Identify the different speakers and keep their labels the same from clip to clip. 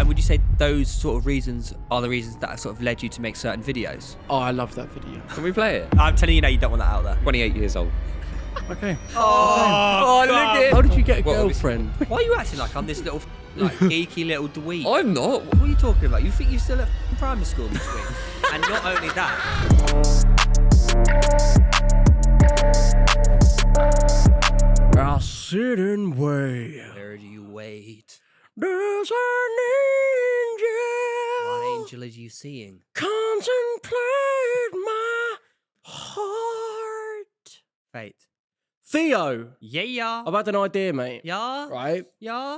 Speaker 1: And would you say those sort of reasons are the reasons that have sort of led you to make certain videos?
Speaker 2: Oh, I love that video.
Speaker 3: Can we play it?
Speaker 1: I'm telling you now, you don't want that out there.
Speaker 3: 28 years old.
Speaker 2: Okay.
Speaker 1: Oh, look at
Speaker 2: How did you get a girlfriend?
Speaker 1: Why are you acting like I'm this little, like, geeky little dweeb?
Speaker 3: I'm not.
Speaker 1: What are you talking about? You think you're still at primary school this week? And not only that.
Speaker 2: I sit and wait.
Speaker 1: Where do you wait?
Speaker 2: There's an angel.
Speaker 1: What angel are you seeing?
Speaker 2: Contemplate my heart.
Speaker 1: Fate.
Speaker 2: Theo,
Speaker 1: Yeah.
Speaker 2: I've had an idea, mate.
Speaker 1: Yeah.
Speaker 2: Right?
Speaker 1: Yeah.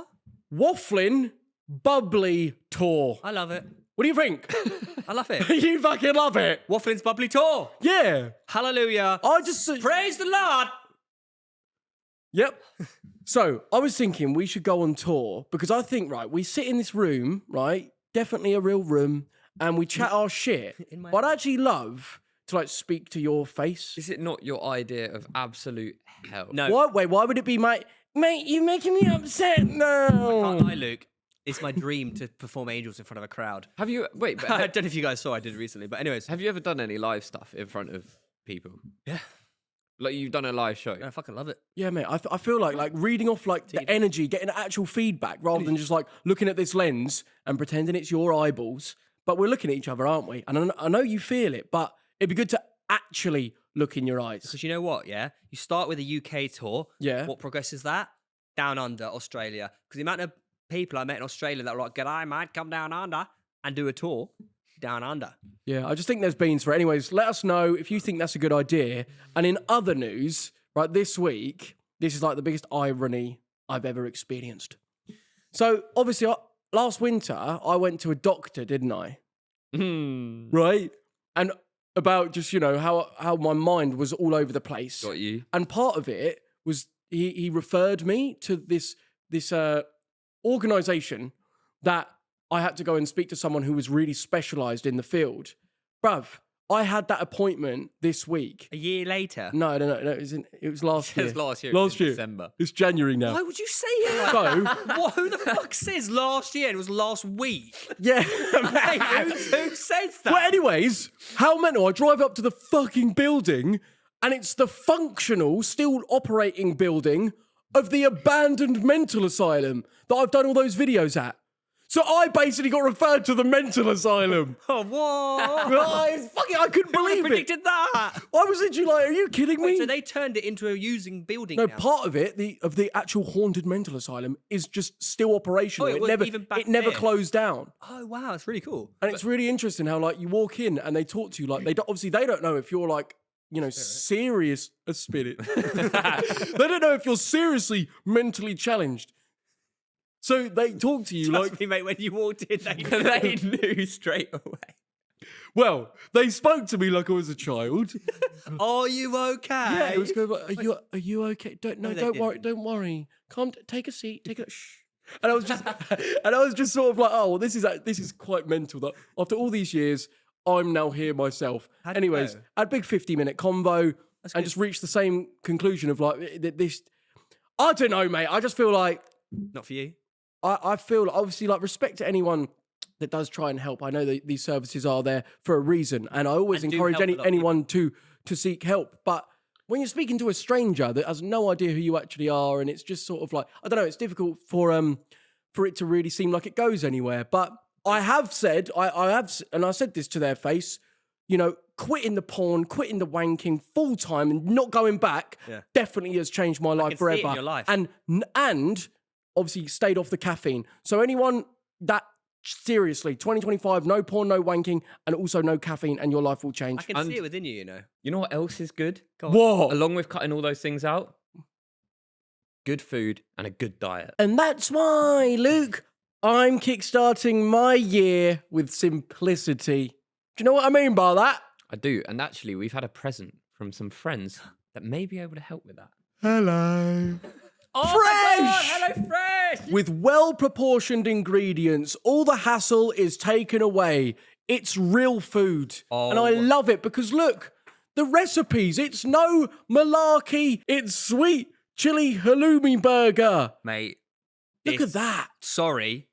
Speaker 2: Wafflin Bubbly Tour.
Speaker 1: I love it.
Speaker 2: What do you think?
Speaker 1: I love it.
Speaker 2: You fucking love it.
Speaker 1: Wafflin's bubbly tour.
Speaker 2: Yeah.
Speaker 1: Hallelujah.
Speaker 2: I just...
Speaker 1: Praise the Lord.
Speaker 2: Yep. So I was thinking we should go on tour because I think, right, we sit in this room, right? Definitely a real room, and we chat our shit. But I'd actually love to like speak to your face.
Speaker 3: Is it not your idea of absolute hell?
Speaker 1: No.
Speaker 2: Why? Wait, why would it be my mate? You're making me upset now.
Speaker 1: Can't lie, Luke. It's my dream to perform angels in front of a crowd.
Speaker 3: Have you... Wait, but
Speaker 1: I don't know if you guys saw, I did it recently, but anyways.
Speaker 3: have you ever done any live stuff in front of people?
Speaker 1: Yeah.
Speaker 3: Like you've done a live show?
Speaker 1: I fucking love it.
Speaker 2: Yeah, mate. I feel like reading off like the energy, getting actual feedback rather than just like looking at this lens and pretending it's your eyeballs. But we're looking at each other, aren't we? And I know you feel it, but it'd be good to actually look in your eyes.
Speaker 1: Because you know what, yeah? You start with a UK tour.
Speaker 2: Yeah.
Speaker 1: What progresses that? Down under, Australia. Because the amount of people I met in Australia that were like, g'day, mate, come down under and do a tour down under.
Speaker 2: Yeah, I just think there's beans for it. Anyways, let us know if you think that's a good idea. And in other news, right, this week, this is like the biggest irony I've ever experienced. So, obviously, last winter, I went to a doctor, didn't I? Right? And about just, you know, how my mind was all over the place.
Speaker 3: Got you.
Speaker 2: And part of it was he referred me to this organisation that I had to go and speak to someone who was really specialised in the field. Bruv, I had that appointment this week.
Speaker 1: A year later?
Speaker 2: No, I don't know. No, it was last year.
Speaker 3: It was last year.
Speaker 2: Last year.
Speaker 3: December.
Speaker 2: It's January now.
Speaker 1: Why would you say it like
Speaker 2: So,
Speaker 1: that? What, who the fuck says last year and it was last week?
Speaker 2: yeah.
Speaker 1: Hey, who says that?
Speaker 2: Well, anyways, how mental. I drive up to the fucking building and it's the functional, still operating building of the abandoned mental asylum that I've done all those videos at. So I basically got referred to the mental asylum.
Speaker 1: Oh, what?
Speaker 2: I couldn't believe it.
Speaker 1: predicted that?
Speaker 2: I was literally like, are you kidding me?
Speaker 1: Wait, so they turned it into a using building
Speaker 2: No,
Speaker 1: now?
Speaker 2: part of it, the actual haunted mental asylum, is just still operational.
Speaker 1: Oh, it was even back
Speaker 2: it never
Speaker 1: then?
Speaker 2: closed down.
Speaker 1: Oh, wow, that's really cool.
Speaker 2: And it's really interesting how like you walk in and they talk to you like obviously they don't know if you're like, you know, serious a spirit. They don't know if you're seriously mentally challenged. So they talk to you
Speaker 1: Trust
Speaker 2: like
Speaker 1: me, mate, when you walked in,
Speaker 3: They knew straight away.
Speaker 2: well, they spoke to me like I was a child.
Speaker 1: Are you okay?
Speaker 2: Yeah, it was good. Like, are you okay? Don't
Speaker 1: they
Speaker 2: worry, don't worry. Take a seat. Take a shh. And I was just sort of like, oh, well, this is quite mental. That after all these years, I'm now here myself.
Speaker 1: How'd you
Speaker 2: Anyways,
Speaker 1: know?
Speaker 2: I had a big 50-minute convo and just reached the same conclusion of like this. I don't know, mate. I just feel like
Speaker 1: Not for you.
Speaker 2: I feel obviously like respect to anyone that does try and help. I know that these services are there for a reason, and I always
Speaker 1: And do
Speaker 2: encourage
Speaker 1: help a lot.
Speaker 2: anyone to seek help. But when you're speaking to a stranger that has no idea who you actually are, and it's just sort of like I don't know, it's difficult for it to really seem like it goes anywhere. But I have said and I said this to their face, you know, quitting the porn, quitting the wanking full time, and not going back definitely has changed my life
Speaker 1: can see
Speaker 2: forever.
Speaker 1: it in your life.
Speaker 2: And obviously stayed off the caffeine. So anyone that seriously, 2025, no porn, no wanking, and also no caffeine, and your life will change.
Speaker 1: I can see it within you, you know.
Speaker 3: You know what else is good?
Speaker 2: What?
Speaker 3: Along with cutting all those things out, good food and a good diet.
Speaker 2: And that's why, Luke, I'm kickstarting my year with simplicity. Do you know what I mean by that?
Speaker 3: I do. And actually, we've had a present from some friends that may be able to help with that.
Speaker 2: Hello.
Speaker 1: Oh
Speaker 2: Fresh!
Speaker 1: My God, HelloFresh!
Speaker 2: With well-proportioned ingredients, all the hassle is taken away. It's real food. And I love it because look, the recipes, it's no malarkey. It's sweet chili halloumi burger.
Speaker 1: Mate.
Speaker 2: Look at that.
Speaker 1: Sorry.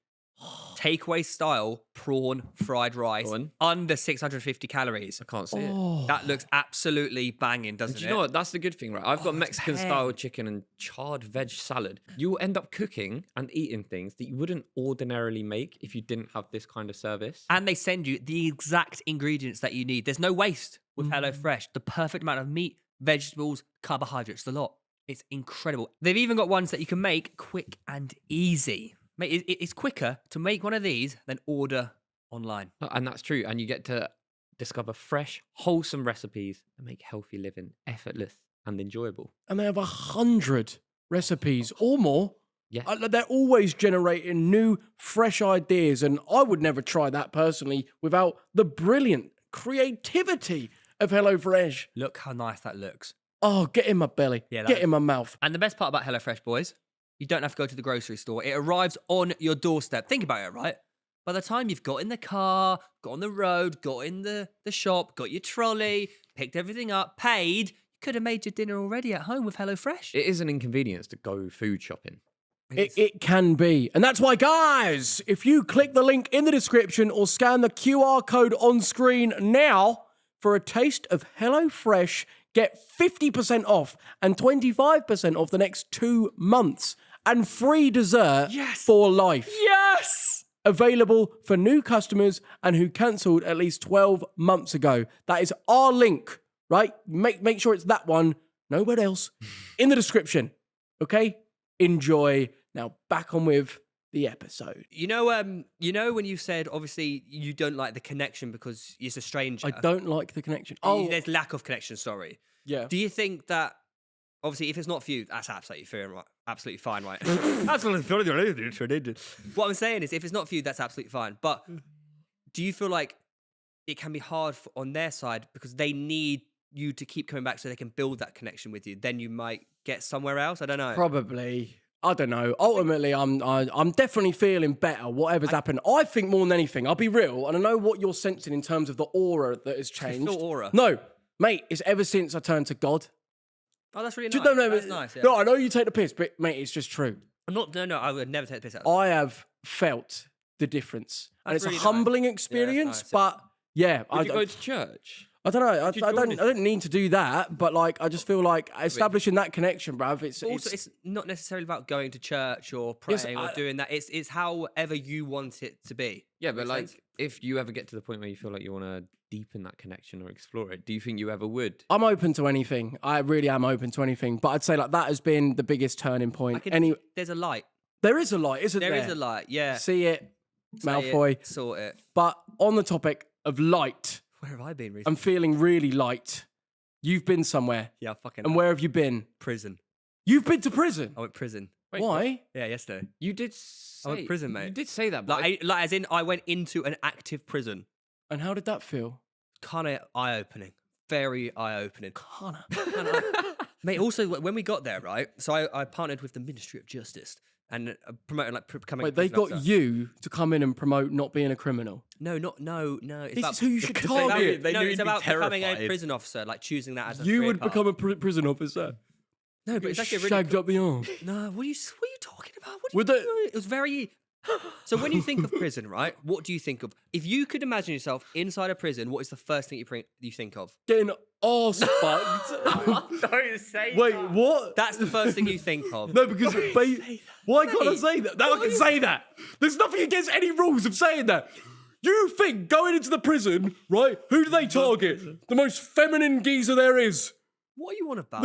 Speaker 1: takeaway style prawn fried rice,
Speaker 3: Go on.
Speaker 1: under 650 calories.
Speaker 3: I can't see it.
Speaker 2: Oh,
Speaker 1: That looks absolutely banging, doesn't
Speaker 3: Do
Speaker 1: it?
Speaker 3: you know what? That's the good thing, right? I've got
Speaker 1: it's
Speaker 3: Mexican
Speaker 1: pear.
Speaker 3: style chicken and charred veg salad. You'll end up cooking and eating things that you wouldn't ordinarily make if you didn't have this kind of service.
Speaker 1: And they send you the exact ingredients that you need. There's no waste with HelloFresh. The perfect amount of meat, vegetables, carbohydrates, the lot. It's incredible. They've even got ones that you can make quick and easy. Mate, it's quicker to make one of these than order online.
Speaker 3: And that's true. And you get to discover fresh, wholesome recipes that make healthy living effortless and enjoyable.
Speaker 2: and they have 100 recipes or more.
Speaker 3: Yeah.
Speaker 2: They're always generating new, fresh ideas, and I would never try that personally without the brilliant creativity of HelloFresh.
Speaker 1: Look how nice that looks.
Speaker 2: Oh, get in my belly,
Speaker 1: Yeah,
Speaker 2: get in my mouth.
Speaker 1: And the best part about HelloFresh, boys, you don't have to go to the grocery store. It arrives on your doorstep. Think about it, right? By the time you've got in the car, got on the road, got in the shop, got your trolley, picked everything up, paid, you could have made your dinner already at home with HelloFresh.
Speaker 3: It is an inconvenience to go food shopping.
Speaker 2: It can be. And that's why, guys, if you click the link in the description or scan the QR code on screen now for a taste of HelloFresh, get 50% off and 25% off the next 2 months and free dessert for life.
Speaker 1: Yes!
Speaker 2: Available for new customers and who cancelled at least 12 months ago. That is our link, right? Make sure it's that one, nowhere else, in the description. Okay? Enjoy. Now back on with the episode.
Speaker 1: You know when you said obviously you don't like the connection because it's a stranger.
Speaker 2: I don't like the connection. Oh,
Speaker 1: There's lack of connection. Sorry.
Speaker 2: yeah.
Speaker 1: Do you think that obviously if it's not for you, that's absolutely fair, right? Absolutely fine, right? What I'm saying is, if it's not for you, that's absolutely fine. But do you feel like it can be hard on their side because they need you to keep coming back so they can build that connection with you? Then you might get somewhere else. I don't know.
Speaker 2: Probably. I don't know. Ultimately, I'm definitely feeling better. Whatever's happened, I think more than anything. I'll be real, and I know what you're sensing in terms of the aura that has changed.
Speaker 1: feel aura?
Speaker 2: No, mate. It's ever since I turned to God.
Speaker 1: Oh, that's really
Speaker 2: Do-
Speaker 1: nice.
Speaker 2: No,
Speaker 1: That's nice. Yeah.
Speaker 2: no. I know you take the piss, but mate, it's just true.
Speaker 1: I'm not. No, I would never take the piss out of
Speaker 2: I have felt the difference, and
Speaker 1: That's
Speaker 2: it's
Speaker 1: really
Speaker 2: a
Speaker 1: nice.
Speaker 2: humbling
Speaker 1: Yeah,
Speaker 2: experience.
Speaker 1: that's nice, yeah.
Speaker 2: But yeah,
Speaker 3: Did
Speaker 2: I
Speaker 3: you go to church?
Speaker 2: don't know. I
Speaker 3: you join
Speaker 2: don't need to do that, but like I just feel like establishing that connection, bruv.
Speaker 1: it's not necessarily about going to church or
Speaker 2: Yes,
Speaker 1: praying or doing that. It's however you want it to be.
Speaker 3: Yeah, but
Speaker 1: Makes
Speaker 3: like,
Speaker 1: sense?
Speaker 3: if you ever get to the point where you feel like you want to deepen that connection or explore it, do you think you ever would?
Speaker 2: I'm open to anything. I really am open to anything. But I'd say like that has been the biggest turning point.
Speaker 1: There's a light.
Speaker 2: There is a light, isn't there?
Speaker 1: There is a light. Yeah.
Speaker 2: See it,
Speaker 1: Say
Speaker 2: Malfoy.
Speaker 1: it, sort it.
Speaker 2: But on the topic of light,
Speaker 1: Where have I been recently?
Speaker 2: I'm feeling really light. You've been somewhere.
Speaker 1: Yeah, fucking.
Speaker 2: And where have you been?
Speaker 1: Prison.
Speaker 2: You've been to prison.
Speaker 1: I went prison.
Speaker 3: Wait,
Speaker 2: Why?
Speaker 1: Yeah, yesterday.
Speaker 3: You did say...
Speaker 1: I went prison, mate.
Speaker 3: You did say that, but
Speaker 1: Like as in, I went into an active prison.
Speaker 2: And how did that feel?
Speaker 1: Kind of eye-opening. Very eye-opening.
Speaker 2: Connor.
Speaker 1: Mate, also, when we got there, right? So I partnered with the Ministry of Justice and promoting, like, becoming a
Speaker 2: Wait, they
Speaker 1: prison
Speaker 2: got
Speaker 1: officer.
Speaker 2: you to come in and promote not being a criminal.
Speaker 1: No. It's
Speaker 2: This
Speaker 1: about,
Speaker 2: is who you should
Speaker 1: it's about-
Speaker 2: target.
Speaker 3: They
Speaker 1: no,
Speaker 3: knew
Speaker 1: it's
Speaker 3: you'd be
Speaker 1: about becoming a
Speaker 3: terrified.
Speaker 1: prison officer, like choosing that as a
Speaker 2: You
Speaker 1: career
Speaker 2: would
Speaker 1: path.
Speaker 2: become a prison officer.
Speaker 1: No, but it's actually a really
Speaker 2: shagged
Speaker 1: cool-
Speaker 2: up the arm.
Speaker 1: No, what are you talking about? What
Speaker 2: With
Speaker 1: are you
Speaker 2: the-
Speaker 1: doing? It was very. So when you think of prison, right? What do you think of? If you could imagine yourself inside a prison, what is the first thing you think of?
Speaker 2: Getting arse fucked.
Speaker 3: don't say
Speaker 2: Wait, what?
Speaker 1: That's the first thing you think of.
Speaker 2: No, because why can't I say that? No, I can say that. There's nothing against any rules of saying that. You think going into the prison, right? Who do they target? The most feminine geezer there is.
Speaker 1: What are you on about?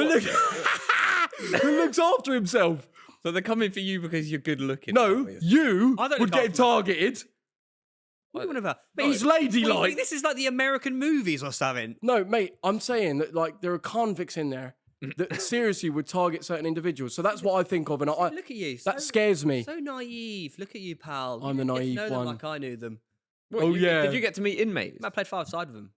Speaker 2: Who looks after himself?
Speaker 3: So they're coming for you because you're good looking.
Speaker 2: No, you
Speaker 1: I don't
Speaker 2: would
Speaker 1: look
Speaker 2: get
Speaker 1: after
Speaker 2: targeted.
Speaker 1: What are you on about?
Speaker 2: He's
Speaker 1: What do you
Speaker 2: ladylike.
Speaker 1: think this is like the American movies or something.
Speaker 2: No, mate, I'm saying that like there are convicts in there that seriously would target certain individuals. So that's what I think of, and I
Speaker 1: Look at you.
Speaker 2: that scares me.
Speaker 1: So naive. Look at you, pal.
Speaker 2: I'm the
Speaker 1: You didn't get to
Speaker 2: naive
Speaker 1: know them
Speaker 2: one.
Speaker 1: like I knew them.
Speaker 2: Oh, yeah.
Speaker 3: Did you get to meet inmates?
Speaker 1: I played 5-side with them.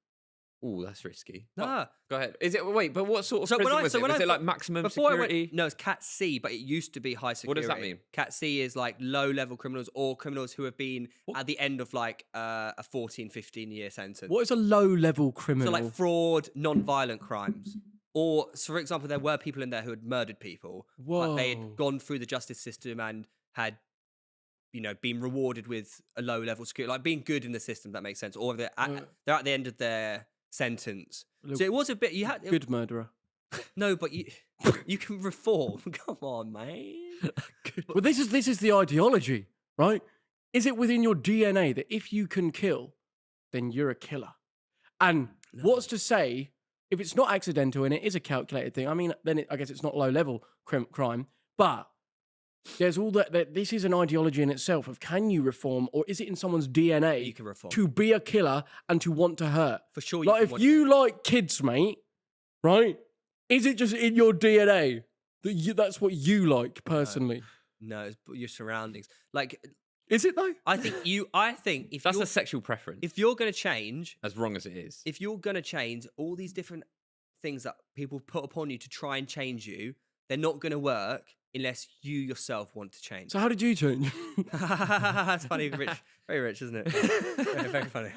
Speaker 3: Oh, that's risky.
Speaker 1: Nah.
Speaker 3: Go ahead. Is it? Wait, but what sort of
Speaker 1: So when
Speaker 3: prison
Speaker 1: I-
Speaker 3: was
Speaker 1: so
Speaker 3: it?
Speaker 1: when
Speaker 3: Was
Speaker 1: I-
Speaker 3: it like maximum
Speaker 1: Before
Speaker 3: security?
Speaker 1: I went, no, it's Cat C, but it used to be high
Speaker 3: What
Speaker 1: security.
Speaker 3: does that mean?
Speaker 1: Cat C is like low-level criminals or criminals who have been at the end of like a 14, 15-year sentence.
Speaker 2: What is a low-level criminal?
Speaker 1: So like fraud, non-violent crimes. Or, so for example, there were people in there who had murdered people. But they
Speaker 2: Whoa.
Speaker 1: had gone through the justice system and had being rewarded with a low level security, like being good in the system. That makes sense. Or they're at the end of their sentence. So it was a bit. You had
Speaker 2: good murderer.
Speaker 1: No, but you can reform. Come on, man.
Speaker 2: Well, this is the ideology, right? Is it within your DNA that if you can kill, then you're a killer? And what's to say if it's not accidental and it is a calculated thing? I mean, then I guess it's not low level crime, but there's all that. This is an ideology in itself of can you reform, or is it in someone's DNA
Speaker 1: You can reform.
Speaker 2: to be a killer and to want to hurt?
Speaker 1: For sure.
Speaker 2: Like if you like kids, mate, right? Is it just in your DNA that that's what you like personally?
Speaker 1: No, it's your surroundings. Like,
Speaker 2: is it though?
Speaker 1: I think if
Speaker 3: That's a sexual preference.
Speaker 1: if you're going to change,
Speaker 3: as wrong as it is.
Speaker 1: if you're going to change all these different things that people put upon you to try and change you, they're not going to work unless you yourself want to change.
Speaker 2: So how did you change?
Speaker 1: That's funny, rich, very rich, isn't it? Very funny.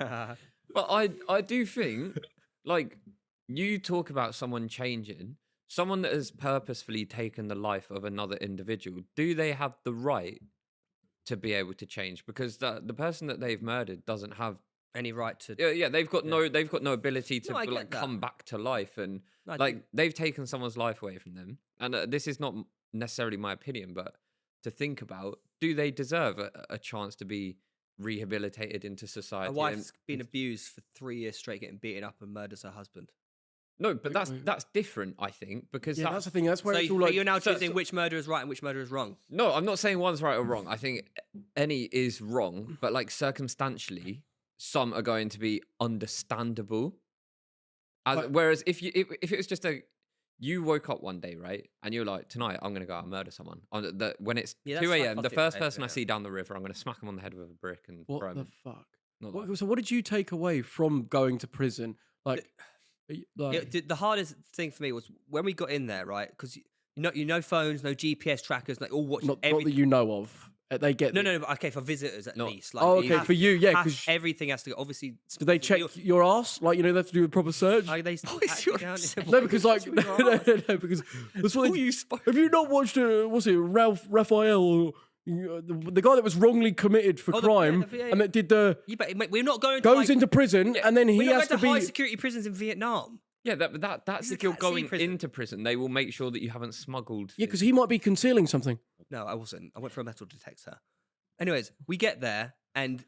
Speaker 3: But I do think, like, you talk about someone changing, someone that has purposefully taken the life of another individual. Do they have the right to be able to change? Because the person that they've murdered doesn't have
Speaker 1: Any right to?
Speaker 3: yeah, they've got no ability to
Speaker 1: No, I get
Speaker 3: like
Speaker 1: that.
Speaker 3: come back to life, and
Speaker 1: No, I
Speaker 3: like
Speaker 1: think-
Speaker 3: they've taken someone's life away from them. And this is not necessarily my opinion, but to think about, do they deserve a chance to be rehabilitated into society?
Speaker 1: My wife's been abused for 3 years straight, getting beaten up, and murders her husband.
Speaker 3: No, but
Speaker 2: Wait.
Speaker 3: that's different, I think, because
Speaker 2: Yeah, that's the thing. That's where it's all like.
Speaker 1: you're now
Speaker 3: so-
Speaker 1: choosing which murder is right and which murder is wrong.
Speaker 3: No, I'm not saying one's right or wrong. I think any is wrong, but like circumstantially, some are going to be understandable. Whereas if it was just you woke up one day, right, and you're like, tonight I'm going to go out and murder someone. When it's
Speaker 1: Yeah,
Speaker 3: 2
Speaker 1: that's
Speaker 3: a.m., the
Speaker 1: psychotic
Speaker 3: first
Speaker 1: behaviour,
Speaker 3: person I
Speaker 1: yeah.
Speaker 3: see down the river, I'm going to smack him on the head with a brick and
Speaker 2: What
Speaker 3: throw him.
Speaker 2: the fuck?
Speaker 3: Not
Speaker 2: What,
Speaker 3: like-
Speaker 2: so what did you take away from going to prison? Like,
Speaker 1: The hardest thing for me was when we got in there, right? Because you know phones, no GPS trackers, like all watching
Speaker 2: not that
Speaker 1: everything.
Speaker 2: you know of. They get
Speaker 1: No, but okay, for visitors at
Speaker 3: No.
Speaker 1: least. Like,
Speaker 2: Oh,
Speaker 1: you
Speaker 2: okay,
Speaker 1: have-
Speaker 2: for you, yeah,
Speaker 1: have-
Speaker 2: 'cause-
Speaker 1: everything has to go. Obviously,
Speaker 2: Do they check your ass? Like, they have to do a proper search?
Speaker 1: Are they
Speaker 3: is your obsession?
Speaker 2: No, because like no, because that's what they, have you not watched what's it, Raphael, or, the guy that was wrongly committed for
Speaker 1: Oh,
Speaker 2: crime
Speaker 1: yeah.
Speaker 2: and that did the
Speaker 1: Yeah, but we're not going to
Speaker 2: goes
Speaker 1: like,
Speaker 2: into prison and then he
Speaker 1: we're not
Speaker 2: has
Speaker 1: going
Speaker 2: to
Speaker 1: to high
Speaker 2: be
Speaker 1: security prisons in Vietnam.
Speaker 3: Yeah, that's
Speaker 1: is
Speaker 3: if
Speaker 1: a
Speaker 3: you're
Speaker 1: Cat C
Speaker 3: going
Speaker 1: prison.
Speaker 3: into prison, they will make sure that you haven't smuggled.
Speaker 2: yeah, because he might be concealing something.
Speaker 1: No, I wasn't. I went for a metal detector. Anyways, we get there and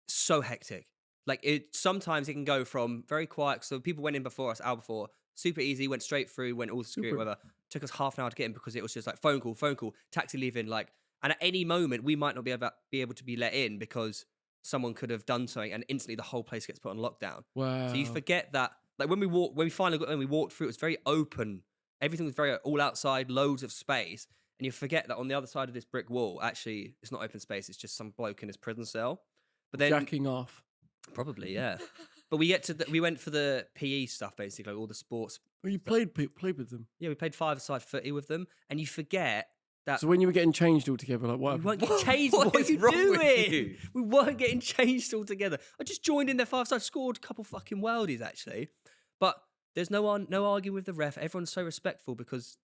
Speaker 1: so hectic. Like sometimes it can go from very quiet. So people went in before us, hour before, super easy, went straight through, went all the security,
Speaker 2: Super.
Speaker 1: whatever. Took us half an hour to get in because it was just like phone call, taxi leaving, like. And at any moment, we might not be able to be let in because someone could have done something, and instantly the whole place gets put on lockdown.
Speaker 2: Wow.
Speaker 1: So you forget that, like when we finally got in, we walked through. It was very open. Everything was very all outside, loads of space, and you forget that on the other side of this brick wall, actually, it's not open space. It's just some bloke in his prison cell. But then
Speaker 2: Jacking off.
Speaker 1: probably, yeah. But we we went for the PE stuff basically, like all the sports.
Speaker 2: Well, you played with them.
Speaker 1: Yeah, we played 5-a-side footy with them, and you forget that.
Speaker 2: So when you were getting changed all together, like what
Speaker 1: We weren't
Speaker 2: happened?
Speaker 1: getting changed.
Speaker 3: What
Speaker 1: What,
Speaker 3: is
Speaker 1: are you
Speaker 3: wrong with
Speaker 1: doing?
Speaker 3: you?
Speaker 1: We weren't getting changed altogether. I just joined in their 5-a-side, scored a couple fucking worldies actually. But there's no arguing with the ref. Everyone's so respectful because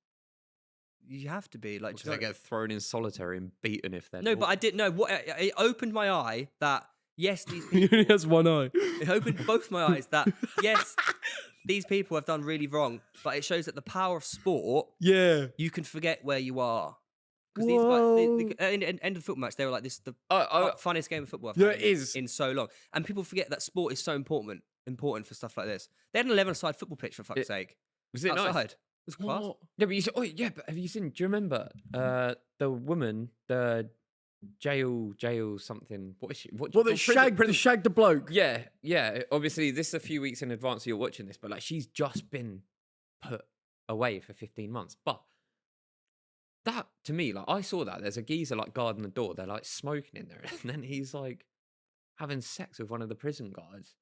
Speaker 1: you have to be like.
Speaker 3: Because they get thrown in solitary and beaten if they're
Speaker 1: No, but I didn't know. What it opened my eye that yes, these people.
Speaker 2: He only has one eye.
Speaker 1: It opened both my eyes that yes, these people have done really wrong, but it shows that the power of sport,
Speaker 2: Yeah.
Speaker 1: you can forget where you are. Because
Speaker 2: Whoa.
Speaker 1: these guys, at the end of the football match, they were like, "This is the funniest game of football I've
Speaker 2: Yeah,
Speaker 1: had
Speaker 2: it is.
Speaker 1: in so long." And people forget that sport is so important for stuff like this. They had an 11-a-side football pitch for fuck's sake.
Speaker 3: was it
Speaker 1: Outside.
Speaker 3: nice?
Speaker 1: It was class.
Speaker 2: What?
Speaker 3: Yeah, but have you seen? Do you remember the woman, the jail something? What is she? What
Speaker 2: Well, the shag the bloke.
Speaker 3: Yeah. Obviously, this is a few weeks in advance. So you're watching this, but like she's just been put away for 15 months. But that to me, like I saw that there's a geezer like guarding the door. They're like smoking in there, and then he's like having sex with one of the prison guards.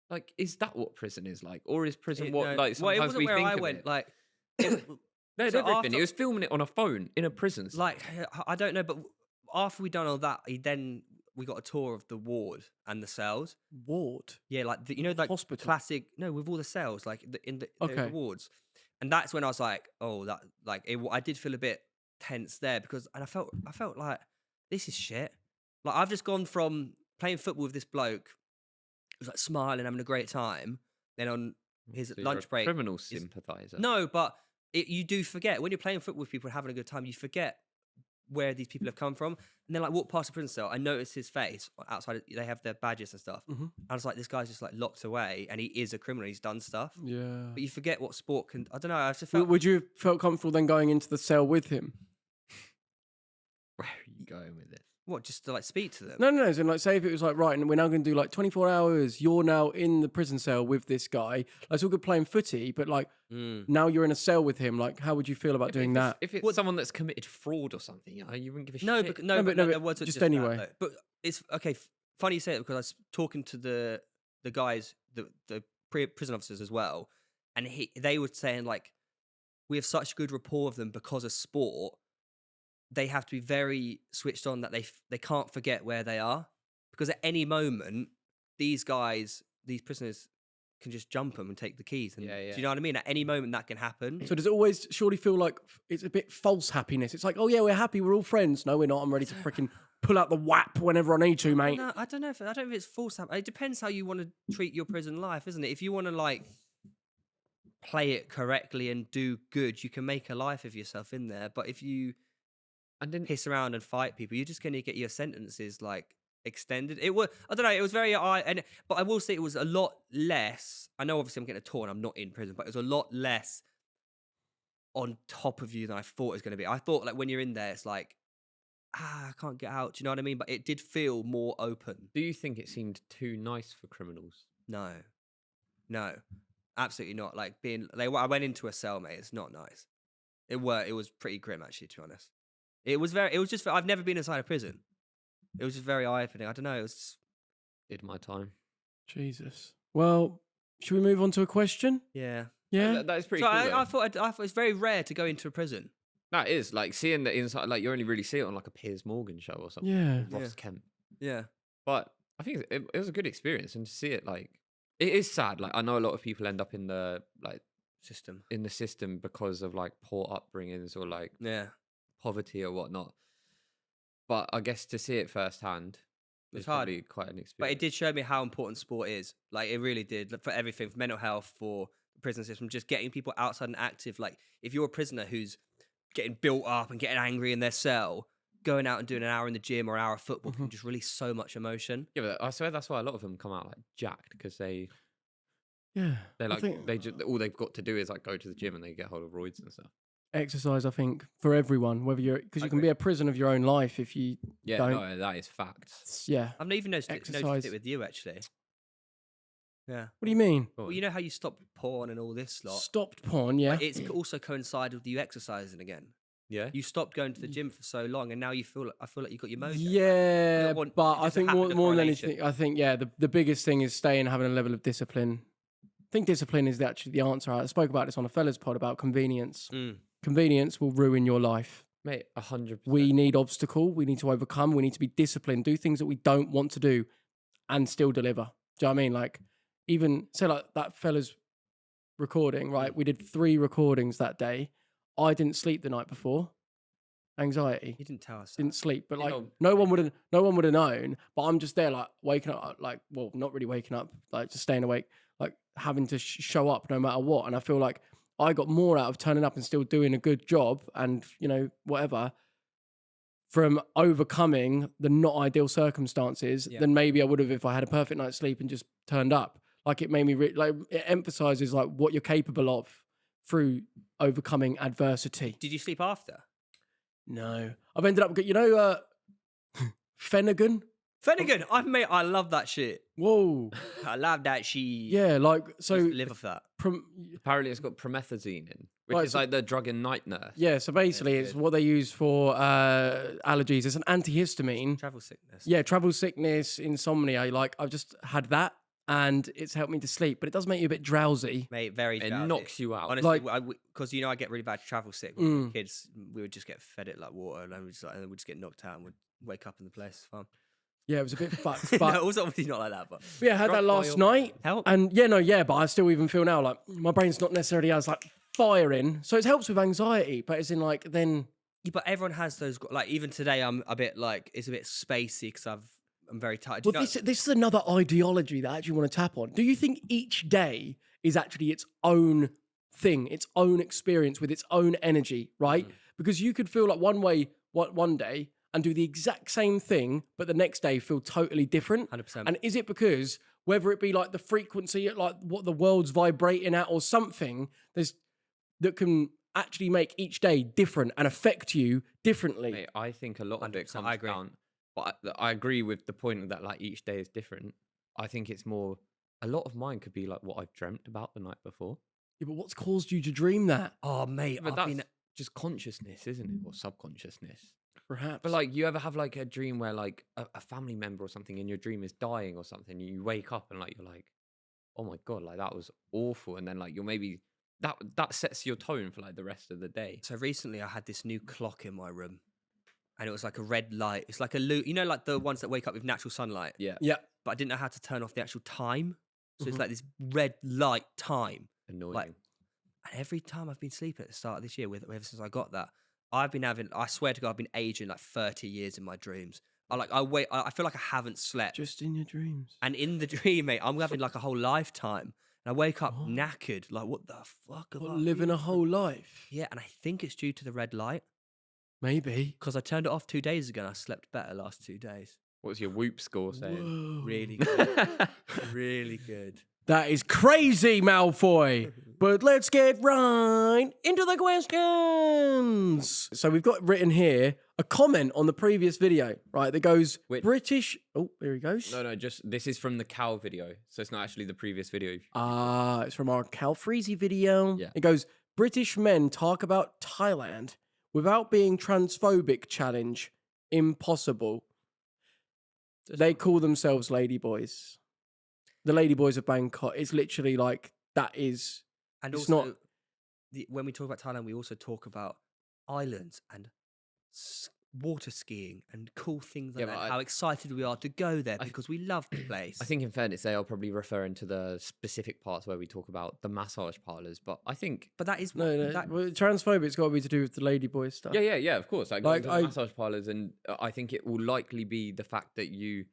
Speaker 3: Like, is that what prison is like, or is prison what
Speaker 1: No,
Speaker 3: like
Speaker 1: well, it
Speaker 3: sometimes
Speaker 1: wasn't
Speaker 3: we
Speaker 1: where
Speaker 3: think
Speaker 1: I
Speaker 3: of
Speaker 1: went.
Speaker 3: it?
Speaker 1: Like,
Speaker 3: There's
Speaker 1: so
Speaker 3: everything.
Speaker 1: after-
Speaker 3: He was filming it on a phone in a prison.
Speaker 1: like I don't know, but after we done all that, we got a tour of the ward and the cells.
Speaker 2: Ward.
Speaker 1: Yeah, like like
Speaker 2: Hospital.
Speaker 1: classic. No, with all the cells, like in the
Speaker 2: Okay.
Speaker 1: wards, and that's when I was like, oh, that like I did feel a bit tense there because, and I felt like this is shit. Like, I've just gone from playing football with this bloke who's like smiling, having a great time. Then on his
Speaker 3: So you're
Speaker 1: lunch
Speaker 3: a
Speaker 1: break,
Speaker 3: criminal sympathizer.
Speaker 1: no, but you do forget when you're playing football with people and having a good time. You forget where these people have come from, and then like walk past the prison cell. I noticed his face outside. They have their badges and stuff. I was like, this guy's just like locked away, and he is a criminal. He's done stuff.
Speaker 2: Yeah.
Speaker 1: But you forget what sport can. I don't know. I just felt.
Speaker 2: Would you have felt comfortable then going into the cell with him?
Speaker 3: Where are you going with this?
Speaker 1: What, just to like speak to them?
Speaker 2: No. So like, say if it was like, right, and we're now going to do like 24 hours. You're now in the prison cell with this guy. Like, it's all good playing footy, but like now you're in a cell with him. Like, how would you feel about doing that?
Speaker 3: If it's someone that's committed fraud or something, you wouldn't give a
Speaker 1: No,
Speaker 3: shit.
Speaker 1: but
Speaker 2: but
Speaker 1: it wasn't
Speaker 2: just
Speaker 1: that,
Speaker 2: anyway.
Speaker 1: though. But it's okay. Funny you say it because I was talking to the guys, the prison officers as well, and they were saying like, we have such good rapport with them because of sport. They have to be very switched on that they can't forget where they are, because at any moment these prisoners can just jump them and take the keys. And,
Speaker 3: Yeah.
Speaker 1: do you know what I mean? At any moment that can happen.
Speaker 2: So does it always surely feel like it's a bit false happiness? It's like, oh yeah, we're happy, we're all friends. No, we're not. I'm ready to freaking pull out the whap whenever I need to, mate.
Speaker 1: No, I don't know if it's false. It depends how you want to treat your prison life, isn't it? If you want to like play it correctly and do good, you can make a life of yourself in there. But if you piss around and fight people, you're just going to get your sentences like extended. It was, I don't know, it was very but I will say it was a lot less. I know obviously I'm getting a tour and I'm not in prison, but it was a lot less on top of you than I thought it was going to be. I thought like when you're in there, it's like, I can't get out. Do you know what I mean? But it did feel more open.
Speaker 3: Do you think it seemed too nice for criminals?
Speaker 1: No, absolutely not. Like I went into a cell, mate. It's not nice. It was pretty grim, actually, to be honest. It was just, I've never been inside a prison. It was just very eye-opening. I don't know. It was
Speaker 3: Did my time.
Speaker 2: Jesus. Well, should we move on to a question?
Speaker 1: Yeah.
Speaker 2: Yeah.
Speaker 3: That is pretty
Speaker 1: So
Speaker 3: cool.
Speaker 1: I thought it's very rare to go into a prison.
Speaker 3: That is like seeing the inside. Like you only really see it on like a Piers Morgan show or something.
Speaker 2: Yeah.
Speaker 3: Ross Kemp.
Speaker 1: Yeah.
Speaker 3: But I think it was a good experience, and to see it like it is sad. Like I know a lot of people end up in the system because of like poor upbringings or like poverty or whatnot. But I guess to see it firsthand is probably quite an experience.
Speaker 1: But it did show me how important sport is. Like it really did, like, for everything, for mental health, for the prison system, just getting people outside and active. Like if you're a prisoner who's getting built up and getting angry in their cell, going out and doing an hour in the gym or an hour of football can just release so much emotion.
Speaker 3: Yeah, but I swear that's why a lot of them come out like jacked, because they
Speaker 2: like
Speaker 3: all they've got to do is like go to the gym and they get hold of roids and stuff.
Speaker 2: exercise, I think, for everyone, whether you're, because you can be a prison of your own life if you don't.
Speaker 3: No, that is fact.
Speaker 2: Yeah.
Speaker 1: I've not even noticed
Speaker 2: Exercise.
Speaker 1: it with you, actually. Yeah.
Speaker 2: What do you mean?
Speaker 1: Well, you know how you stopped porn and all this lot?
Speaker 2: Stopped porn, yeah.
Speaker 1: But it's also coincided with you exercising again.
Speaker 3: Yeah.
Speaker 1: You stopped going to the gym for so long, and now I feel like you got your mojo.
Speaker 2: Yeah,
Speaker 1: back.
Speaker 2: but I
Speaker 1: Just
Speaker 2: think
Speaker 1: happened,
Speaker 2: more than
Speaker 1: correlation.
Speaker 2: anything, I think, the biggest thing is staying, having a level of discipline. I think discipline is actually the answer. I spoke about this on a fella's pod about convenience. Convenience will ruin your life.
Speaker 3: Mate, 100%.
Speaker 2: We need obstacle. We need to overcome. We need to be disciplined. Do things that we don't want to do and still deliver. Do you know what I mean? Like, even, say like that fella's recording, right? We did 3 recordings that day. I didn't sleep the night before. Anxiety.
Speaker 1: You didn't tell us.
Speaker 2: Didn't sleep, but
Speaker 3: You
Speaker 2: like
Speaker 3: know-
Speaker 2: no one would have known. But I'm just there, like waking up, like, well, not really waking up, like just staying awake, like having to show up no matter what. And I feel like I got more out of turning up and still doing a good job, and whatever, from overcoming the not ideal circumstances than maybe I would have if I had a perfect night's sleep and just turned up. Like it made me like it emphasizes like what you're capable of through overcoming adversity.
Speaker 1: Did you sleep after?
Speaker 2: No, I've ended up, Finnegan.
Speaker 1: Finnegan, I love that shit.
Speaker 2: Whoa,
Speaker 1: I love that shit.
Speaker 2: yeah, like so.
Speaker 1: Just live off that.
Speaker 3: Apparently it's got promethazine in, which
Speaker 2: Right,
Speaker 3: is
Speaker 2: so-
Speaker 3: like the drug in Night Nurse.
Speaker 2: Yeah, so basically, it's what they use for allergies. It's an antihistamine.
Speaker 1: Travel sickness.
Speaker 2: Yeah, travel sickness, insomnia. Like I've just had that, and it's helped me to sleep. But it does make you a bit drowsy.
Speaker 1: Mate, very
Speaker 3: It
Speaker 1: drowsy.
Speaker 3: knocks you out.
Speaker 1: Honestly,
Speaker 2: Like-
Speaker 1: because I get really bad travel sick. When we were kids, we would just get fed it like water, and we'd just get knocked out and we'd wake up in the place. It's fun.
Speaker 2: Yeah, it was a bit fucked.
Speaker 1: No,
Speaker 2: But
Speaker 1: it was obviously not like that, but
Speaker 2: yeah, I had that
Speaker 3: Drug
Speaker 2: last
Speaker 3: boil.
Speaker 2: night,
Speaker 1: help.
Speaker 2: and but I still even feel now like my brain's not necessarily as like firing. So it helps with anxiety, but it's in like then
Speaker 1: Yeah, but everyone has those. Like even today, I'm a bit like it's a bit spacey because I'm very tired.
Speaker 2: Well, this is another ideology that I actually want to tap on. Do you think each day is actually its own thing, its own experience with its own energy, right? Because you could feel like one day and do the exact same thing, but the next day feel totally different.
Speaker 1: 100%.
Speaker 2: And is it because whether it be like the frequency, like what the world's vibrating at or something, that can actually make each day different and affect you differently?
Speaker 3: Mate, I think a lot of it
Speaker 1: 100%,
Speaker 3: comes
Speaker 1: I agree.
Speaker 3: down. But I agree with the point that like each day is different. I think it's more. A lot of mine could be like what I've dreamt about the night before.
Speaker 2: Yeah, but what's caused you to dream that?
Speaker 1: Oh mate,
Speaker 3: But
Speaker 1: I've
Speaker 3: that's
Speaker 1: been
Speaker 3: just consciousness, isn't it, or subconsciousness?
Speaker 2: Perhaps.
Speaker 3: But like, you ever have like a dream where like a family member or something in your dream is dying or something? And you wake up and like you're like, oh my god, like that was awful. And then like you're maybe that sets your tone for like the rest of the day.
Speaker 1: So recently, I had this new clock in my room, and it was like a red light. It's like like the ones that wake up with natural sunlight.
Speaker 3: Yeah,
Speaker 2: Yeah.
Speaker 1: But I didn't know how to turn off the actual time, so it's
Speaker 2: Mhm.
Speaker 1: like this red light time.
Speaker 3: annoying.
Speaker 1: Like, and every time I've been sleeping at the start of this year, ever since I got that, I've been having. I swear to God, I've been aging like 30 years in my dreams. I feel like I haven't slept.
Speaker 2: Just in your dreams.
Speaker 1: And in the dream, mate, I'm having like a whole lifetime. And I wake up
Speaker 2: What?
Speaker 1: knackered. Like, what the fuck?
Speaker 2: What, living a whole life?
Speaker 1: Yeah, and I think it's due to the red light
Speaker 2: Maybe.
Speaker 1: because I turned it off 2 days ago and I slept better last 2 days.
Speaker 3: What's your Whoop score saying?
Speaker 2: Whoa.
Speaker 1: Really good. Really good.
Speaker 2: That is crazy, Malfoy. But let's get right into the questions. So we've got written here a comment on the previous video, right? That goes,
Speaker 3: Which-
Speaker 2: British. Oh, there he goes.
Speaker 3: No, just this is from the cow video, so it's not actually the previous video.
Speaker 2: It's from our Cal Freezy video.
Speaker 3: Yeah.
Speaker 2: It goes, British men talk about Thailand without being transphobic challenge. Impossible. They call themselves ladyboys. The ladyboys of Bangkok. It's literally like, that is...
Speaker 1: And
Speaker 2: It's
Speaker 1: also,
Speaker 2: not-
Speaker 1: when we talk about Thailand, we also talk about islands and water skiing and cool things like
Speaker 3: Yeah,
Speaker 1: that.
Speaker 3: but
Speaker 1: How excited we are to go there because we love the place.
Speaker 3: I think, in fairness, they are probably referring to the specific parts where we talk about the massage parlors. But I think,
Speaker 1: but that is
Speaker 2: No,
Speaker 1: that,
Speaker 2: well, transphobic's got to be to do with the ladyboy stuff.
Speaker 3: yeah, of course. Like
Speaker 2: Like,
Speaker 3: the massage parlors, and I think it will likely be the fact that you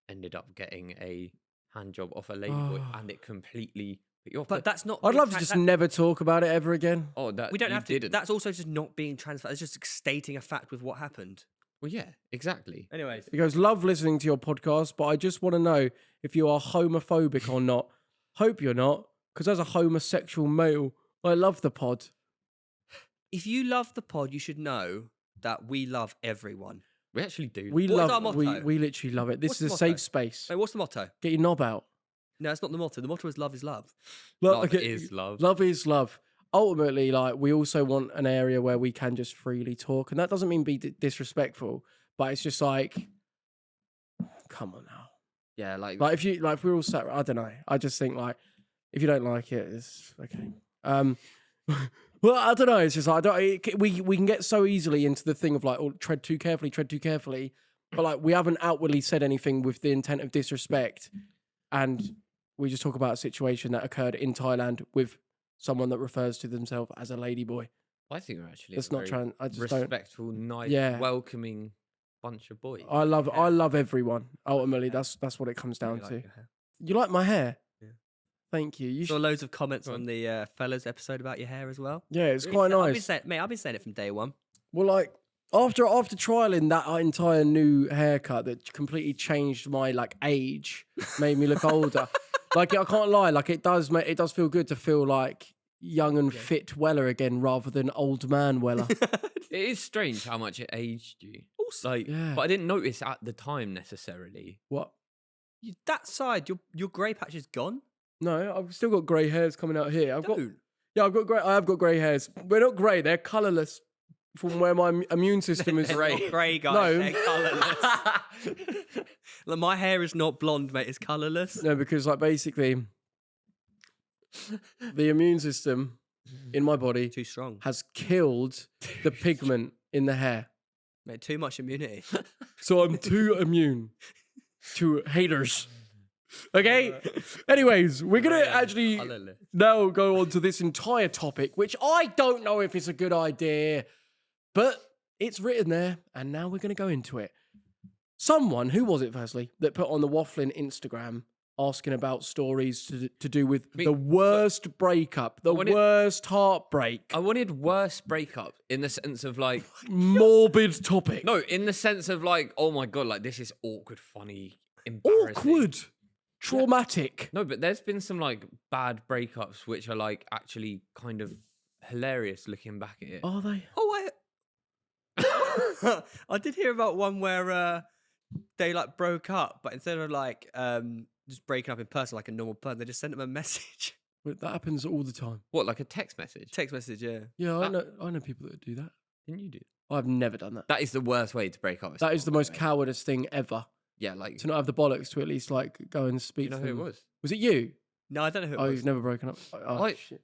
Speaker 3: ended up getting a hand job off a ladyboy, and it completely put you off.
Speaker 1: but that's not.
Speaker 2: I'd
Speaker 1: being
Speaker 2: love to
Speaker 1: tran-
Speaker 2: just
Speaker 1: that-
Speaker 2: never talk about it ever again.
Speaker 3: oh, that
Speaker 1: We don't
Speaker 3: you
Speaker 1: have to.
Speaker 3: Didn't.
Speaker 1: That's also just not being transferred. It's just stating a fact with what happened.
Speaker 3: Well, yeah, exactly.
Speaker 1: Anyways,
Speaker 2: He goes, love listening to your podcast, but I just want to know if you are homophobic or not. Hope you're not, because as a homosexual male, I love the pod.
Speaker 1: if you love the pod, you should know that we love everyone.
Speaker 3: We actually do.
Speaker 2: We
Speaker 1: What is our
Speaker 2: love,
Speaker 1: motto?
Speaker 2: we literally love it. This
Speaker 1: What's
Speaker 2: is
Speaker 1: the
Speaker 2: a safe
Speaker 1: motto?
Speaker 2: space.
Speaker 1: Wait, what's the motto?
Speaker 2: Get your knob out.
Speaker 1: No, it's not the motto. The motto is love is love.
Speaker 3: Love is love.
Speaker 2: Love is love. Ultimately, like, we also want an area where we can just freely talk, and that doesn't mean be disrespectful, but it's just like, come on now.
Speaker 3: Yeah, like
Speaker 2: Like, if we're all sat, I don't know. I just think, like, if you don't like it, it's okay. Well, I don't know. It's just like, we can get so easily into the thing of like, oh, tread too carefully. But like, we haven't outwardly said anything with the intent of disrespect, and we just talk about a situation that occurred in Thailand with someone that refers to themselves as a ladyboy.
Speaker 3: I think we're actually
Speaker 2: That's
Speaker 3: a
Speaker 2: not
Speaker 3: very
Speaker 2: I just don't.
Speaker 3: respectful, nice,
Speaker 2: Yeah.
Speaker 3: welcoming bunch of boys.
Speaker 2: I love everyone. Ultimately, that's what it comes down
Speaker 1: Really like
Speaker 2: to.
Speaker 1: your hair.
Speaker 2: You like my hair?
Speaker 1: Yeah.
Speaker 2: Thank you. You
Speaker 1: Saw
Speaker 2: should.
Speaker 1: loads of comments
Speaker 3: Go
Speaker 1: on the fellas episode about your hair as well.
Speaker 2: Yeah, it's
Speaker 1: Really
Speaker 2: quite
Speaker 1: sa- I've been
Speaker 2: nice.
Speaker 1: saying, mate, I've been saying it from day one.
Speaker 2: Well, like after trialing that entire new haircut that completely changed my like age, made me look older. Like, I can't lie, like it does feel good to feel like young and fit Weller again rather than old man Weller.
Speaker 3: It is strange how much it aged you.
Speaker 1: Also,
Speaker 3: Like,
Speaker 2: Yeah.
Speaker 3: but I didn't notice at the time necessarily.
Speaker 2: What?
Speaker 1: that side, your grey patch is gone.
Speaker 2: No, I've still got grey hairs coming out here.
Speaker 1: Don't.
Speaker 2: I have got grey hairs. They're not grey, they're colourless from where my immune system is.
Speaker 1: Grey, grey guys.
Speaker 2: No.
Speaker 1: They're colourless. Like, my hair is not blonde, mate. It's colourless.
Speaker 2: No, because like basically the immune system in my body
Speaker 1: Too strong,
Speaker 2: has killed the pigment in the hair.
Speaker 1: mate. Too much immunity.
Speaker 2: So I'm too immune to haters. Okay? Anyways, we're going to actually
Speaker 1: Colourless.
Speaker 2: now go on to this entire topic, which I don't know if it's a good idea, but it's written there, and now we're going to go into it. Someone, who was it firstly, that put on the Wafflin Instagram asking about stories to do with the worst breakup, the worst heartbreak.
Speaker 3: I wanted worse breakup in the sense of like
Speaker 2: morbid topic.
Speaker 3: No, in the sense of like, oh my god, like this is awkward, funny, embarrassing.
Speaker 2: Awkward. Traumatic.
Speaker 3: No, but there's been some like bad breakups which are like actually kind of hilarious looking back at it.
Speaker 2: Are they?
Speaker 1: Oh, I did hear about one where they like broke up, but instead of like just breaking up in person like a normal person, they just sent them a message.
Speaker 2: That happens all the time.
Speaker 3: What, like a text message?
Speaker 1: Text message, yeah.
Speaker 2: Yeah, I know people that do that.
Speaker 3: Didn't you do?
Speaker 2: I've never done that.
Speaker 3: That is the worst way to break up.
Speaker 2: That is the most cowardice thing ever.
Speaker 3: Yeah, like
Speaker 2: to not have the bollocks to at least like go and speak.
Speaker 3: You know
Speaker 2: to
Speaker 3: who
Speaker 2: them.
Speaker 3: it was?
Speaker 2: Was it you?
Speaker 1: No, I don't know who it
Speaker 2: Oh,
Speaker 1: was.
Speaker 2: you've never broken up. Oh,
Speaker 3: I-
Speaker 2: shit.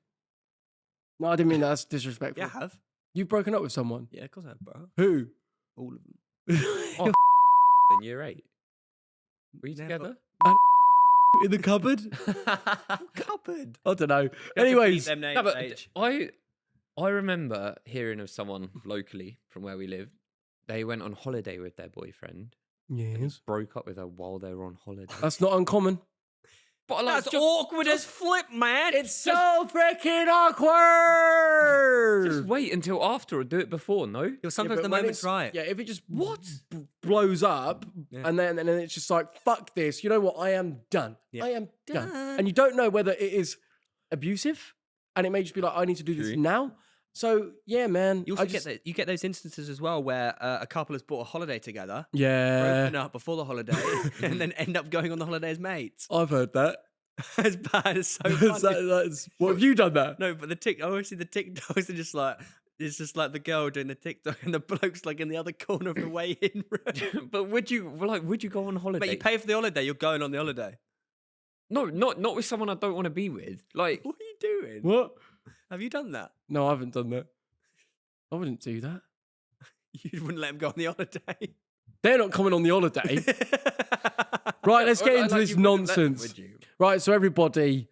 Speaker 2: No, I didn't mean that. That's disrespectful.
Speaker 1: Yeah, I have.
Speaker 2: You've broken up with someone.
Speaker 1: Yeah, of course I have, bro.
Speaker 2: Who?
Speaker 1: All of them.
Speaker 3: Oh, in year 8. Were you
Speaker 1: Never.
Speaker 3: together?
Speaker 2: In the cupboard?
Speaker 1: Cupboard.
Speaker 2: I don't know.
Speaker 1: You have to bleep
Speaker 2: Anyways,
Speaker 1: them names,
Speaker 3: No, but
Speaker 1: H.
Speaker 3: I remember hearing of someone locally from where we live. They went on holiday with their boyfriend.
Speaker 2: yes,
Speaker 3: Broke up with her while they were on holiday.
Speaker 2: that's not uncommon.
Speaker 3: But like,
Speaker 1: That's awkward as flip, man.
Speaker 2: It's so freaking awkward.
Speaker 3: just wait until after or do it before. No,
Speaker 1: Sometimes
Speaker 2: but
Speaker 1: the
Speaker 2: when
Speaker 1: moment's
Speaker 2: it's-
Speaker 1: right.
Speaker 2: Yeah, if it just blows up,
Speaker 1: Yeah.
Speaker 2: and then it's just like fuck this. You know what? I am done.
Speaker 1: Yeah.
Speaker 2: I am done.
Speaker 1: Done.
Speaker 2: And you don't know whether it is abusive, and it may just be like I need to do this
Speaker 3: True.
Speaker 2: now. So yeah, man.
Speaker 1: You also get those instances as well where a couple has bought a holiday together,
Speaker 2: Yeah,
Speaker 1: broken up before the holiday, and then end up going on the holiday as mates.
Speaker 2: I've heard that.
Speaker 1: As bad as so funny.
Speaker 2: What have you done that?
Speaker 1: No, but obviously the TikToks are just like it's just like the girl doing the TikTok and the bloke's like in the other corner of the weigh-in room.
Speaker 3: but would you go on holiday?
Speaker 1: But you pay for the holiday, you're going on the holiday.
Speaker 3: No, not with someone I don't want to be with. Like,
Speaker 1: What are you doing?
Speaker 2: What?
Speaker 1: Have you done that?
Speaker 2: No, I haven't done that. I wouldn't do that.
Speaker 1: You wouldn't let him go on the holiday.
Speaker 2: They're not coming on the holiday. Right, let's get into
Speaker 3: Like,
Speaker 2: this
Speaker 3: you wouldn't let them,
Speaker 2: nonsense.
Speaker 3: would you?
Speaker 2: Right, so everybody,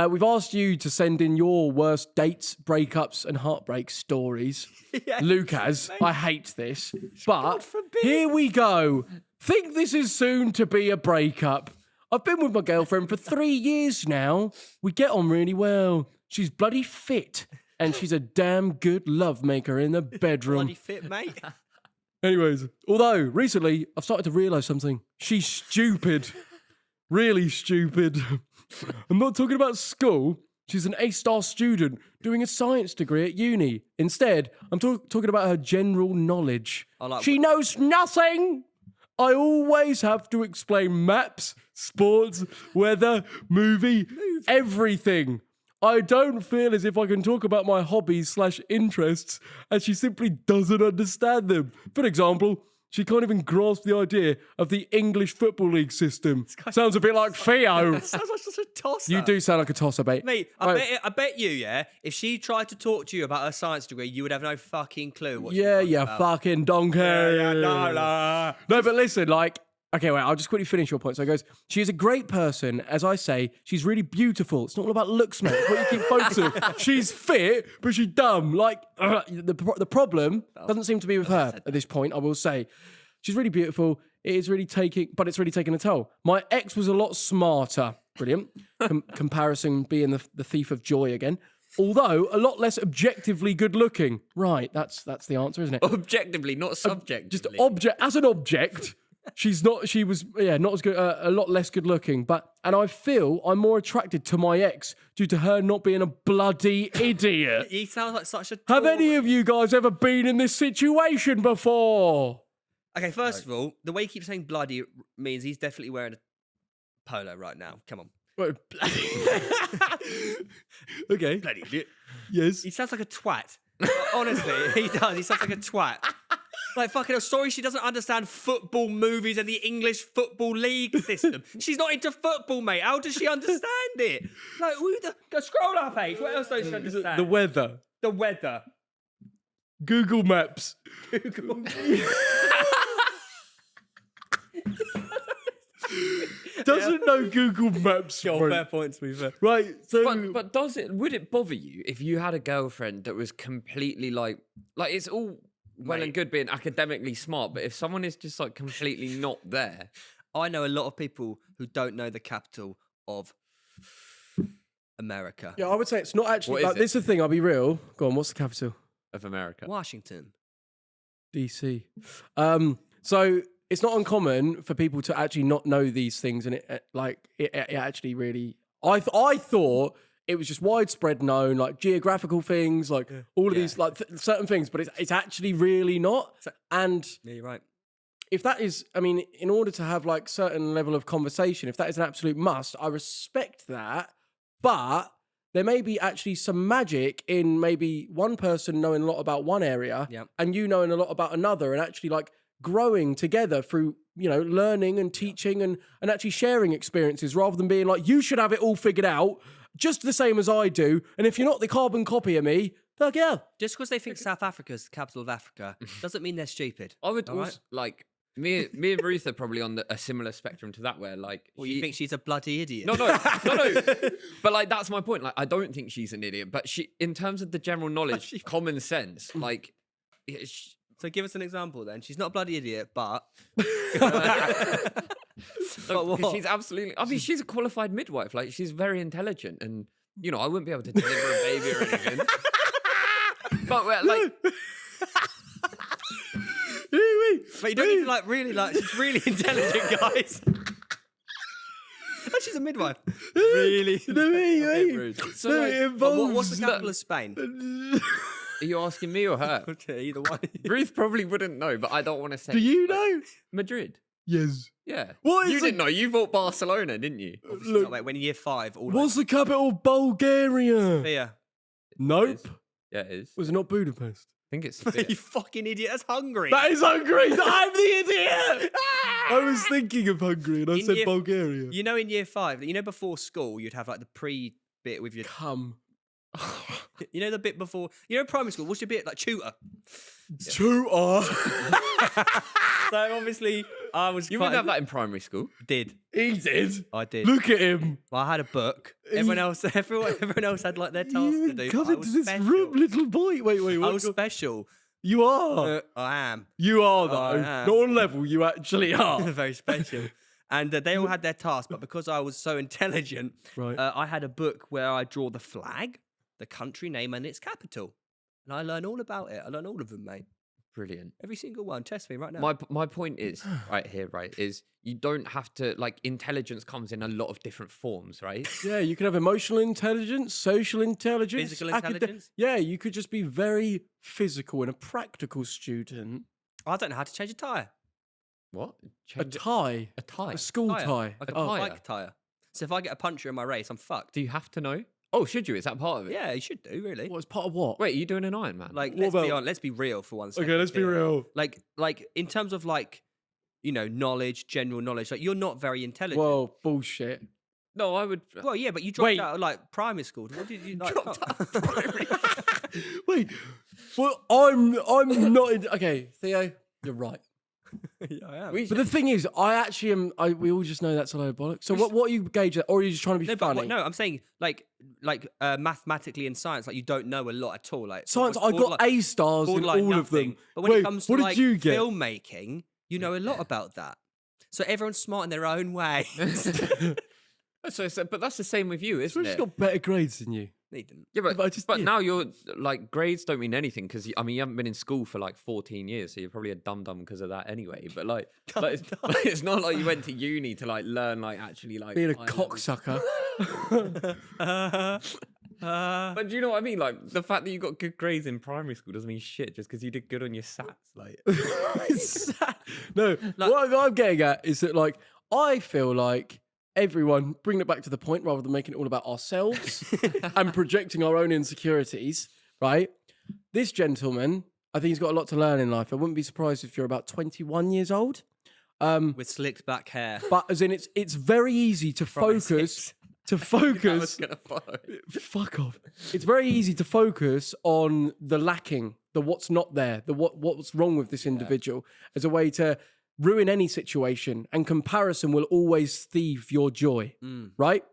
Speaker 2: we've asked you to send in your worst dates, breakups, and heartbreak stories.
Speaker 1: Yeah.
Speaker 2: Luke has. I hate this. But
Speaker 1: God forbid.
Speaker 2: here we go. Think this is soon to be a breakup. I've been with my girlfriend for 3 years now. We get on really well. She's bloody fit. And she's a damn good lovemaker in the bedroom.
Speaker 1: Bloody fit, mate.
Speaker 2: Anyways, although recently I've started to realise something. She's stupid. Really stupid. I'm not talking about school. She's an A-star student doing a science degree at uni. Instead, I'm talking about her general knowledge. She knows nothing. I always have to explain maps, sports, weather, movie, everything. I don't feel as if I can talk about my hobbies/interests, and she simply doesn't understand them. For example, she can't even grasp the idea of the English Football League system. Sounds a bit like Theo.
Speaker 1: Sounds like such a tosser.
Speaker 2: You do sound like a tosser, mate.
Speaker 1: Mate,
Speaker 2: Right.
Speaker 1: I bet you, yeah, if she tried to talk to you about her science degree, you would have no fucking clue what
Speaker 2: Yeah,
Speaker 1: she's
Speaker 2: you
Speaker 1: talking about.
Speaker 2: fucking donkey.
Speaker 1: no.
Speaker 2: No, but listen, like, okay, wait, I'll just quickly finish your point. So it goes, she is a great person. As I say, she's really beautiful. It's not all about looks, mate. It's what you keep focusing. She's fit, but she's dumb. Like, the problem doesn't seem to be with her at this point, I will say. She's really beautiful. It's really taking a toll. My ex was a lot smarter. Brilliant. Comparison being the thief of joy again. Although a lot less objectively good looking. Right, that's the answer, isn't it?
Speaker 3: Objectively, not subjectively.
Speaker 2: Just as an object, she was not as good, a lot less good looking. And I feel I'm more attracted to my ex due to her not being a bloody idiot.
Speaker 1: He sounds like such a
Speaker 2: Have any of you guys ever been in this situation before?
Speaker 1: Okay, first of all, the way you keep saying bloody means he's definitely wearing a polo right now. Come on.
Speaker 2: Okay.
Speaker 1: Bloody idiot.
Speaker 2: Yes.
Speaker 1: He sounds like a twat. Honestly, he does. He sounds like a twat. Like, fucking hell, sorry she doesn't understand football movies and the English Football League system. She's not into football, mate. How does she understand it? Like, go scroll up, H. What else don't she understand?
Speaker 2: The weather.
Speaker 1: The weather.
Speaker 2: Google Maps.
Speaker 1: Google.
Speaker 2: Doesn't know Google Maps.
Speaker 1: Got
Speaker 2: bro.
Speaker 1: fair points, to be fair.
Speaker 2: Right, so...
Speaker 3: But would it bother you if you had a girlfriend that was completely like it's all well and good being academically smart, but if someone is just like completely not there,
Speaker 1: I know a lot of people who don't know the capital of America.
Speaker 2: Yeah, I would say it's not actually.
Speaker 3: What is
Speaker 2: Like,
Speaker 3: it?
Speaker 2: this is the thing. I'll be real. Go on. What's the capital?
Speaker 3: of America.
Speaker 1: Washington.
Speaker 2: DC. So it's not uncommon for people to actually not know these things, and it actually really. I thought it was just widespread known, like geographical things, like all of these like certain things, but it's actually really not. And
Speaker 1: Yeah, you're right.
Speaker 2: if that is, I mean, in order to have like certain level of conversation, if that is an absolute must, I respect that. But there may be actually some magic in maybe one person knowing a lot about one area and you knowing a lot about another, and actually like growing together through, learning and teaching and actually sharing experiences, rather than being like, you should have it all figured out just the same as I do. And if you're not the carbon copy of me, fuck yeah.
Speaker 1: Just because they think South Africa's the capital of Africa doesn't mean they're stupid.
Speaker 3: I would
Speaker 1: All
Speaker 3: also,
Speaker 1: right?
Speaker 3: like, me and Ruth are probably on a similar spectrum to that, where like,
Speaker 1: Well, you think she's a bloody idiot?
Speaker 3: No. But like, that's my point. Like, I don't think she's an idiot, but she, in terms of the general knowledge, common sense, like,
Speaker 1: So give us an example then. She's not a bloody idiot, but
Speaker 3: Because she's absolutely. I mean, she's a qualified midwife. Like, she's very intelligent, and I wouldn't be able to deliver a baby or anything. But like,
Speaker 1: But you don't need to like really like. She's really intelligent, guys. She's a midwife. Really?
Speaker 3: so like,
Speaker 1: But what's the capital of Spain?
Speaker 3: are you asking me or her?
Speaker 1: Okay, either one.
Speaker 3: Ruth probably wouldn't know, but I don't want to say.
Speaker 2: Do you know?
Speaker 3: Madrid?
Speaker 2: Yes.
Speaker 3: Yeah.
Speaker 2: What is
Speaker 3: you didn't know. You thought Barcelona, didn't you?
Speaker 1: No, wait, when you're year 5, all
Speaker 2: What's the capital of Bulgaria?
Speaker 1: Sophia.
Speaker 2: Nope.
Speaker 3: Yeah, it is.
Speaker 2: Was it not Budapest?
Speaker 3: I think it's.
Speaker 1: You fucking idiot. That's Hungary.
Speaker 2: That is Hungary. I'm the idiot. I was thinking of Hungary and I
Speaker 1: In
Speaker 2: said
Speaker 1: year-
Speaker 2: Bulgaria.
Speaker 1: You know, in year 5, before school, you'd have like the pre bit with your.
Speaker 2: Come.
Speaker 1: You know the bit before. Primary school. What's your bit like tutor?
Speaker 2: Tutor.
Speaker 1: So obviously, I was.
Speaker 3: You
Speaker 1: quite
Speaker 3: wouldn't have that in primary school.
Speaker 1: Did
Speaker 2: He did.
Speaker 1: I did?
Speaker 2: Look at him.
Speaker 1: Well, I had a book. Everyone else had like their tasks to do.
Speaker 2: Come
Speaker 1: but I
Speaker 2: into
Speaker 1: was
Speaker 2: this
Speaker 1: special.
Speaker 2: room, little boy. Wait.
Speaker 1: I
Speaker 2: What?
Speaker 1: was special.
Speaker 2: You are.
Speaker 1: I am
Speaker 2: You are though.
Speaker 1: I am.
Speaker 2: Not on level. You actually are.
Speaker 1: very special. And they all had their tasks, but because I was so intelligent,
Speaker 2: Right.
Speaker 1: I had a book where I draw the flag, the country name, and its capital. And I learn all about it. I learn all of them, mate.
Speaker 3: Brilliant.
Speaker 1: Every single one. Test me right now.
Speaker 3: My point is is you don't have to, like, intelligence comes in a lot of different forms, right?
Speaker 2: Yeah, you could have emotional intelligence, social intelligence,
Speaker 1: Physical intelligence.
Speaker 2: Yeah, you could just be very physical and a practical student.
Speaker 1: I don't know how to change a tyre.
Speaker 3: What?
Speaker 2: A
Speaker 3: Change it-
Speaker 2: tie.
Speaker 3: A tie.
Speaker 2: A school tie.
Speaker 1: Like a
Speaker 2: Oh.
Speaker 3: tyre.
Speaker 1: bike tyre. So if I get a puncture in my race, I'm fucked.
Speaker 3: Do you have to know? Oh, should you? Is that part of it?
Speaker 1: Yeah, you should do, really.
Speaker 2: What, as part of what?
Speaker 3: Wait, are you doing an Ironman?
Speaker 1: Like,
Speaker 2: What about-
Speaker 1: let's be real for one second.
Speaker 2: Okay, let's be
Speaker 1: here.
Speaker 2: real.
Speaker 1: Like in terms of like, knowledge, general knowledge, like you're not very intelligent.
Speaker 2: Well, bullshit.
Speaker 3: no, I would.
Speaker 1: Well, yeah, but you dropped
Speaker 2: Wait.
Speaker 1: out of like primary school. What did you like?
Speaker 2: Wait. Well, I'm not. Okay, Theo, you're right.
Speaker 1: Yeah, I am.
Speaker 2: But the thing is, I actually am. We all just know that's a load of bollocks. So what are you gauge that, or are you just trying to be
Speaker 1: No, but
Speaker 2: funny?
Speaker 1: no, I'm saying like mathematically in science, like you don't know a lot at all. Like
Speaker 2: Science, I
Speaker 1: borderline-
Speaker 2: got A stars in
Speaker 1: borderline
Speaker 2: all of
Speaker 1: nothing.
Speaker 2: them.
Speaker 1: But when
Speaker 2: Wait,
Speaker 1: it comes to
Speaker 2: what
Speaker 1: like
Speaker 2: did you get?
Speaker 1: filmmaking, you know a lot about that. So everyone's smart in their own way.
Speaker 3: But that's the same with you, isn't
Speaker 2: I've just
Speaker 3: it?
Speaker 2: got better grades than you.
Speaker 1: They didn't.
Speaker 3: Yeah,
Speaker 2: but I just did.
Speaker 3: now you're like, grades don't mean anything because you haven't been in school for like 14 years, so you're probably a dum dum because of that anyway. But it's not like you went to uni to like learn like actually like
Speaker 2: Being a
Speaker 3: high level-
Speaker 2: cocksucker.
Speaker 3: But do you know what I mean? Like, the fact that you got good grades in primary school doesn't mean shit just because you did good on your SATs. Like,
Speaker 2: No, what I'm getting at is that, like, I feel like everyone, bringing it back to the point rather than making it all about ourselves and projecting our own insecurities, right? This gentleman, I think he's got a lot to learn in life. I wouldn't be surprised if you're about 21 years old.
Speaker 1: With slicked back hair.
Speaker 2: But as in, it's very easy to focus. To
Speaker 3: I was
Speaker 2: focus.
Speaker 3: going to follow.
Speaker 2: Fuck off. It's very easy to focus on the lacking, the what's not there, the what's wrong with this individual as a way to ruin any situation, and comparison will always thieve your joy, right?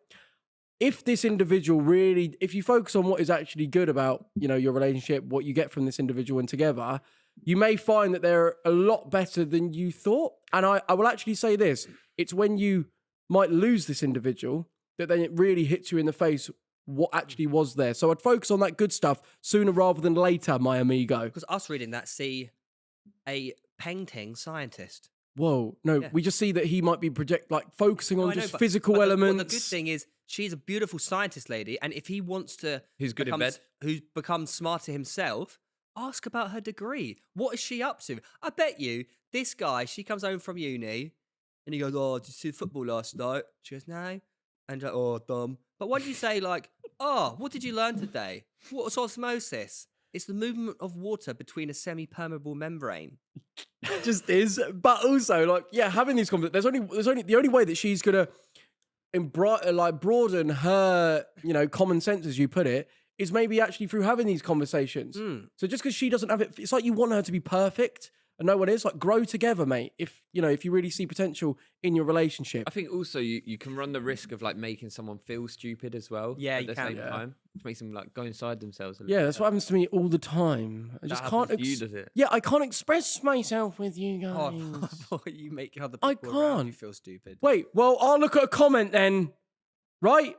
Speaker 2: If this individual really, if you focus on what is actually good about, your relationship, what you get from this individual and together, you may find that they're a lot better than you thought. And I will actually say this. It's when you might lose this individual that then it really hits you in the face what actually was there. So I'd focus on that good stuff sooner rather than later, my amigo.
Speaker 4: Because us reading that see a painting scientist.
Speaker 2: Whoa, no,
Speaker 4: Yeah.
Speaker 2: we just see that he might be focusing on
Speaker 4: I know,
Speaker 2: just
Speaker 4: but-
Speaker 2: physical
Speaker 4: but
Speaker 2: elements.
Speaker 4: Well, the good thing is she's a beautiful scientist lady, and if he wants to,
Speaker 3: Who's good in bed?
Speaker 4: who's become smarter himself, ask about her degree. What is she up to? I bet you this guy. She comes home from uni, and he goes, "Oh, did you see football last night?" She goes, "No," and like, "Oh, dumb." But why don't you say like, "Oh, what did you learn today? What's osmosis? It's the movement of water between a semi-permeable membrane."
Speaker 2: Just is, but also like having these conversations. There's only the only way that she's gonna broaden her common sense, as you put it, is maybe actually through having these conversations. So just because she doesn't have it, it's like you want her to be perfect and no one is. Like, grow together, mate. If you really see potential in your relationship.
Speaker 3: I think also you can run the risk of like making someone feel stupid as well.
Speaker 4: Yeah,
Speaker 3: at
Speaker 4: you
Speaker 3: the
Speaker 4: can.
Speaker 3: same
Speaker 2: Yeah.
Speaker 3: time, which makes them like go inside themselves. A little
Speaker 2: Yeah,
Speaker 3: bit.
Speaker 2: that's what happens to me all the time. I just can't.
Speaker 3: happens to you, does it?
Speaker 2: Yeah, I can't express myself with you guys.
Speaker 4: Oh, you make other
Speaker 2: I
Speaker 4: people around
Speaker 2: can't.
Speaker 4: you feel stupid.
Speaker 2: Wait, well, I'll look at a comment then. Right?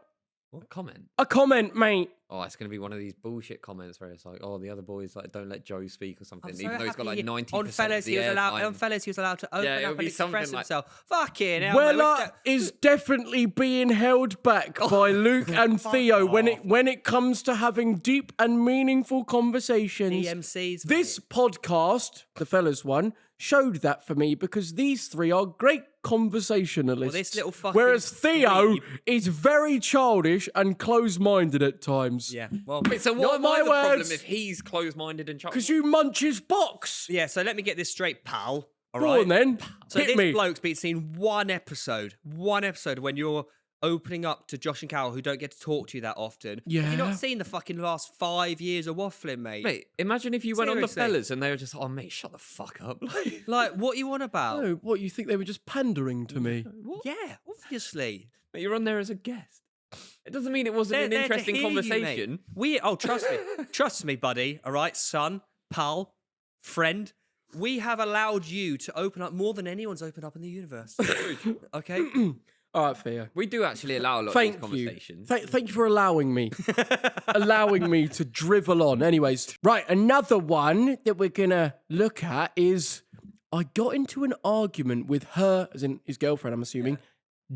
Speaker 3: What comment?
Speaker 2: A comment, mate.
Speaker 3: Oh, it's going to be one of these bullshit comments where it's like, oh, the other boys like don't let Joe speak or something,
Speaker 4: I'm so
Speaker 3: even though he's got like
Speaker 4: happy
Speaker 3: 90%
Speaker 4: on fellas,
Speaker 3: of the
Speaker 4: he was allowed.
Speaker 3: airtime.
Speaker 4: On fellas, he was allowed to open
Speaker 3: Yeah, it
Speaker 4: up
Speaker 3: would
Speaker 4: and
Speaker 3: be something
Speaker 4: express
Speaker 3: like-
Speaker 4: himself. Fucking hell, man,
Speaker 2: Wella is definitely being held back by Luke and Theo when it comes to having deep and meaningful conversations.
Speaker 4: DMCs.
Speaker 2: This podcast, the fellas one, showed that for me because these three are great conversationalists.
Speaker 4: this little fucking
Speaker 2: whereas Theo
Speaker 4: dweeb-
Speaker 2: is very childish and close-minded at times.
Speaker 4: Yeah. Well.
Speaker 3: Wait, so
Speaker 2: Not
Speaker 3: what am
Speaker 2: my
Speaker 3: I the problem
Speaker 2: words.
Speaker 3: if he's closed-minded and
Speaker 2: Because you munch his box.
Speaker 4: Yeah. So let me get this straight, pal. All
Speaker 2: Go
Speaker 4: right.
Speaker 2: on then.
Speaker 4: So
Speaker 2: Hit
Speaker 4: this
Speaker 2: me.
Speaker 4: bloke's been seen one episode when you're opening up to Josh and Carol, who don't get to talk to you that often. Have
Speaker 2: Yeah.
Speaker 4: you not seen the fucking last 5 years of Wafflin, mate?
Speaker 3: Mate, imagine if you went on the
Speaker 4: Seriously.
Speaker 3: fellas and they were just, oh mate, shut the fuck up.
Speaker 4: Like, what you on about?
Speaker 2: Oh, what, you think they were just pandering to me?
Speaker 3: What?
Speaker 4: Yeah, obviously.
Speaker 3: Mate, you're on there as a guest. It doesn't mean it wasn't
Speaker 4: They're
Speaker 3: an
Speaker 4: there to
Speaker 3: interesting
Speaker 4: hear you, mate.
Speaker 3: conversation.
Speaker 4: Trust me, buddy. All right, son, pal, friend. We have allowed you to open up more than anyone's opened up in the universe. Okay.
Speaker 2: All right, Theo.
Speaker 3: We do actually allow a lot of
Speaker 2: Thank
Speaker 3: these
Speaker 2: you.
Speaker 3: conversations.
Speaker 2: Thank you for allowing me. allowing me to drivel on. Anyways, right, another one that we're going to look at is I got into an argument with her, as in his girlfriend, I'm assuming,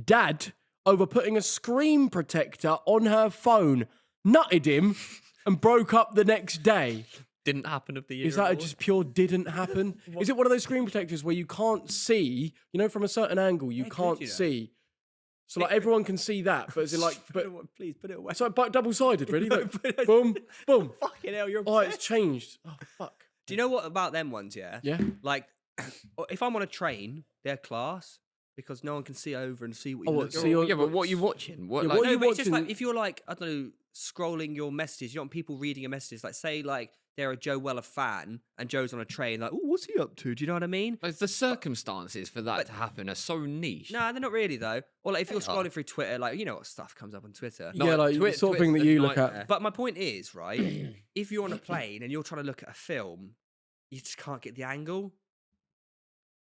Speaker 2: dad, over putting a screen protector on her phone, nutted him, and broke up the next day.
Speaker 3: Didn't happen of the year.
Speaker 2: Is that
Speaker 3: award.
Speaker 2: just pure didn't happen? Is it one of those screen protectors where you can't see, from a certain angle, you can't
Speaker 4: you know.
Speaker 2: see? So like everyone can see that, but it's like, but
Speaker 4: Please put it away.
Speaker 2: so but double-sided, really.
Speaker 4: No,
Speaker 2: Like,
Speaker 4: but-
Speaker 2: boom, boom.
Speaker 4: Fucking hell, you're
Speaker 2: Oh,
Speaker 4: obsessed.
Speaker 2: it's changed. Oh fuck.
Speaker 4: Do you know what about them ones, yeah?
Speaker 2: Yeah.
Speaker 4: Like, if I'm on a train, they're class because no one can see over and see what
Speaker 2: Oh,
Speaker 4: you're
Speaker 2: what,
Speaker 4: looking
Speaker 2: see
Speaker 4: at.
Speaker 2: your-
Speaker 3: Yeah, but what are you watching? What,
Speaker 2: Yeah,
Speaker 3: like,
Speaker 2: what are
Speaker 4: No,
Speaker 2: you
Speaker 4: but it's just like
Speaker 2: watching?
Speaker 4: if you're like, I don't know, scrolling your messages, you don't want people reading your messages. Like, say, like, they're a Joe Weller fan and Joe's on a train, like, oh, what's he up to? Do you know what I mean?
Speaker 3: like, the circumstances for that to happen are so niche.
Speaker 4: No, they're not really, though. Or, like, if you're
Speaker 3: They are.
Speaker 4: scrolling through Twitter, like, you know what stuff comes up on Twitter.
Speaker 3: No,
Speaker 2: Yeah, like the sort of thing that
Speaker 3: Twitter's
Speaker 2: you
Speaker 3: a
Speaker 2: look at.
Speaker 3: nightmare.
Speaker 4: But my point is, right, if you're on a plane and you're trying to look at a film, you just can't get the angle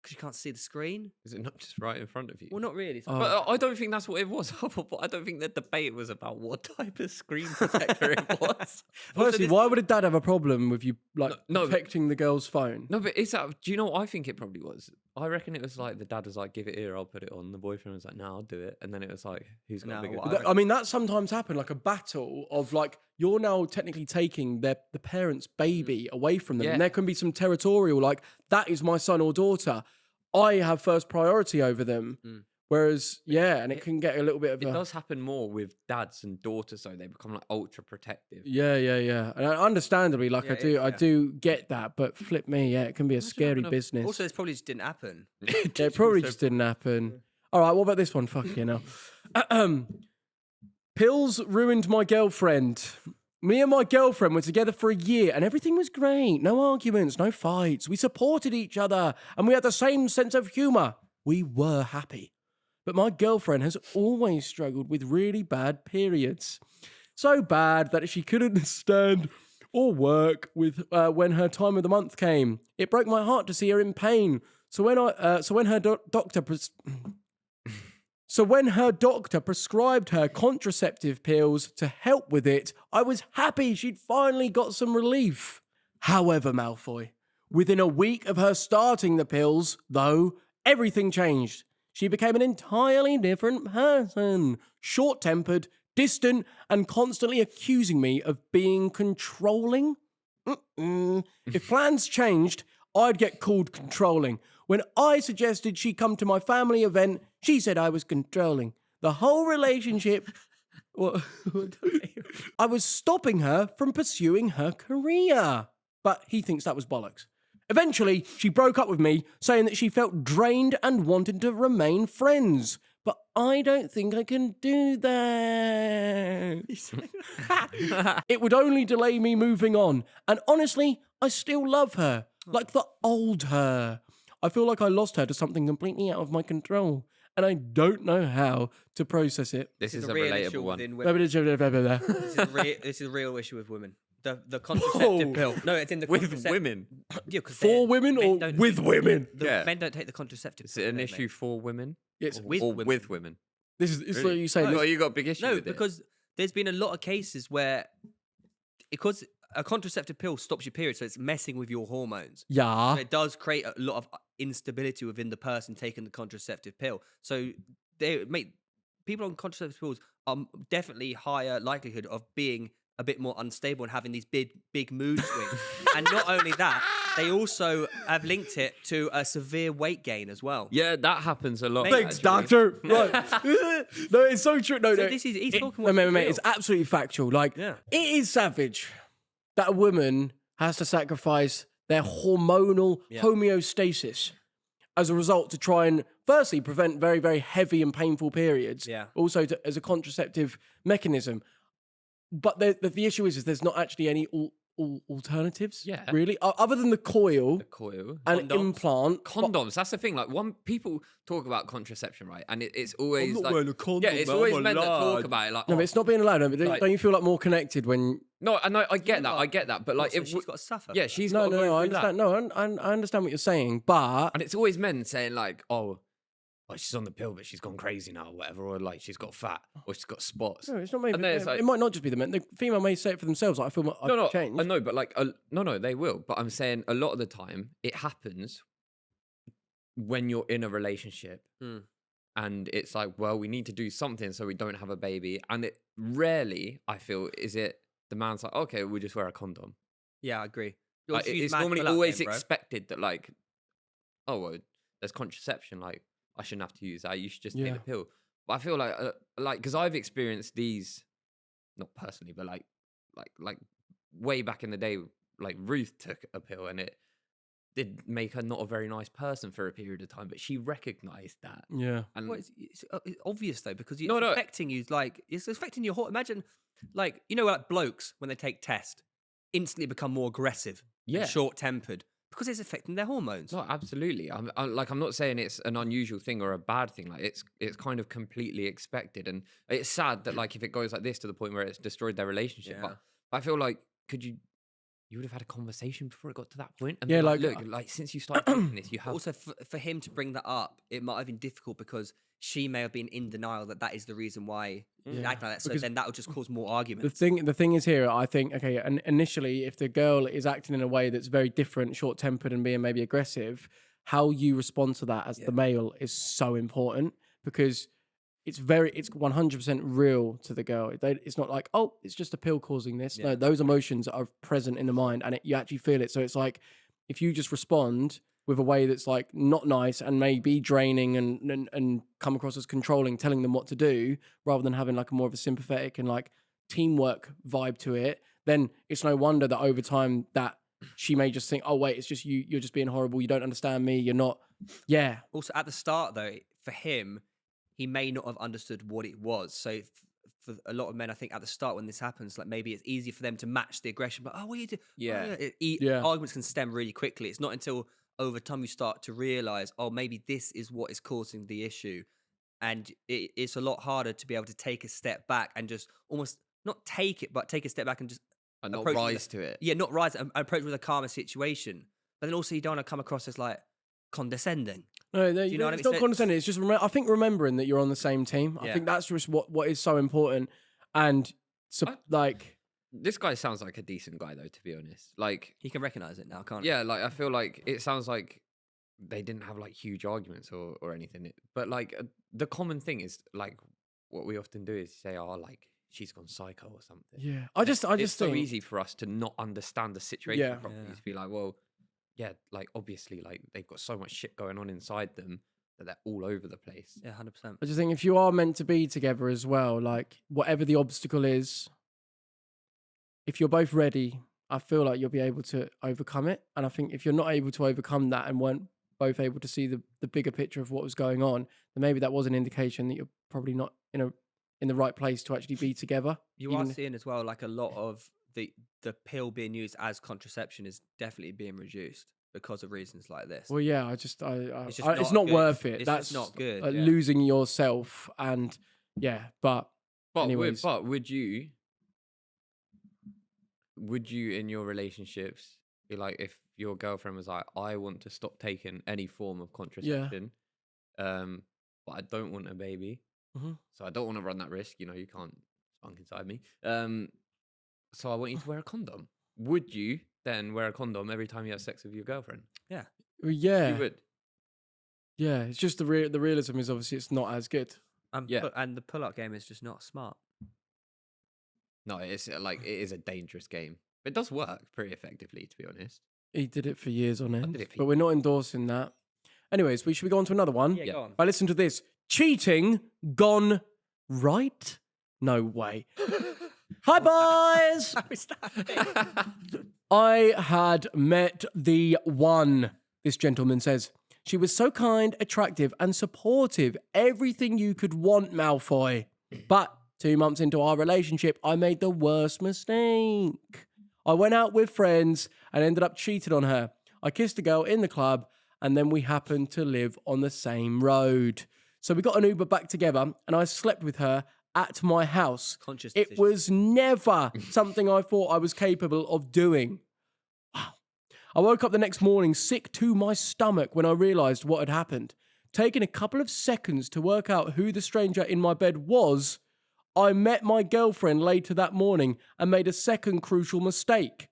Speaker 4: because you can't see the screen.
Speaker 3: Is it not just right in front of you?
Speaker 4: Well, not really.
Speaker 2: Oh.
Speaker 3: But I don't think that's what it was. I don't think the debate was about what type of screen protector it was.
Speaker 2: Firstly, why would a dad have a problem with you like
Speaker 3: No,
Speaker 2: protecting the girl's phone?
Speaker 3: No, but is that? Do you know what I think it probably was? I reckon it was like the dad was like, "Give it here, I'll put it on." The boyfriend was like, "No, I'll do it." And then it was like, "Who's got
Speaker 4: No,
Speaker 3: bigger?"
Speaker 4: what
Speaker 2: I mean, that sometimes happen, like a battle of like you're now technically taking the parent's baby away from them,
Speaker 3: Yeah.
Speaker 2: and there can be some territorial, like that is my son or daughter. I have first priority over them. Whereas, yeah, and it can get a little bit of
Speaker 3: It
Speaker 2: a
Speaker 3: does happen more with dads and daughters, so they become like ultra protective.
Speaker 2: yeah. And understandably, like
Speaker 4: Yeah,
Speaker 2: I do get that, but flip me, yeah, it can be a scary
Speaker 3: having a-
Speaker 2: business.
Speaker 4: Also, this probably just didn't happen.
Speaker 2: Yeah, it probably just didn't happen. All right, what about this one? Fuck you know. Pills ruined my girlfriend. Me and my girlfriend were together for a year and everything was great. No arguments, no fights. We supported each other and we had the same sense of humor. We were happy. But my girlfriend has always struggled with really bad periods. So bad that she couldn't stand or work with when her time of the month came. It broke my heart to see her in pain. So when her doctor prescribed her contraceptive pills to help with it, I was happy she'd finally got some relief. However, Malfoy, within a week of her starting the pills, though, everything changed. She became an entirely different person. Short-tempered, distant, and constantly accusing me of being controlling. If plans changed, I'd get called controlling. When I suggested she come to my family event, she said I was controlling. The whole relationship... I was stopping her from pursuing her career. But he thinks that was bollocks. Eventually, she broke up with me, saying that she felt drained and wanted to remain friends. But I don't think I can do that. It would only delay me moving on. And honestly, I still love her. Like the old her. I feel like I lost her to something completely out of my control. And I don't know how to process it.
Speaker 3: This is a
Speaker 4: real
Speaker 3: relatable
Speaker 4: issue
Speaker 3: one.
Speaker 4: within women. This is a real issue with women. The contraceptive pill. No, it's in the
Speaker 3: With women.
Speaker 4: Yeah, 'cause
Speaker 2: For women
Speaker 4: men
Speaker 2: or
Speaker 4: don't
Speaker 2: with
Speaker 4: take-
Speaker 2: women?
Speaker 3: Yeah.
Speaker 4: Men don't take the contraceptive.
Speaker 3: Is it an issue for women?
Speaker 2: It's
Speaker 3: Or
Speaker 4: with women.
Speaker 3: with women?
Speaker 2: This is it's
Speaker 3: Really?
Speaker 2: like you say.
Speaker 3: Oh, you got a big issue
Speaker 4: No,
Speaker 3: with it?
Speaker 4: because there's been a lot of cases where because a contraceptive pill stops your period, so it's messing with your hormones.
Speaker 2: Yeah.
Speaker 4: So it does create a lot of instability within the person taking the contraceptive pill. So they make people on contraceptive pills are definitely higher likelihood of being a bit more unstable and having these big mood swings. And not only that, they also have linked it to a severe weight gain as well.
Speaker 3: Yeah, that happens a lot.
Speaker 2: Thanks,
Speaker 3: actually.
Speaker 2: doctor. Right. No, it's so true. No,
Speaker 4: So
Speaker 2: no.
Speaker 4: he's talking
Speaker 2: No,
Speaker 4: what's
Speaker 2: mate,
Speaker 4: real.
Speaker 2: it's absolutely factual. Like,
Speaker 4: Yeah.
Speaker 2: it is savage that a woman has to sacrifice their hormonal homeostasis as a result to try and, firstly, prevent very, very heavy and painful periods.
Speaker 4: Yeah.
Speaker 2: Also, as a contraceptive mechanism. But the issue is there's not actually any alternatives.
Speaker 3: Yeah.
Speaker 2: Really, other than the coil
Speaker 3: The coil.
Speaker 2: and
Speaker 4: Condoms.
Speaker 2: implant.
Speaker 3: Condoms, that's the thing. Like, one people talk about contraception, right? And it's always
Speaker 4: not
Speaker 3: like,
Speaker 4: wearing a condom,
Speaker 3: yeah, it's
Speaker 4: man,
Speaker 3: always
Speaker 4: I'm a
Speaker 3: men that talk
Speaker 4: lad.
Speaker 3: about it. Like,
Speaker 2: No, but it's not being allowed. No, but
Speaker 3: Like-
Speaker 2: don't you feel like more connected when?
Speaker 3: no, I get that, I get that. But like,
Speaker 4: So
Speaker 3: if
Speaker 4: she's got to suffer.
Speaker 3: yeah, she's
Speaker 2: No,
Speaker 3: got to
Speaker 2: no,
Speaker 3: go
Speaker 2: no. I
Speaker 3: through that.
Speaker 2: understand. No, I understand what you're saying, but
Speaker 3: And it's always men saying like, oh, she's on the pill, but she's gone crazy now, or whatever, or like she's got fat, or she's got spots.
Speaker 2: no, it's not. Maybe
Speaker 3: And then it's like-
Speaker 2: it might not just be the men. The female may say it for themselves. Like, I feel I've
Speaker 3: No,
Speaker 2: changed.
Speaker 3: I know, but like, no, they will. But I'm saying a lot of the time it happens when you're in a relationship, and it's like, well, we need to do something so we don't have a baby. And it rarely, I feel, is it the man's like, okay, we'll just wear a condom.
Speaker 4: Yeah, I agree.
Speaker 3: Like, it's normally always expected that like, oh, well, there's contraception. Like, I shouldn't have to use that. You should just take
Speaker 2: Yeah.
Speaker 3: the pill. But I feel like because I've experienced these, not personally, but like way back in the day, like Ruth took a pill and it did make her not a very nice person for a period of time, but she recognized that.
Speaker 2: Yeah.
Speaker 3: And
Speaker 4: Well, it's obvious though because it's
Speaker 3: No, no.
Speaker 4: affecting you. Like it's affecting your hormone. Imagine, like like blokes when they take test, instantly become more aggressive,
Speaker 3: Yeah.
Speaker 4: short-tempered because it's affecting their hormones.
Speaker 3: no, absolutely. I'm not saying it's an unusual thing or a bad thing. Like it's kind of completely expected, and it's sad that like if it goes like this to the point where it's destroyed their relationship.
Speaker 4: Yeah.
Speaker 3: But I feel like you would have had a conversation before it got to that point. And
Speaker 2: Yeah,
Speaker 3: be
Speaker 2: like,
Speaker 3: look, like since you started taking this, you
Speaker 4: But
Speaker 3: have
Speaker 4: also, for him to bring that up, it might have been difficult because she may have been in denial that is the reason why he's acting like that. So
Speaker 2: Because
Speaker 4: then that would just cause more
Speaker 2: The
Speaker 4: arguments.
Speaker 2: thing is here, I think, okay, and initially, if the girl is acting in a way that's very different, short-tempered, and being maybe aggressive, how you respond to that as the male is so important because it's 100% real to the girl. It's not like, oh, it's just a pill causing this. No, those emotions are present in the mind, and you actually feel it. So it's like if you just respond with a way that's like not nice and maybe draining and come across as controlling, telling them what to do, rather than having like a more of a sympathetic and like teamwork vibe to it, then it's no wonder that over time that she may just think, oh wait, it's just you're just being horrible, you don't understand me, you're not. Yeah.
Speaker 4: Also, at the start though, for him, he may not have understood what it was. So for a lot of men, I think at the start when this happens, like maybe it's easier for them to match the aggression. But what are you doing?
Speaker 3: Yeah.
Speaker 4: Arguments can stem really quickly. It's not until over time you start to realize, oh, maybe this is what is causing the issue, and it's a lot harder to be able to take a step back and just almost not take it, but take a step back and just
Speaker 3: And not
Speaker 1: approach with
Speaker 3: rise
Speaker 1: a-
Speaker 3: to it.
Speaker 1: Yeah, not rise and approach with a calmer situation. But then also you don't want to come across as like condescending.
Speaker 2: No,
Speaker 1: you know what I
Speaker 2: it's
Speaker 1: mean?
Speaker 2: not
Speaker 1: So-
Speaker 2: condescending. It's just I think remembering that you're on the same team. I
Speaker 1: Yeah.
Speaker 2: think that's just what is so important. And so, like,
Speaker 3: This guy sounds like a decent guy, though, to be honest. Like,
Speaker 1: You can recognize it now, can't
Speaker 3: yeah, like I feel like it sounds like they didn't have like huge arguments or anything. But like the common thing is like what we often do is say, "Oh, like she's gone psycho or something."
Speaker 2: yeah, I just
Speaker 3: It's so
Speaker 2: think
Speaker 3: easy for us to not understand the situation
Speaker 2: Yeah.
Speaker 3: properly.
Speaker 1: Yeah.
Speaker 3: To be like, well, yeah, like obviously, like they've got so much shit going on inside them that they're all over the place.
Speaker 1: Yeah, 100%.
Speaker 2: I just think if you are meant to be together as well, like whatever the obstacle is, if you're both ready, I feel like you'll be able to overcome it. And I think if you're not able to overcome that and weren't both able to see the bigger picture of what was going on, then maybe that was an indication that you're probably not in the right place to actually be together.
Speaker 1: You
Speaker 2: even
Speaker 1: are
Speaker 2: if-
Speaker 1: seeing as well, like a lot of the pill being used as contraception is definitely being reduced because of reasons like this.
Speaker 2: Well, yeah,
Speaker 1: It's just
Speaker 2: it's
Speaker 1: not
Speaker 2: not
Speaker 1: good.
Speaker 2: worth it.
Speaker 1: It's
Speaker 2: That's
Speaker 1: just not good,
Speaker 2: like
Speaker 1: yeah.
Speaker 2: losing yourself and yeah, but
Speaker 3: But
Speaker 2: Anyways.
Speaker 3: would you in your relationships be like, if your girlfriend was like, I want to stop taking any form of contraception, but I don't want a baby,
Speaker 2: Mhm.
Speaker 3: so I don't want to run that risk. You know, you can't spunk inside me. So I want you to wear a condom. Would you then wear a condom every time you have sex with your girlfriend?
Speaker 2: yeah,
Speaker 3: You would.
Speaker 2: yeah. It's just the realism is obviously it's not as good.
Speaker 3: Yeah.
Speaker 1: And the pull-up game is just not smart.
Speaker 3: No, it's like it is a dangerous game. It does work pretty effectively, to be honest.
Speaker 2: He did it for years on end,
Speaker 3: did it for
Speaker 2: but we're not endorsing that. Anyways, should we go on to another one?
Speaker 3: Yeah.
Speaker 1: Go on.
Speaker 2: I listened to this. Cheating gone right? No way. Hi, boys.
Speaker 1: How is that?
Speaker 2: I had met the one, this gentleman says. She was so kind, attractive, and supportive. Everything you could want, Malfoy. But 2 months into our relationship, I made the worst mistake. I went out with friends and ended up cheating on her. I kissed a girl in the club, and then we happened to live on the same road. So we got an Uber back together, and I slept with her at my house.
Speaker 1: Conscious
Speaker 2: It
Speaker 1: decision.
Speaker 2: was never something I thought I was capable of doing. Wow. I woke up the next morning sick to my stomach when I realised what had happened. Taking a couple of seconds to work out who the stranger in my bed was, I met my girlfriend later that morning and made a second crucial mistake.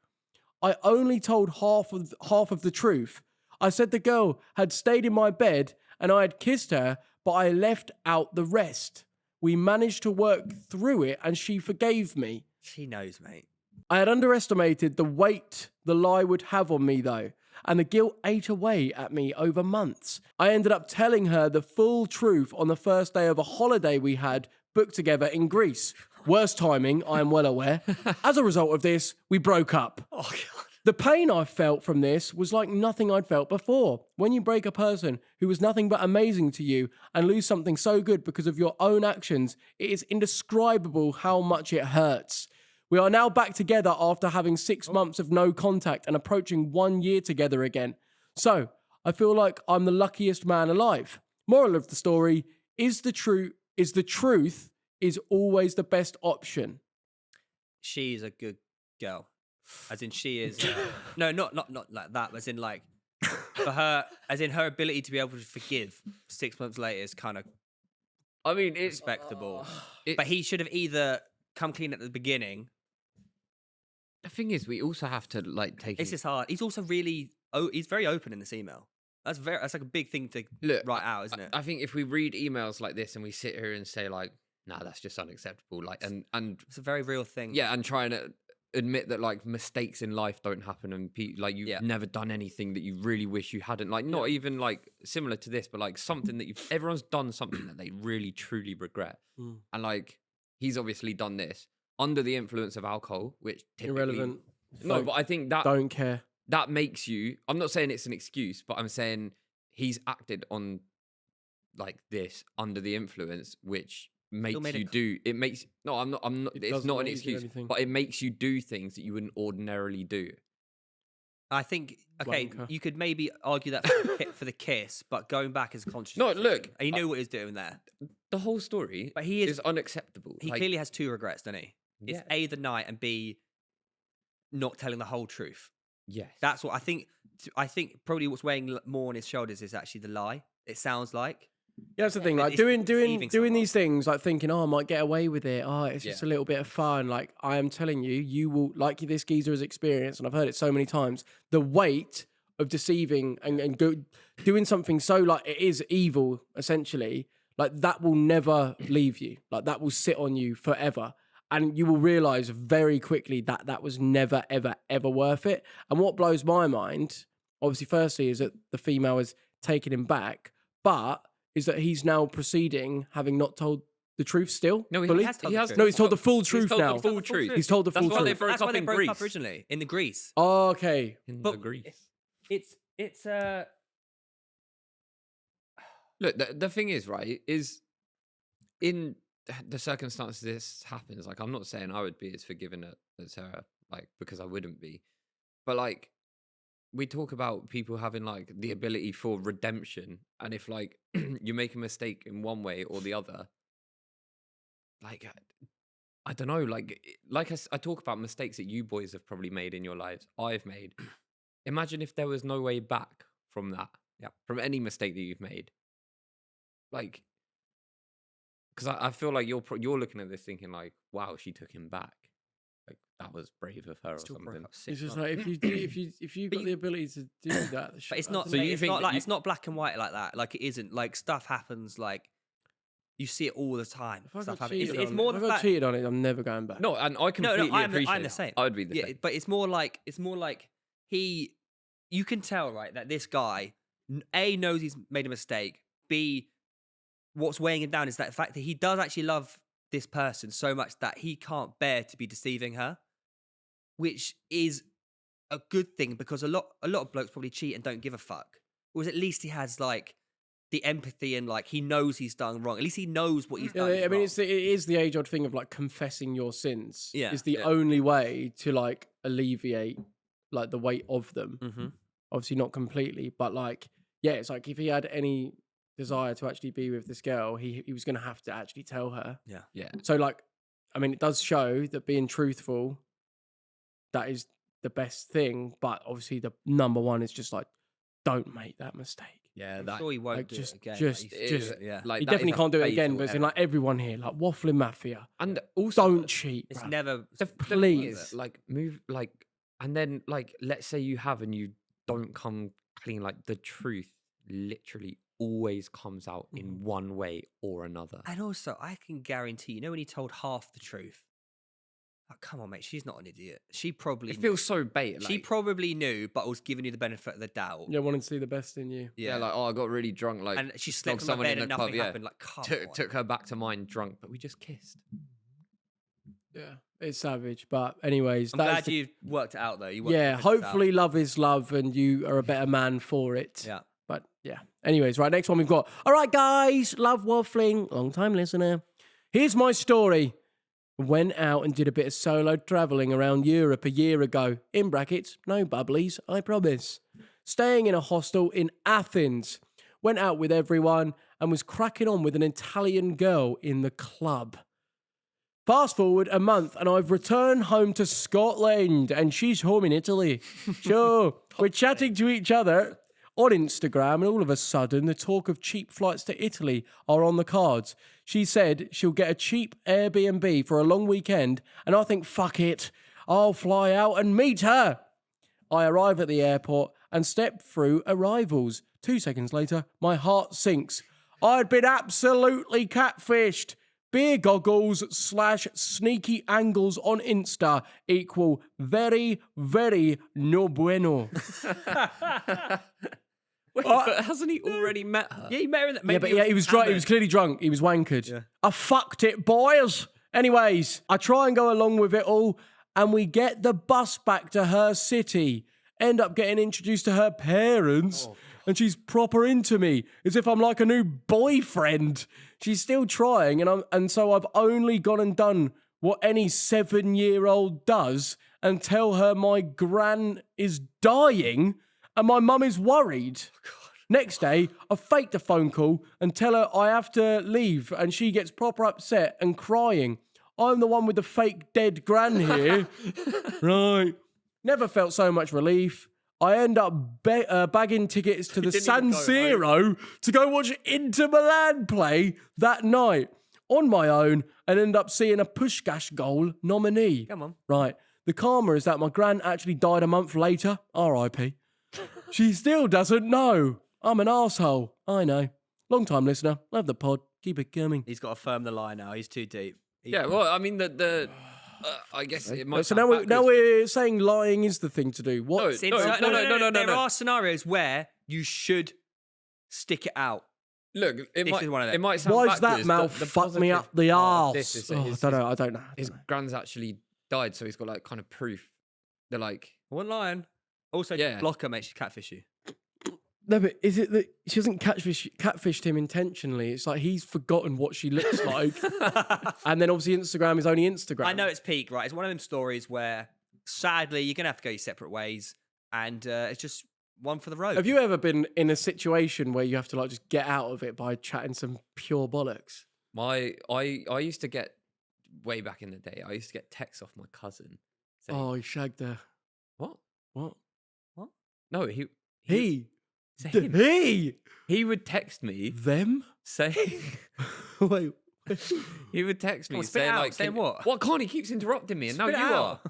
Speaker 2: I only told half of the truth. I said the girl had stayed in my bed and I had kissed her, but I left out the rest. We managed to work through it and she forgave me.
Speaker 1: She knows, mate.
Speaker 2: I had underestimated the weight the lie would have on me, though, and the guilt ate away at me over months. I ended up telling her the full truth on the first day of a holiday we had booked together in Greece. Worst timing, I am well aware. As a result of this, we broke up.
Speaker 1: Oh, God.
Speaker 2: The pain I felt from this was like nothing I'd felt before. When you break a person who was nothing but amazing to you and lose something so good because of your own actions, it is indescribable how much it hurts. We are now back together after having 6 months of no contact and approaching 1 year together again. So, I feel like I'm the luckiest man alive. Moral of the story is the truth is always the best option.
Speaker 1: She's a good girl. As in she is no, not like that, as in like for her, as in her ability to be able to forgive 6 months later is kind of
Speaker 3: I mean, it's
Speaker 1: respectable.
Speaker 3: it's-
Speaker 1: But he should have either come clean at the beginning.
Speaker 3: the thing is, we also have to like take.
Speaker 1: It's just hard. He's also really he's very open in this email. That's like a big thing to
Speaker 3: Look,
Speaker 1: write out, isn't it?
Speaker 3: I think if we read emails like this and we sit here and say like, "Nah, that's just unacceptable," like, and
Speaker 1: It's a very real thing.
Speaker 3: yeah, and trying to admit that like mistakes in life don't happen and like you've
Speaker 1: Yeah.
Speaker 3: never done anything that you really wish you hadn't, like not even like similar to this, but like something that everyone's done something that they really truly regret, and like he's obviously done this under the influence of alcohol, which typically,
Speaker 2: Irrelevant.
Speaker 3: No,
Speaker 2: Don't-
Speaker 3: but I think that
Speaker 2: Don't care.
Speaker 3: that makes you. I'm not saying it's an excuse, but I'm saying he's acted on like this under the influence, which makes
Speaker 1: made a
Speaker 3: you do. It makes no. I'm not.
Speaker 2: It
Speaker 3: It's
Speaker 2: doesn't
Speaker 3: not an
Speaker 2: make you do
Speaker 3: excuse,
Speaker 2: anything.
Speaker 3: but it makes you do things that you wouldn't ordinarily do.
Speaker 1: I think okay,
Speaker 2: Wanker.
Speaker 1: you could maybe argue that for the kiss, but going back is conscious.
Speaker 3: No, look,
Speaker 1: he knew what he was doing there.
Speaker 3: the whole story,
Speaker 1: But he is-
Speaker 3: unacceptable.
Speaker 1: He
Speaker 3: Like,
Speaker 1: clearly has two regrets, doesn't he? It's
Speaker 3: Yeah.
Speaker 1: A, the night, and B,
Speaker 4: not telling the whole truth.
Speaker 3: Yes.
Speaker 4: That's what I think. I think probably what's weighing more on his shoulders is actually the lie. It sounds like.
Speaker 2: Yeah, that's the thing. Like
Speaker 4: It's
Speaker 2: doing
Speaker 4: deceiving
Speaker 2: these things, like thinking, oh, I might get away with it. Oh, it's just a little bit of fun. Like I am telling you, you will, like this geezer has experienced, and I've heard it so many times. The weight of deceiving and doing something so like it is evil, essentially. Like that will never leave you. Like that will sit on you forever. And you will realize very quickly that that was never, ever, ever worth it. And what blows my mind, obviously, firstly, is that the female has taken him back, but is that he's now proceeding, having not told the truth still.
Speaker 3: No,
Speaker 2: fully?
Speaker 3: he has told the truth.
Speaker 2: No, he's told the full truth
Speaker 3: told
Speaker 2: now.
Speaker 3: the full truth.
Speaker 2: He's told the full
Speaker 3: That's why they
Speaker 2: truth.
Speaker 3: broke
Speaker 4: That's
Speaker 3: up
Speaker 4: why they
Speaker 3: in
Speaker 4: broke
Speaker 3: Greece.
Speaker 4: up originally in the Greece.
Speaker 2: Oh, okay.
Speaker 3: In
Speaker 4: But
Speaker 3: the Greece.
Speaker 4: It's
Speaker 3: Look, the thing is, right, is in the circumstances this happens, like, I'm not saying I would be as forgiving as her, like, because I wouldn't be. But, like, we talk about people having, like, the ability for redemption. And if, like, you make a mistake in one way or the other, like, I don't know, like I talk about mistakes that you boys have probably made in your lives, I've made. Imagine if there was no way back from that, from any mistake that you've made. Like, because I feel like you're looking at this thinking like, wow, she took him back. Like that was brave of her or
Speaker 4: still broke
Speaker 3: something.
Speaker 4: up 6
Speaker 2: It's just
Speaker 4: months.
Speaker 2: like if you've got the ability to do that,
Speaker 4: But it's not.
Speaker 3: So you
Speaker 4: it's
Speaker 3: think
Speaker 4: not
Speaker 3: that
Speaker 4: like
Speaker 3: you-
Speaker 4: it's not black and white like that. Like it isn't. Like stuff happens. Like you see it all the time.
Speaker 2: If I
Speaker 4: Stuff
Speaker 2: got
Speaker 4: happens.
Speaker 2: cheated
Speaker 4: It's
Speaker 2: on
Speaker 4: more
Speaker 2: it,
Speaker 4: the
Speaker 2: if I got
Speaker 4: fact.
Speaker 2: cheated on it, I'm never going back.
Speaker 3: No, and I completely
Speaker 4: I'm
Speaker 3: appreciate
Speaker 4: the
Speaker 3: it.
Speaker 4: same.
Speaker 3: I would be the
Speaker 4: Yeah,
Speaker 3: same.
Speaker 4: but it's more like you can tell, right, that this guy A knows he's made a mistake. B, what's weighing him down is that the fact that he does actually love this person so much that he can't bear to be deceiving her, which is a good thing because a lot of blokes probably cheat and don't give a fuck. Whereas at least he has like the empathy and like he knows he's done wrong. At least he knows what he's
Speaker 2: Yeah,
Speaker 4: done.
Speaker 2: I mean,
Speaker 4: wrong.
Speaker 2: it is the age-old thing of like confessing your sins.
Speaker 4: Yeah,
Speaker 2: is the
Speaker 4: yeah.
Speaker 2: only way to like alleviate like the weight of them.
Speaker 4: Mm-hmm.
Speaker 2: Obviously, not completely, but like, yeah, it's like if he had any desire to actually be with this girl, he was going to have to actually tell her.
Speaker 3: Yeah.
Speaker 2: So like, I mean, it does show that being truthful, that is the best thing. But obviously, the number one is just like, don't make that mistake.
Speaker 3: Yeah,
Speaker 4: I'm
Speaker 3: that
Speaker 4: sure he won't
Speaker 2: like,
Speaker 4: do
Speaker 2: just-
Speaker 4: it again.
Speaker 2: just-
Speaker 4: Like, he's-
Speaker 2: just-
Speaker 4: yeah.
Speaker 3: like
Speaker 2: He
Speaker 3: that
Speaker 2: definitely
Speaker 3: is a
Speaker 2: can't do it again.
Speaker 3: fatal
Speaker 2: But it's in
Speaker 3: error.
Speaker 2: like everyone here, like Wafflin Mafia,
Speaker 3: And also,
Speaker 2: don't cheat.
Speaker 4: It's
Speaker 2: bruv.
Speaker 4: never.
Speaker 3: the thing
Speaker 2: Please.
Speaker 3: is, like, move, like, and then, like, let's say you have and you don't come clean, like, the truth literally always comes out in one way or another.
Speaker 4: And also, I can guarantee, you know, when he told half the truth. Oh, come on, mate. She's not an idiot. She probably.
Speaker 3: It feels so bait.
Speaker 4: She
Speaker 3: Like,
Speaker 4: probably knew, but was giving you the benefit of the doubt.
Speaker 2: Yeah, wanting to see the best in you.
Speaker 3: yeah, like, oh, I got really drunk. Like,
Speaker 4: and she
Speaker 3: knocked
Speaker 4: slept on my bed and
Speaker 3: the
Speaker 4: nothing
Speaker 3: club,
Speaker 4: happened. Like, come on.
Speaker 3: took her back to mine drunk, but we just kissed.
Speaker 2: Yeah, it's savage. But anyways,
Speaker 4: I'm
Speaker 2: that is
Speaker 4: glad
Speaker 2: the-
Speaker 4: you worked it out though. You worked
Speaker 2: yeah,
Speaker 4: it out.
Speaker 2: hopefully love is love and you are a better man for it.
Speaker 4: Yeah.
Speaker 2: But yeah. Anyways, right, next one we've got. All right, guys, love waffling, long time listener. Here's my story. Went out and did a bit of solo traveling around Europe a year ago. In brackets, no bubblies, I promise. Staying in a hostel in Athens. Went out with everyone and was cracking on with an Italian girl in the club. Fast forward a month and I've returned home to Scotland and she's home in Italy. Sure, we're chatting to each other on Instagram and all of a sudden the talk of cheap flights to Italy are on the cards. She said she'll get a cheap Airbnb for a long weekend and I think, fuck it, I'll fly out and meet her. I arrive at the airport and step through arrivals. 2 seconds later, my heart sinks. I'd been absolutely catfished. Beer goggles / sneaky angles on Insta equal very, very no bueno.
Speaker 3: Wait, but hasn't he already met her?
Speaker 4: Yeah, you met her in that.
Speaker 2: Yeah, but yeah, he was drunk. He was clearly drunk. He was wankered.
Speaker 4: Yeah.
Speaker 2: I fucked it, boys. Anyways, I try and go along with it all, and we get the bus back to her city. End up getting introduced to her parents, and she's proper into me, as if I'm like a new boyfriend. She's still trying, and so I've only gone and done what any 7-year-old does, and tell her my gran is dying, and my mum is worried. Next day, I faked a phone call and tell her I have to leave, and she gets proper upset and crying. I'm the one with the fake dead gran here. Right. Never felt so much relief. I end up bagging tickets to the
Speaker 4: didn't
Speaker 2: San
Speaker 4: even go
Speaker 2: Siro to go watch Inter Milan play that night on my own and end up seeing a Puskás goal nominee.
Speaker 4: Come on.
Speaker 2: Right. The karma is that my gran actually died a month later. R.I.P. She still doesn't know. I'm an arsehole. I know. Long time listener. Love the pod. Keep it coming.
Speaker 4: He's got to firm the line now. He's too deep.
Speaker 3: Yeah, well, I mean, I guess it might
Speaker 2: So
Speaker 3: sound
Speaker 2: now
Speaker 3: backwards.
Speaker 2: we're saying lying is the thing to do. What?
Speaker 3: No.
Speaker 4: There are scenarios where you should stick it out.
Speaker 3: Look, it
Speaker 4: This is one of them.
Speaker 3: might sound
Speaker 2: Why is that
Speaker 3: backwards, but
Speaker 2: mouth
Speaker 3: the
Speaker 2: fuck me
Speaker 3: positive
Speaker 2: up the
Speaker 3: part of
Speaker 2: arse?
Speaker 3: this is
Speaker 2: Oh,
Speaker 3: that
Speaker 2: I don't know.
Speaker 3: his grand's actually died, so he's got like kind of proof. They're like,
Speaker 4: I wasn't lying. Also,
Speaker 3: Yeah.
Speaker 4: block her, mate. She's catfish you.
Speaker 2: No, but is it that she hasn't catfished him intentionally? It's like he's forgotten what she looks like. And then obviously Instagram is only Instagram.
Speaker 4: I know it's peak, right? It's one of them stories where, sadly, you're going to have to go your separate ways. And it's just one for the road.
Speaker 2: Have you ever been in a situation where you have to like just get out of it by chatting some pure bollocks?
Speaker 3: I used to get way back in the day. I used to get texts off my cousin saying,
Speaker 2: Oh, he shagged her.
Speaker 3: "What?
Speaker 2: What?
Speaker 3: No,
Speaker 2: He.
Speaker 3: he would text me
Speaker 2: Them?
Speaker 3: saying."
Speaker 2: Wait.
Speaker 3: He would text me
Speaker 4: on, spit it
Speaker 3: saying
Speaker 4: out,
Speaker 3: like,
Speaker 4: saying what?
Speaker 3: What can't he keeps interrupting me, and now
Speaker 4: Spit
Speaker 3: you
Speaker 4: it
Speaker 3: are.
Speaker 4: out.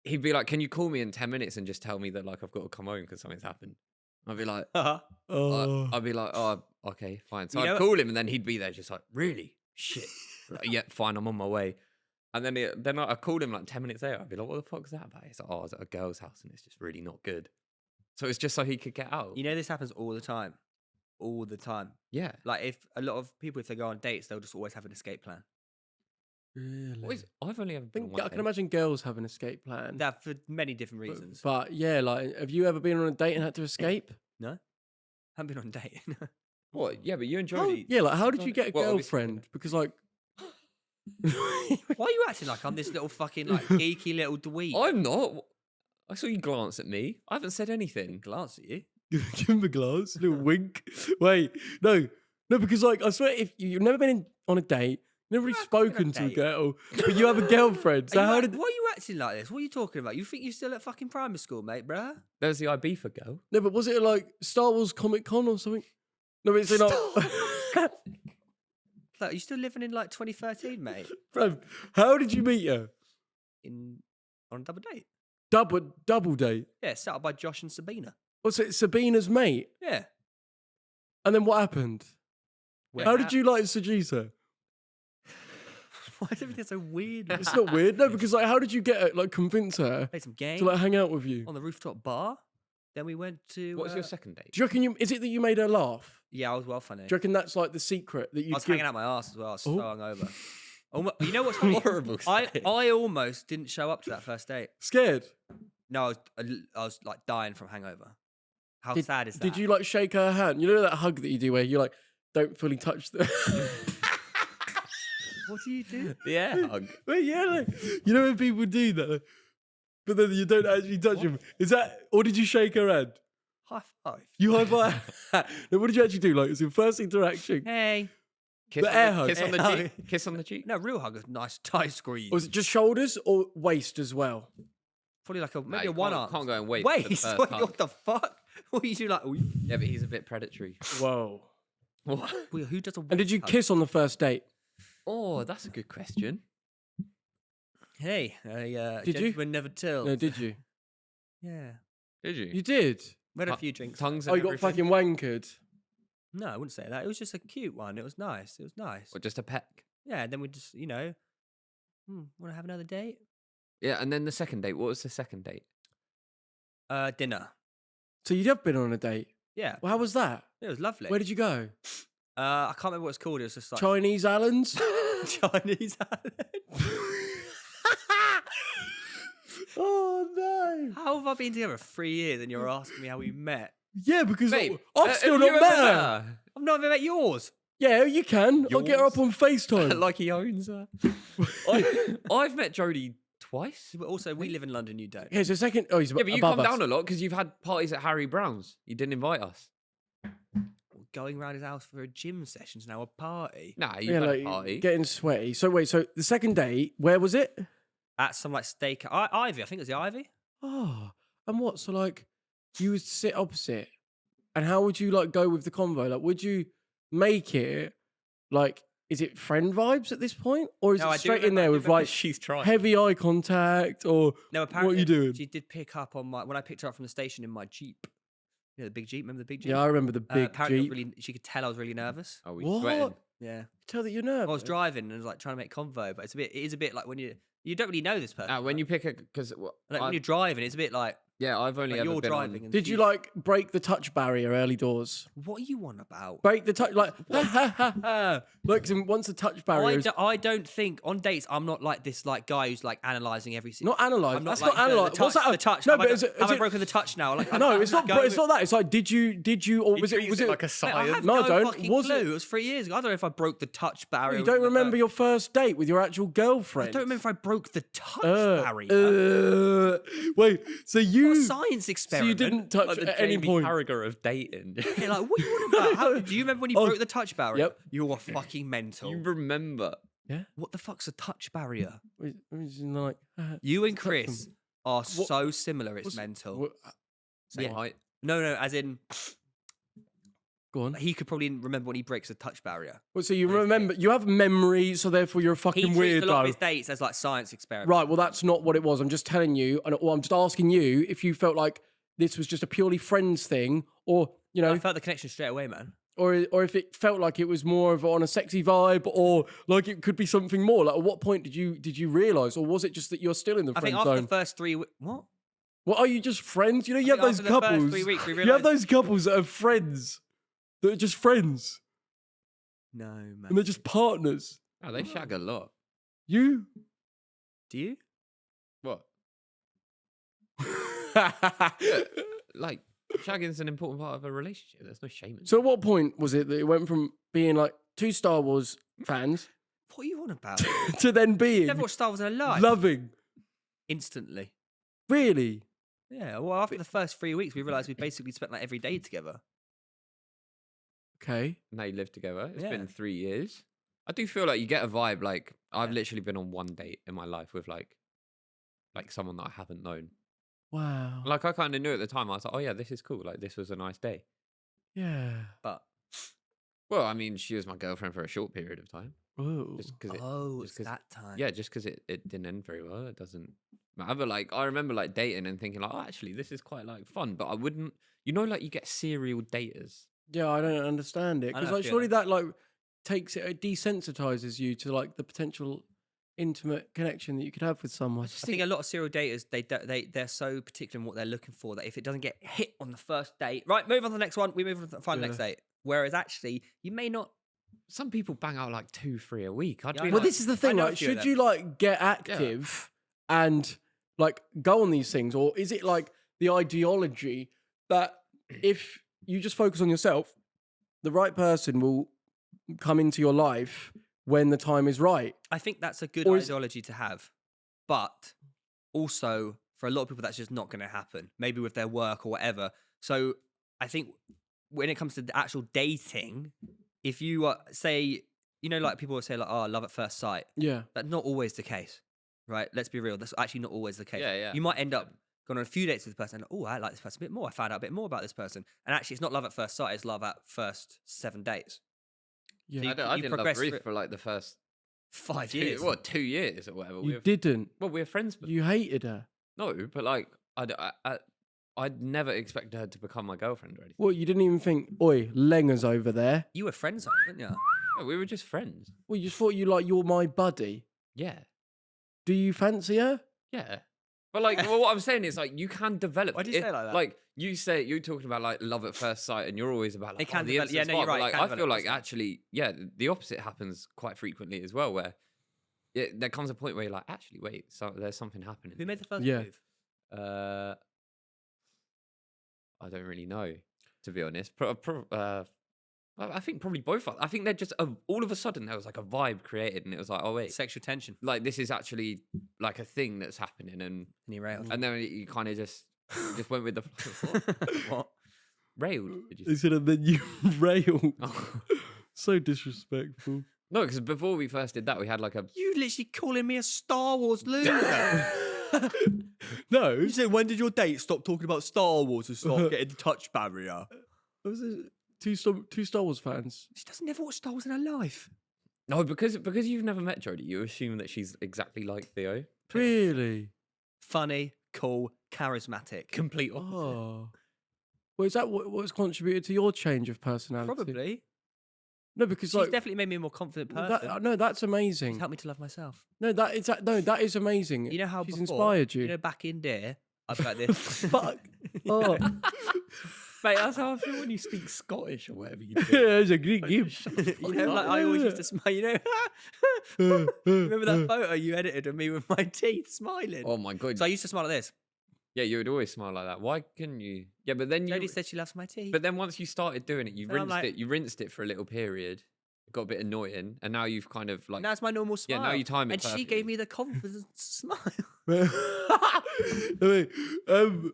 Speaker 3: He'd be like, "Can you call me in 10 minutes and just tell me that like I've got to come home because something's happened?" I'd be like,
Speaker 2: Oh.
Speaker 3: I'd be like, "Oh, okay, fine." So
Speaker 4: You know-
Speaker 3: I'd call him, and then he'd be there, just like, "Really? Shit. Like, yeah, fine. I'm on my way." And then I called him like 10 minutes later. I'd be like, "What the fuck's that about?" He's like, "Oh, I was at a girl's house, and it's just really not good." So it's just so he could get out.
Speaker 4: You know, this happens all the time. All the time.
Speaker 3: Yeah.
Speaker 4: Like, if a lot of people, if they go on dates, they'll just always have an escape plan.
Speaker 2: Really?
Speaker 3: I've only ever been on one
Speaker 2: I can
Speaker 3: date.
Speaker 2: imagine girls have an escape plan.
Speaker 4: That for many different reasons.
Speaker 2: But yeah, like, have you ever been on a date and had to escape?
Speaker 4: No? Haven't been on a date.
Speaker 3: What? Yeah, but you and
Speaker 2: How-
Speaker 3: Jodie.
Speaker 2: yeah, like, how did you get a
Speaker 3: Well, obviously-
Speaker 2: girlfriend? Because, like,
Speaker 4: Why are you acting like I'm this little fucking, like, geeky little dweeb?
Speaker 3: I'm not. I saw you glance at me. I haven't said anything.
Speaker 4: Glance at you.
Speaker 2: give him a glance, little wink. Wait, no, because, like, I swear, if you've never been on a date, never really
Speaker 4: I've been on a
Speaker 2: spoken to a
Speaker 4: date.
Speaker 2: girl, but you have a girlfriend. So
Speaker 4: Are you
Speaker 2: how
Speaker 4: act-
Speaker 2: did?
Speaker 4: Why are you acting like this? What are you talking about? You think you're still at fucking primary school, mate, bruh?
Speaker 3: There's the Ibiza girl.
Speaker 2: No, but was it like Star Wars Comic Con or something? No, but it's not.
Speaker 4: Like, you still living in, like, 2013, mate?
Speaker 2: Bro, how did you meet her?
Speaker 4: On a double date?
Speaker 2: Double date.
Speaker 4: Yeah, set up by Josh and Sabina.
Speaker 2: Was it Sabina's mate?
Speaker 4: Yeah.
Speaker 2: And then what happened?
Speaker 4: Went
Speaker 2: How
Speaker 4: out-
Speaker 2: did you like seduce her?
Speaker 4: Why is everything so weird?
Speaker 2: It's not weird, no, because like, how did you get her, like, convince her
Speaker 4: Played some games
Speaker 2: to like hang out with you?
Speaker 4: on the rooftop bar. Then we went to.
Speaker 3: What's your second date?
Speaker 2: Do you reckon is it that you made her laugh?
Speaker 4: Yeah, I was well funny.
Speaker 2: Do you reckon that's like the secret that you
Speaker 4: I was hanging out my ass as well. I was so
Speaker 2: Oh.
Speaker 4: hungover. You know what's funny?
Speaker 3: Horrible
Speaker 4: I
Speaker 3: state.
Speaker 4: almost didn't show up to that first date.
Speaker 2: Scared?
Speaker 4: No, I was like dying from hangover. How sad is that?
Speaker 2: Did you like shake her hand? You know that hug that you do where you like don't fully touch the.
Speaker 4: What do you do?
Speaker 3: The air hug.
Speaker 2: But yeah, like, you know when people do that, like, but then you don't actually touch them. Is that, or did you shake her hand?
Speaker 4: High five.
Speaker 2: You high five. No, what did you actually do? Like, it was your first interaction.
Speaker 4: Hey.
Speaker 3: Kiss
Speaker 2: The
Speaker 3: on
Speaker 2: air hug.
Speaker 3: Kiss on the
Speaker 4: Air hug.
Speaker 3: cheek. Kiss on the cheek.
Speaker 4: No, real hug. A nice tight squeeze.
Speaker 2: Was it just shoulders or waist as well?
Speaker 4: Probably like
Speaker 3: No,
Speaker 4: maybe
Speaker 3: you
Speaker 4: a one
Speaker 3: can't-
Speaker 4: arm.
Speaker 3: can't go and wait for the
Speaker 4: Waist.
Speaker 3: first
Speaker 4: What,
Speaker 3: hug.
Speaker 4: what the fuck? What you do like? Oh,
Speaker 3: Yeah, but he's a bit predatory.
Speaker 2: Whoa.
Speaker 3: What?
Speaker 4: who does a?
Speaker 2: And did you
Speaker 4: waist hug?
Speaker 2: kiss on the first date?
Speaker 3: Oh, that's a good question.
Speaker 4: Hey,
Speaker 2: Did you?
Speaker 4: gentleman never tell.
Speaker 2: No, did you?
Speaker 4: Yeah,
Speaker 3: Did you?
Speaker 2: You did.
Speaker 4: we had a
Speaker 3: Tu-
Speaker 4: few drinks.
Speaker 3: Tongues
Speaker 2: Oh,
Speaker 3: and
Speaker 2: you got
Speaker 3: everything?
Speaker 2: fucking wankered.
Speaker 4: No, I wouldn't say that. It was just a cute one. It was nice. It was nice.
Speaker 3: Or just a peck?
Speaker 4: Yeah, and then we just, want to have another date?
Speaker 3: Yeah, and then the second date. What was the second date?
Speaker 4: Dinner.
Speaker 2: So you'd have been on a date.
Speaker 4: Yeah,
Speaker 2: Well, how was that?
Speaker 4: it was lovely.
Speaker 2: Where did you go?
Speaker 4: I can't remember what it's called. It was just like
Speaker 2: Chinese Islands?
Speaker 4: Chinese island.
Speaker 2: Oh, no.
Speaker 4: How have I been together for 3 years and you're asking me how we met?
Speaker 2: Yeah, because
Speaker 3: Babe,
Speaker 2: I've still
Speaker 3: have
Speaker 2: not
Speaker 3: you
Speaker 2: met
Speaker 3: ever
Speaker 2: her.
Speaker 4: I've not even met yours.
Speaker 2: Yeah, you can. I'll get her up on FaceTime.
Speaker 3: like he owns her. I've met Jodie twice.
Speaker 4: But also, we live in London. You don't.
Speaker 2: Okay, so second. Oh, he's
Speaker 3: Yeah, but you
Speaker 2: above
Speaker 3: come
Speaker 2: us.
Speaker 3: down a lot because you've had parties at Harry Brown's. You didn't invite us.
Speaker 4: Going around his house for a gym session's now a party.
Speaker 3: Nah, you
Speaker 2: Yeah,
Speaker 3: had
Speaker 2: like
Speaker 3: a party.
Speaker 2: getting sweaty. So wait, so the second date, where was it?
Speaker 4: at some like steak. Ivy, I think it was the Ivy.
Speaker 2: Oh, and what? So like, you would sit opposite, and how would you like go with the convo? Like, would you make it like? Is it friend vibes at this point, or is
Speaker 4: No, I
Speaker 2: it
Speaker 4: do
Speaker 2: straight in
Speaker 4: remember- I
Speaker 2: there
Speaker 4: do
Speaker 2: with
Speaker 4: remember
Speaker 2: like
Speaker 3: She's trying.
Speaker 2: heavy eye contact, or
Speaker 4: No, apparently
Speaker 2: what are you doing?
Speaker 4: she did pick up on when I picked her up from the station in my Jeep. You know, the big Jeep. Remember the big Jeep?
Speaker 2: Yeah, I remember the big
Speaker 4: apparently,
Speaker 2: Jeep.
Speaker 4: really, she could tell I was really nervous.
Speaker 3: Are we
Speaker 2: What?
Speaker 3: sweating?
Speaker 4: Yeah,
Speaker 2: Tell that you're
Speaker 4: I
Speaker 2: nervous.
Speaker 4: was driving and was like trying to make convo, but it is a bit like when you don't really know this person.
Speaker 3: When you pick a because
Speaker 4: like when you're driving, it's a bit like
Speaker 3: I've only
Speaker 4: like
Speaker 3: ever
Speaker 4: you're
Speaker 3: been
Speaker 4: driving.
Speaker 3: on.
Speaker 4: And
Speaker 2: Did you
Speaker 4: she's-
Speaker 2: like break the touch barrier early doors?
Speaker 4: What are you on about?
Speaker 2: Break the touch, like, like once the touch barrier is
Speaker 4: I don't think on dates I'm not like this like guy who's like analysing every single.
Speaker 2: not analysed.
Speaker 4: I'm
Speaker 2: That's
Speaker 4: like,
Speaker 2: not analysed. What's that?
Speaker 4: The touch.
Speaker 2: No,
Speaker 4: have
Speaker 2: but
Speaker 4: I,
Speaker 2: is it?
Speaker 4: have I
Speaker 2: Is it
Speaker 4: broken the touch now? Like,
Speaker 2: no,
Speaker 4: I'm
Speaker 2: it's not.
Speaker 4: going
Speaker 2: But it's
Speaker 4: with-
Speaker 2: not that. It's like, did you, or was it? Was it?
Speaker 3: like a
Speaker 4: Mate, I
Speaker 3: science?
Speaker 4: have
Speaker 2: No,
Speaker 4: no,
Speaker 2: don't.
Speaker 4: fucking
Speaker 2: Was
Speaker 4: clue.
Speaker 2: it-
Speaker 4: It was 3 years ago. I don't know if I broke the touch barrier.
Speaker 2: You don't remember your first date with your actual girlfriend?
Speaker 4: I don't remember if I broke the touch barrier.
Speaker 2: Wait, so
Speaker 4: What a
Speaker 2: you?
Speaker 4: science
Speaker 2: So
Speaker 4: experiment.
Speaker 2: you didn't touch
Speaker 3: Like the
Speaker 2: at any
Speaker 3: Jamie
Speaker 2: point.
Speaker 3: Carragher of dating.
Speaker 4: Yeah, like what are you on about? How, do you remember when you
Speaker 2: Oh,
Speaker 4: broke the touch barrier?
Speaker 2: yep.
Speaker 4: You're fucking mental.
Speaker 3: you remember?
Speaker 4: What the fuck's a touch barrier?
Speaker 2: Like,
Speaker 4: You and Chris are
Speaker 2: What-
Speaker 4: so similar. It's
Speaker 2: what's-
Speaker 4: mental.
Speaker 2: what-
Speaker 3: Same
Speaker 4: Yeah.
Speaker 3: height.
Speaker 4: No, as in
Speaker 2: go on.
Speaker 4: he could probably remember when he breaks a touch barrier.
Speaker 2: Well, so you
Speaker 4: on his
Speaker 2: remember? You have memory, so therefore you're a
Speaker 4: He
Speaker 2: fucking
Speaker 4: treats a lot of his
Speaker 2: weirdo.
Speaker 4: dates as like science experiments.
Speaker 2: Right. Well, that's not what it was. I'm just telling you, or I'm just asking you if you felt like this was just a purely friends thing, or you know,
Speaker 4: I felt the connection straight away, man.
Speaker 2: or if it felt like it was more of on a sexy vibe, or like it could be something more. Like, at what point did you realize, or was it just that you're still in the
Speaker 4: I
Speaker 2: friend
Speaker 4: think after
Speaker 2: zone?
Speaker 4: the first 3 weeks, what?
Speaker 2: What are you just friends? You know, you have
Speaker 4: think
Speaker 2: those
Speaker 4: after the first
Speaker 2: couples.
Speaker 4: 3 weeks, we
Speaker 2: You have
Speaker 4: realised-
Speaker 2: those couples that are friends, that are just friends,
Speaker 4: No,
Speaker 2: and
Speaker 4: man.
Speaker 2: they're just partners.
Speaker 3: Oh, they shag a lot.
Speaker 2: You?
Speaker 4: Do you?
Speaker 3: What? Like shagging's an important part of a relationship. There's no shame in
Speaker 2: So at what point was it that it went from being like two Star Wars fans
Speaker 4: What are you on about?
Speaker 2: to then being
Speaker 4: Never watched Star Wars in her life.
Speaker 2: loving?
Speaker 4: Instantly.
Speaker 2: Really?
Speaker 4: Yeah. Well, after the first 3 weeks, we realised we basically spent like every day together.
Speaker 2: Okay.
Speaker 3: Now you live together. It's
Speaker 4: Yeah.
Speaker 3: been 3 years. I do feel like you get a vibe. Like I've literally been on one date in my life with like someone that I haven't known.
Speaker 2: Wow.
Speaker 3: Like I kind of knew at the time. I was like, oh yeah, this is cool. Like this was a nice day.
Speaker 2: Yeah.
Speaker 4: But
Speaker 3: Well, I mean, she was my girlfriend for a short period of time.
Speaker 2: Whoa.
Speaker 3: Just because
Speaker 4: oh,
Speaker 3: just
Speaker 4: it's
Speaker 3: 'cause-
Speaker 4: that time.
Speaker 3: yeah, just because it didn't end very well. It doesn't matter. But like I remember like dating and thinking like, oh, actually, this is quite like fun. But I wouldn't, like you get serial daters.
Speaker 2: Yeah, I don't understand it
Speaker 4: I
Speaker 2: because
Speaker 4: don't
Speaker 2: like
Speaker 4: feel
Speaker 2: surely
Speaker 4: that.
Speaker 2: that like takes it desensitizes you to like the potential intimate connection that you could have with someone.
Speaker 4: I think a lot of serial daters they're so particular in what they're looking for that if it doesn't get hit on the first date, right, move on to the next one. We move on to the next date. Whereas actually, you may not.
Speaker 3: Some people bang out like 2-3 a week. I'd
Speaker 4: Yeah,
Speaker 3: be
Speaker 4: I
Speaker 2: Well,
Speaker 3: like,
Speaker 2: this is the
Speaker 4: I
Speaker 2: thing.
Speaker 4: know a
Speaker 2: Like,
Speaker 4: few of
Speaker 2: should
Speaker 4: them.
Speaker 2: you like get active and like go on these things, or is it like the ideology that if you just focus on yourself, the right person will come into your life when the time is right?
Speaker 4: I think that's a good
Speaker 2: Or is-
Speaker 4: ideology to have, but also for a lot of people, that's just not going to happen. Maybe with their work or whatever. So I think when it comes to the actual dating, if you say, like people will say like, "Oh, love at first sight,"
Speaker 2: Yeah.
Speaker 4: that's not always the case, right? Let's be real. That's actually not always the case.
Speaker 3: Yeah, yeah.
Speaker 4: You might end up going on a few dates with the person. Oh, I like this person a bit more. I found out a bit more about this person, and actually, it's not love at first sight. It's love at first 7 dates.
Speaker 2: Yeah.
Speaker 4: So
Speaker 3: I didn't love
Speaker 4: progress
Speaker 3: Ruth
Speaker 4: through-
Speaker 3: for like the first
Speaker 4: 5 years.
Speaker 3: 2 years or whatever.
Speaker 2: You didn't.
Speaker 3: Well, we're friends, but
Speaker 2: You hated her.
Speaker 3: no, but like I'd never expect her to become my girlfriend or anything.
Speaker 2: Well, you didn't even think, oi, Lenger's over there.
Speaker 4: You were friends, weren't you?
Speaker 3: No, we were just friends.
Speaker 2: Well, you just thought you're my buddy.
Speaker 3: Yeah,
Speaker 2: Do you fancy her?
Speaker 3: yeah. But like, well, what I'm saying is like you can develop.
Speaker 4: Why do you say it like that?
Speaker 3: Like you're talking about like love at first sight, and you're always about like
Speaker 4: It can
Speaker 3: the
Speaker 4: develop- yeah,
Speaker 3: instant
Speaker 4: no, you're
Speaker 3: spark, but,
Speaker 4: right, it
Speaker 3: Like
Speaker 4: can
Speaker 3: I feel
Speaker 4: develop,
Speaker 3: like
Speaker 4: doesn't it?
Speaker 3: actually, yeah, the opposite happens quite frequently as well, where there comes a point where you're like, actually, wait, so there's something happening.
Speaker 4: Who made the first
Speaker 2: Yeah.
Speaker 4: move?
Speaker 3: I don't really know, to be honest. I think probably both. I think they're just all of a sudden there was like a vibe created, and it was like, oh wait,
Speaker 4: Sexual tension.
Speaker 3: like this is actually like a thing that's happening, and
Speaker 4: And he railed.
Speaker 3: then you kind of just went with the flow.
Speaker 4: What?
Speaker 3: Railed. Did you
Speaker 2: They
Speaker 3: say?
Speaker 2: said, and then you rail.
Speaker 3: Oh.
Speaker 2: So disrespectful.
Speaker 3: No, because before we first did that, we had like a.
Speaker 4: You literally calling me a Star Wars loser.
Speaker 2: No.
Speaker 4: You said, when did your date stop talking about Star Wars and start getting the touch barrier?
Speaker 2: Was it two Star Wars fans?
Speaker 4: She doesn't never watch Star Wars in her life.
Speaker 3: No, because you've never met Jodie, you assume that she's exactly like Theo.
Speaker 2: Really?
Speaker 4: Funny, cool, charismatic.
Speaker 3: Complete opposite.
Speaker 2: Oh. Well, is that what's contributed to your change of personality?
Speaker 4: Probably.
Speaker 2: No, because
Speaker 4: She's
Speaker 2: like
Speaker 4: definitely made me a more confident person.
Speaker 2: no, that's amazing.
Speaker 4: She's helped me to love myself.
Speaker 2: No, that is amazing.
Speaker 4: You know how
Speaker 2: she's
Speaker 4: before,
Speaker 2: inspired you.
Speaker 4: You know, back in there, I'd be like this.
Speaker 2: Fuck. Oh.
Speaker 3: Mate, that's how I feel when you speak Scottish or whatever you do.
Speaker 2: Yeah, it's a Greek gift.
Speaker 4: You know, like I always used to smile. You know, remember that photo you edited of me with my teeth smiling?
Speaker 3: Oh my god.
Speaker 4: So I used to smile like this.
Speaker 3: Yeah, you would always smile like that. Why couldn't you? Yeah, but then
Speaker 4: Jodie said she loves my teeth.
Speaker 3: But then once you started doing it, you
Speaker 4: And I'm
Speaker 3: rinsed
Speaker 4: like-
Speaker 3: it. You rinsed it for a little period. It got a bit annoying, and now you've kind of like.
Speaker 4: now it's my normal
Speaker 3: Yeah,
Speaker 4: smile.
Speaker 3: now you time it
Speaker 4: And she
Speaker 3: perfectly.
Speaker 4: gave me the confidence to smile.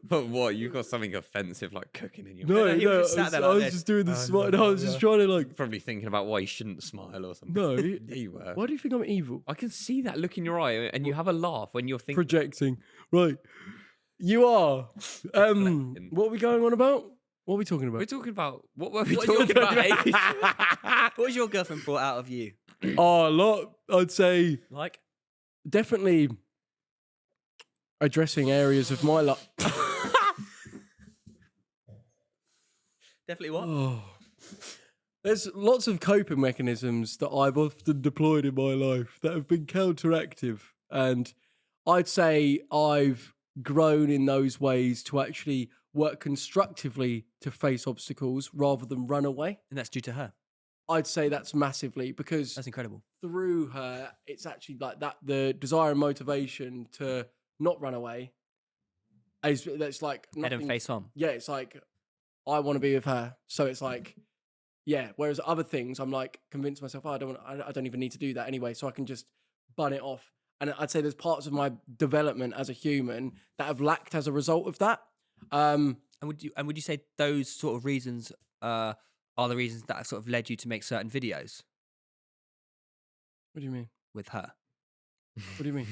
Speaker 3: But what? You've got something offensive like cooking in your
Speaker 2: No,
Speaker 3: mouth.
Speaker 4: he was
Speaker 2: no,
Speaker 4: just sat there
Speaker 2: I
Speaker 4: like
Speaker 2: was
Speaker 4: this.
Speaker 2: just doing the smile. No, I was just trying to like.
Speaker 3: Probably thinking about why you shouldn't smile or something.
Speaker 2: No.
Speaker 3: Yeah, you were.
Speaker 2: Why do you think I'm evil?
Speaker 3: I can see that look in your eye, and you have a laugh when you're thinking.
Speaker 2: Projecting, right? You are. What are we going on about? What are we talking
Speaker 3: We're
Speaker 2: about?
Speaker 3: talking about what were we
Speaker 4: What are you
Speaker 3: talking about?
Speaker 4: talking What was your girlfriend brought out of you?
Speaker 2: Oh, a lot. I'd say
Speaker 4: Like?
Speaker 2: definitely addressing areas of my life.
Speaker 4: Definitely what?
Speaker 2: Oh. There's lots of coping mechanisms that I've often deployed in my life that have been counteractive. And I'd say I've grown in those ways to actually work constructively to face obstacles rather than run away.
Speaker 4: And that's due to her.
Speaker 2: I'd say that's massively because
Speaker 4: That's incredible.
Speaker 2: through her, it's actually like that the desire and motivation to not run away is that's like
Speaker 4: Head and
Speaker 2: nothing-
Speaker 4: face on.
Speaker 2: Yeah, it's like I want to be with her, so it's like yeah. Whereas other things, I'm like convinced myself, oh, I don't even need to do that anyway, so I can just bun it off. And I'd say there's parts of my development as a human that have lacked as a result of that.
Speaker 4: And would you say those sort of reasons are the reasons that have sort of led you to make certain videos
Speaker 2: What do you mean?
Speaker 4: with her?
Speaker 2: What do you mean?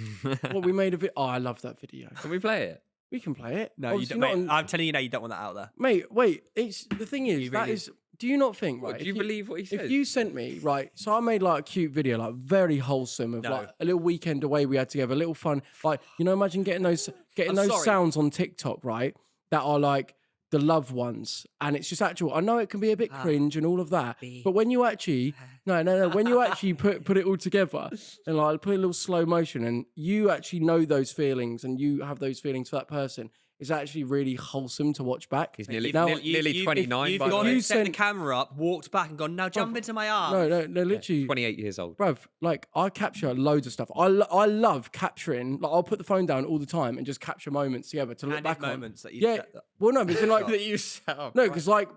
Speaker 2: Well, we made a video. Oh, I love that video.
Speaker 3: Can we play it?
Speaker 2: We can play it.
Speaker 4: No, you
Speaker 2: Obviously
Speaker 4: don't.
Speaker 2: not
Speaker 4: Mate,
Speaker 2: on-
Speaker 4: I'm telling you now, you don't want that out there.
Speaker 2: Mate, wait. It's the thing is
Speaker 4: You
Speaker 2: that
Speaker 4: really-
Speaker 2: is. Do you not think
Speaker 3: What,
Speaker 2: right?
Speaker 3: do you
Speaker 2: if
Speaker 3: believe what he says?
Speaker 2: If you sent me right, so I made like a cute video, like very wholesome, of
Speaker 4: No.
Speaker 2: like a little weekend away we had together, a little fun. Like imagine getting those
Speaker 4: I'm sorry.
Speaker 2: sounds on TikTok, right? That are like the loved ones, and it's just actual. I know it can be a bit cringe and all of that, but when you actually when you actually put it all together and like put a little slow motion, and you actually know those feelings and you have those feelings for that person. It's actually really wholesome to watch back.
Speaker 3: He's nearly,
Speaker 2: Now-
Speaker 3: nearly 29.
Speaker 4: You've
Speaker 3: by the
Speaker 4: gone
Speaker 3: way.
Speaker 4: and
Speaker 2: you
Speaker 4: set the
Speaker 2: sent-
Speaker 4: camera up, walked back, and gone. Now jump into my arm.
Speaker 2: No, literally.
Speaker 3: 28 years old.
Speaker 2: Bruv, like I capture loads of stuff. I love capturing. Like I'll put the phone down all the time and just capture moments together to look
Speaker 4: Candid
Speaker 2: back
Speaker 4: moments
Speaker 2: on.
Speaker 4: that you
Speaker 2: Yeah.
Speaker 4: set up.
Speaker 2: Well, no, because like
Speaker 3: That you set up.
Speaker 2: no, because like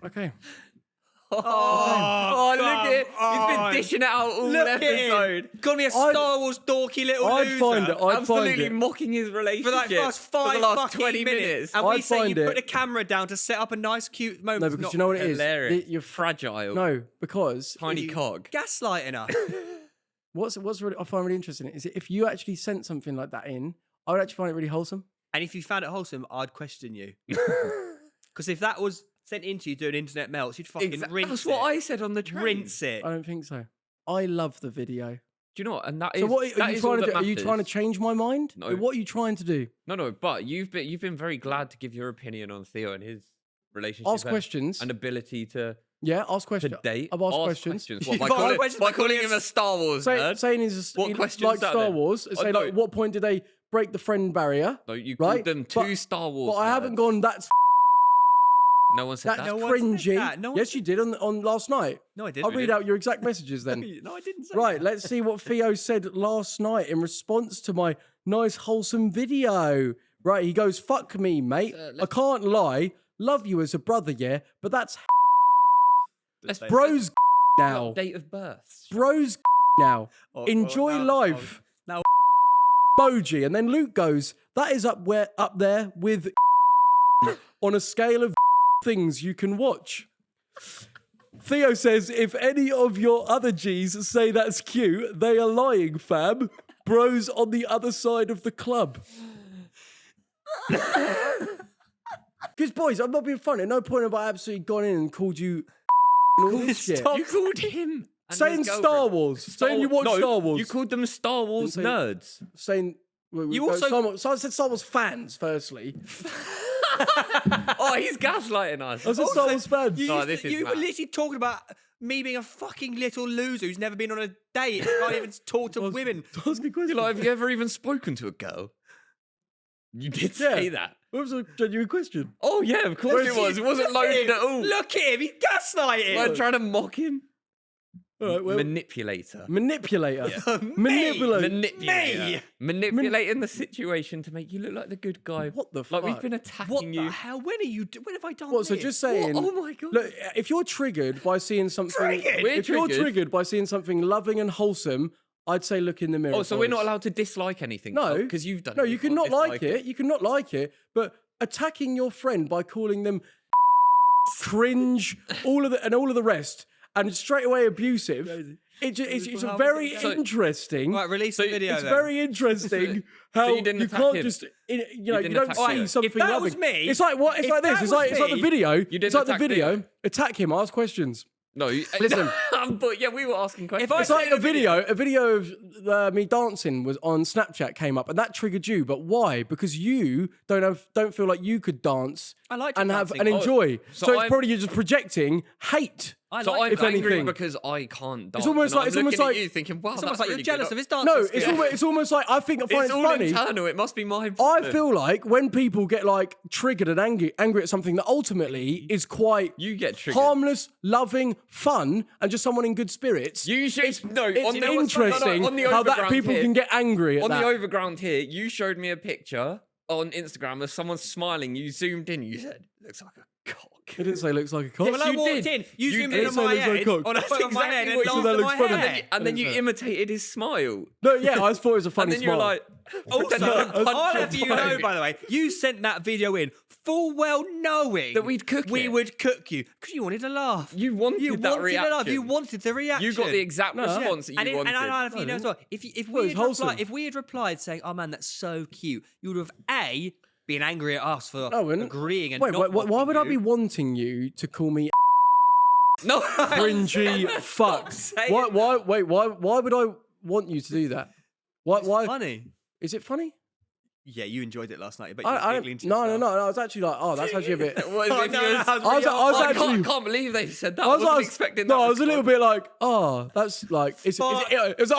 Speaker 2: okay.
Speaker 3: Oh, look at it. He's been
Speaker 4: on.
Speaker 3: dishing it out all
Speaker 4: Look at
Speaker 3: episode.
Speaker 4: him. Call me a Star Wars dorky little
Speaker 2: I'd
Speaker 4: loser.
Speaker 2: find it. I'd find
Speaker 3: Absolutely
Speaker 2: it.
Speaker 3: mocking his relationship
Speaker 4: For like first 5
Speaker 3: for the last
Speaker 4: fucking
Speaker 3: 20
Speaker 4: minutes. And
Speaker 2: I'd
Speaker 4: we say you
Speaker 2: find
Speaker 4: put
Speaker 2: it-
Speaker 4: the camera down to set up a nice, cute moment.
Speaker 2: No,
Speaker 4: It's
Speaker 2: because
Speaker 4: not
Speaker 2: you know what it is.
Speaker 3: Hilarious.
Speaker 2: You're
Speaker 3: Fragile.
Speaker 2: no, because
Speaker 3: Tiny cog.
Speaker 4: gaslighting us.
Speaker 2: what's really I find really interesting is if you actually sent something like that in, I would actually find it really wholesome.
Speaker 4: And if you found it wholesome, I'd question you. Because if that was sent into you doing internet melts, you'd fucking rinse
Speaker 3: That's
Speaker 4: it.
Speaker 3: what I said on the train.
Speaker 4: Rinse it.
Speaker 2: I don't think so. I love the video.
Speaker 3: Do you know what? And that is.
Speaker 2: So what are
Speaker 3: that
Speaker 2: you
Speaker 3: is
Speaker 2: trying
Speaker 3: all
Speaker 2: to do?
Speaker 3: that
Speaker 2: Are you trying to
Speaker 3: matters.
Speaker 2: change my mind?
Speaker 3: No.
Speaker 2: What are you trying to do?
Speaker 3: No, but you've been very glad to give your opinion on Theo and his relationship.
Speaker 2: Ask questions.
Speaker 3: And ability to
Speaker 2: Yeah, ask questions.
Speaker 3: date.
Speaker 2: I've asked
Speaker 3: Ask
Speaker 2: questions.
Speaker 3: What, by
Speaker 4: You've asked
Speaker 3: calling,
Speaker 4: questions
Speaker 3: by
Speaker 4: by
Speaker 3: calling
Speaker 4: calling
Speaker 3: him a Star Wars nerd?
Speaker 2: Saying he's
Speaker 3: What
Speaker 2: he
Speaker 3: questions
Speaker 2: like
Speaker 3: are
Speaker 2: Star
Speaker 3: there?
Speaker 2: Wars.
Speaker 3: Oh,
Speaker 2: Say
Speaker 3: no.
Speaker 2: like, what point did they break the friend barrier?
Speaker 3: No, you
Speaker 2: right?
Speaker 3: called them
Speaker 2: But-
Speaker 3: two Star Wars.
Speaker 2: But I haven't
Speaker 3: nerds.
Speaker 2: gone. That's
Speaker 3: No one said
Speaker 2: that's
Speaker 3: that.
Speaker 4: No one said
Speaker 2: cringy.
Speaker 4: that. No one
Speaker 2: Yes, you did on last night.
Speaker 4: No, I didn't.
Speaker 2: I'll read out your exact messages then.
Speaker 4: No, I didn't say
Speaker 2: Right,
Speaker 4: that.
Speaker 2: let's see what Theo said last night in response to my nice wholesome video. Right, he goes, "Fuck me, mate. I can't lie. Love you as a brother, yeah, but that's
Speaker 3: Let's
Speaker 2: bros now.
Speaker 3: Date of birth.
Speaker 2: Bros now.
Speaker 4: Oh,
Speaker 2: Enjoy
Speaker 4: now it's
Speaker 2: life."
Speaker 4: Now-
Speaker 2: Emoji, and then Luke goes, "That is up there with on a scale of things you can watch." Theo says, if any of your other G's say that's cute, they are lying, fam. Bros on the other side of the club. Because, boys, I'm not being funny. At no point have I absolutely gone in and called you and all this shit.
Speaker 3: You called him. and
Speaker 2: Saying
Speaker 3: his
Speaker 2: Star
Speaker 3: girlfriend.
Speaker 2: Wars. Saying you watch
Speaker 3: No,
Speaker 2: Star Wars.
Speaker 3: You called them Star Wars
Speaker 2: say-
Speaker 3: nerds.
Speaker 2: Saying...
Speaker 1: You also-
Speaker 2: So I said Star Wars fans, firstly.
Speaker 3: Oh, he's gaslighting us.
Speaker 2: I said Star Wars fans.
Speaker 1: You,
Speaker 3: Oh,
Speaker 1: used
Speaker 3: this
Speaker 1: to-
Speaker 3: is
Speaker 1: you were
Speaker 3: mad.
Speaker 1: literally talking about me being a fucking little loser who's never been on a date and can't even talk to women.
Speaker 2: Ask a question.
Speaker 3: You're like, have you ever even spoken to a girl? You did say that.
Speaker 2: What was a genuine question?
Speaker 3: Oh, yeah, of course it was. It wasn't loaded at all.
Speaker 1: Look at him, he's gaslighting.
Speaker 3: I'm trying to mock him.
Speaker 2: All right, well,
Speaker 3: Manipulator.
Speaker 2: manipulator.
Speaker 3: Manipulator.
Speaker 1: Me?
Speaker 3: Manipulating the situation to make you look like the good guy.
Speaker 2: What the
Speaker 3: Like, we've
Speaker 2: fuck?
Speaker 3: been attacking
Speaker 1: What
Speaker 3: you.
Speaker 1: the hell? When have I done
Speaker 2: What, so
Speaker 1: this?
Speaker 2: just saying...
Speaker 3: Oh, my God.
Speaker 2: Look, if you're triggered by seeing something...
Speaker 1: Triggered?
Speaker 3: We're
Speaker 2: If you're
Speaker 3: triggered.
Speaker 2: triggered by seeing something loving and wholesome, I'd say look in the mirror.
Speaker 3: Oh, so we're not
Speaker 2: boys.
Speaker 3: allowed to dislike anything?
Speaker 2: No.
Speaker 3: Because you've done
Speaker 2: No,
Speaker 3: it.
Speaker 2: you can not like it. You can not like it. But attacking your friend by calling them cringe, all of the rest, and straight away abusive... It's
Speaker 1: How
Speaker 2: very
Speaker 1: is it
Speaker 2: interesting.
Speaker 1: Right, release the video
Speaker 2: It's
Speaker 1: then.
Speaker 2: very interesting how
Speaker 3: you didn't attack
Speaker 2: can't
Speaker 3: him?
Speaker 2: just you
Speaker 3: didn't
Speaker 2: don't
Speaker 3: attack
Speaker 2: see
Speaker 3: him?
Speaker 2: something
Speaker 1: If that
Speaker 2: loving.
Speaker 1: was me-
Speaker 2: it's like what? It's
Speaker 1: if
Speaker 2: like this.
Speaker 1: that
Speaker 2: It's
Speaker 1: was
Speaker 2: like the
Speaker 1: me-
Speaker 2: video.
Speaker 3: didn't
Speaker 2: It's like the
Speaker 3: attack
Speaker 2: video.
Speaker 3: Theo.
Speaker 2: Attack him. Ask questions.
Speaker 3: No,
Speaker 2: Listen.
Speaker 3: but yeah, we were asking questions.
Speaker 1: I
Speaker 2: It's like
Speaker 1: say
Speaker 2: a video of me dancing was on Snapchat came up, and that triggered you. But why? Because you don't feel like you could dance
Speaker 1: I like to
Speaker 2: and
Speaker 1: dancing.
Speaker 2: and enjoy.
Speaker 3: so
Speaker 2: So it's
Speaker 3: I'm-
Speaker 2: probably you're just projecting hate.
Speaker 1: I
Speaker 3: So
Speaker 1: like
Speaker 3: I'm
Speaker 2: if
Speaker 3: angry
Speaker 2: anything.
Speaker 3: because I can't dance.
Speaker 2: almost
Speaker 3: and
Speaker 2: like- it's
Speaker 3: I'm
Speaker 2: almost
Speaker 3: looking
Speaker 2: like-
Speaker 3: at you thinking, wow,
Speaker 1: It's
Speaker 3: that's
Speaker 1: almost like
Speaker 3: really
Speaker 1: you're jealous
Speaker 3: good.
Speaker 1: of his dance.
Speaker 2: No,
Speaker 1: skills.
Speaker 2: it's almost like I find
Speaker 3: It's
Speaker 2: it
Speaker 3: all
Speaker 2: funny.
Speaker 3: internal. It must be my.
Speaker 2: I feel like when people get like triggered and angry at something that ultimately is quite
Speaker 3: You get triggered.
Speaker 2: harmless, loving, fun, and just someone in good spirits.
Speaker 3: You should
Speaker 2: it's
Speaker 3: no.
Speaker 2: it's
Speaker 3: on the, no,
Speaker 2: interesting
Speaker 3: no, on the
Speaker 2: how that
Speaker 3: overground
Speaker 2: people
Speaker 3: here,
Speaker 2: can get angry at
Speaker 3: on
Speaker 2: that.
Speaker 3: the overground here. You showed me a picture on Instagram of someone smiling. You zoomed in. You said, "Looks like a cock."
Speaker 2: I didn't say it looks like a cock.
Speaker 1: When I
Speaker 3: you
Speaker 1: walked
Speaker 3: did.
Speaker 1: in, you
Speaker 3: You
Speaker 1: zoomed
Speaker 3: did.
Speaker 1: in on
Speaker 2: So it
Speaker 1: my
Speaker 2: looks like
Speaker 1: head,
Speaker 2: cock.
Speaker 1: on a
Speaker 3: That's
Speaker 1: photo of my head,
Speaker 3: exactly
Speaker 1: and
Speaker 3: what you
Speaker 1: laughed
Speaker 2: said.
Speaker 1: at
Speaker 2: That
Speaker 1: my
Speaker 2: looks funny.
Speaker 1: hair.
Speaker 3: And then you imitated his smile.
Speaker 2: No, yeah, I thought it was a funny
Speaker 3: And then you were
Speaker 2: smile.
Speaker 3: like,
Speaker 1: Also,
Speaker 3: pretending to punch
Speaker 1: I'll
Speaker 3: your
Speaker 1: have you know,
Speaker 3: phone.
Speaker 1: by the way, you sent that video in full well knowing
Speaker 3: That we'd cook
Speaker 1: we
Speaker 3: it.
Speaker 1: would cook you because you wanted to laugh.
Speaker 3: You wanted that
Speaker 1: to laugh.
Speaker 3: reaction.
Speaker 1: You wanted the reaction.
Speaker 3: You got the exact response that you
Speaker 1: and
Speaker 3: wanted.
Speaker 1: And I'll have you know as well. If
Speaker 2: Well,
Speaker 1: we
Speaker 2: it's
Speaker 1: had
Speaker 2: wholesome.
Speaker 1: replied, if we had replied saying, "Oh man, that's so cute," you would have been angry at us for
Speaker 2: Owen,
Speaker 1: agreeing and
Speaker 2: Wait,
Speaker 1: not
Speaker 2: why would
Speaker 1: mocking
Speaker 2: I be
Speaker 1: you.
Speaker 2: wanting you to call me
Speaker 3: No,
Speaker 2: cringy fuck?
Speaker 1: saying
Speaker 2: Why would I want you to do that? Why?
Speaker 1: Funny.
Speaker 2: Is it funny?
Speaker 1: Yeah, you enjoyed it last night. But
Speaker 2: I was actually like, oh, that's actually a bit.
Speaker 3: What
Speaker 1: Oh,
Speaker 3: if
Speaker 1: no,
Speaker 3: you
Speaker 1: no,
Speaker 3: was-
Speaker 1: I was
Speaker 2: I was
Speaker 3: I
Speaker 2: actually.
Speaker 3: can't believe they said that.
Speaker 2: I
Speaker 3: I
Speaker 2: was,
Speaker 3: wasn't
Speaker 2: like-
Speaker 3: expecting
Speaker 2: no,
Speaker 3: that.
Speaker 2: I was a little
Speaker 3: response.
Speaker 2: bit like, oh, that's like, I was just like,
Speaker 1: you
Speaker 2: I was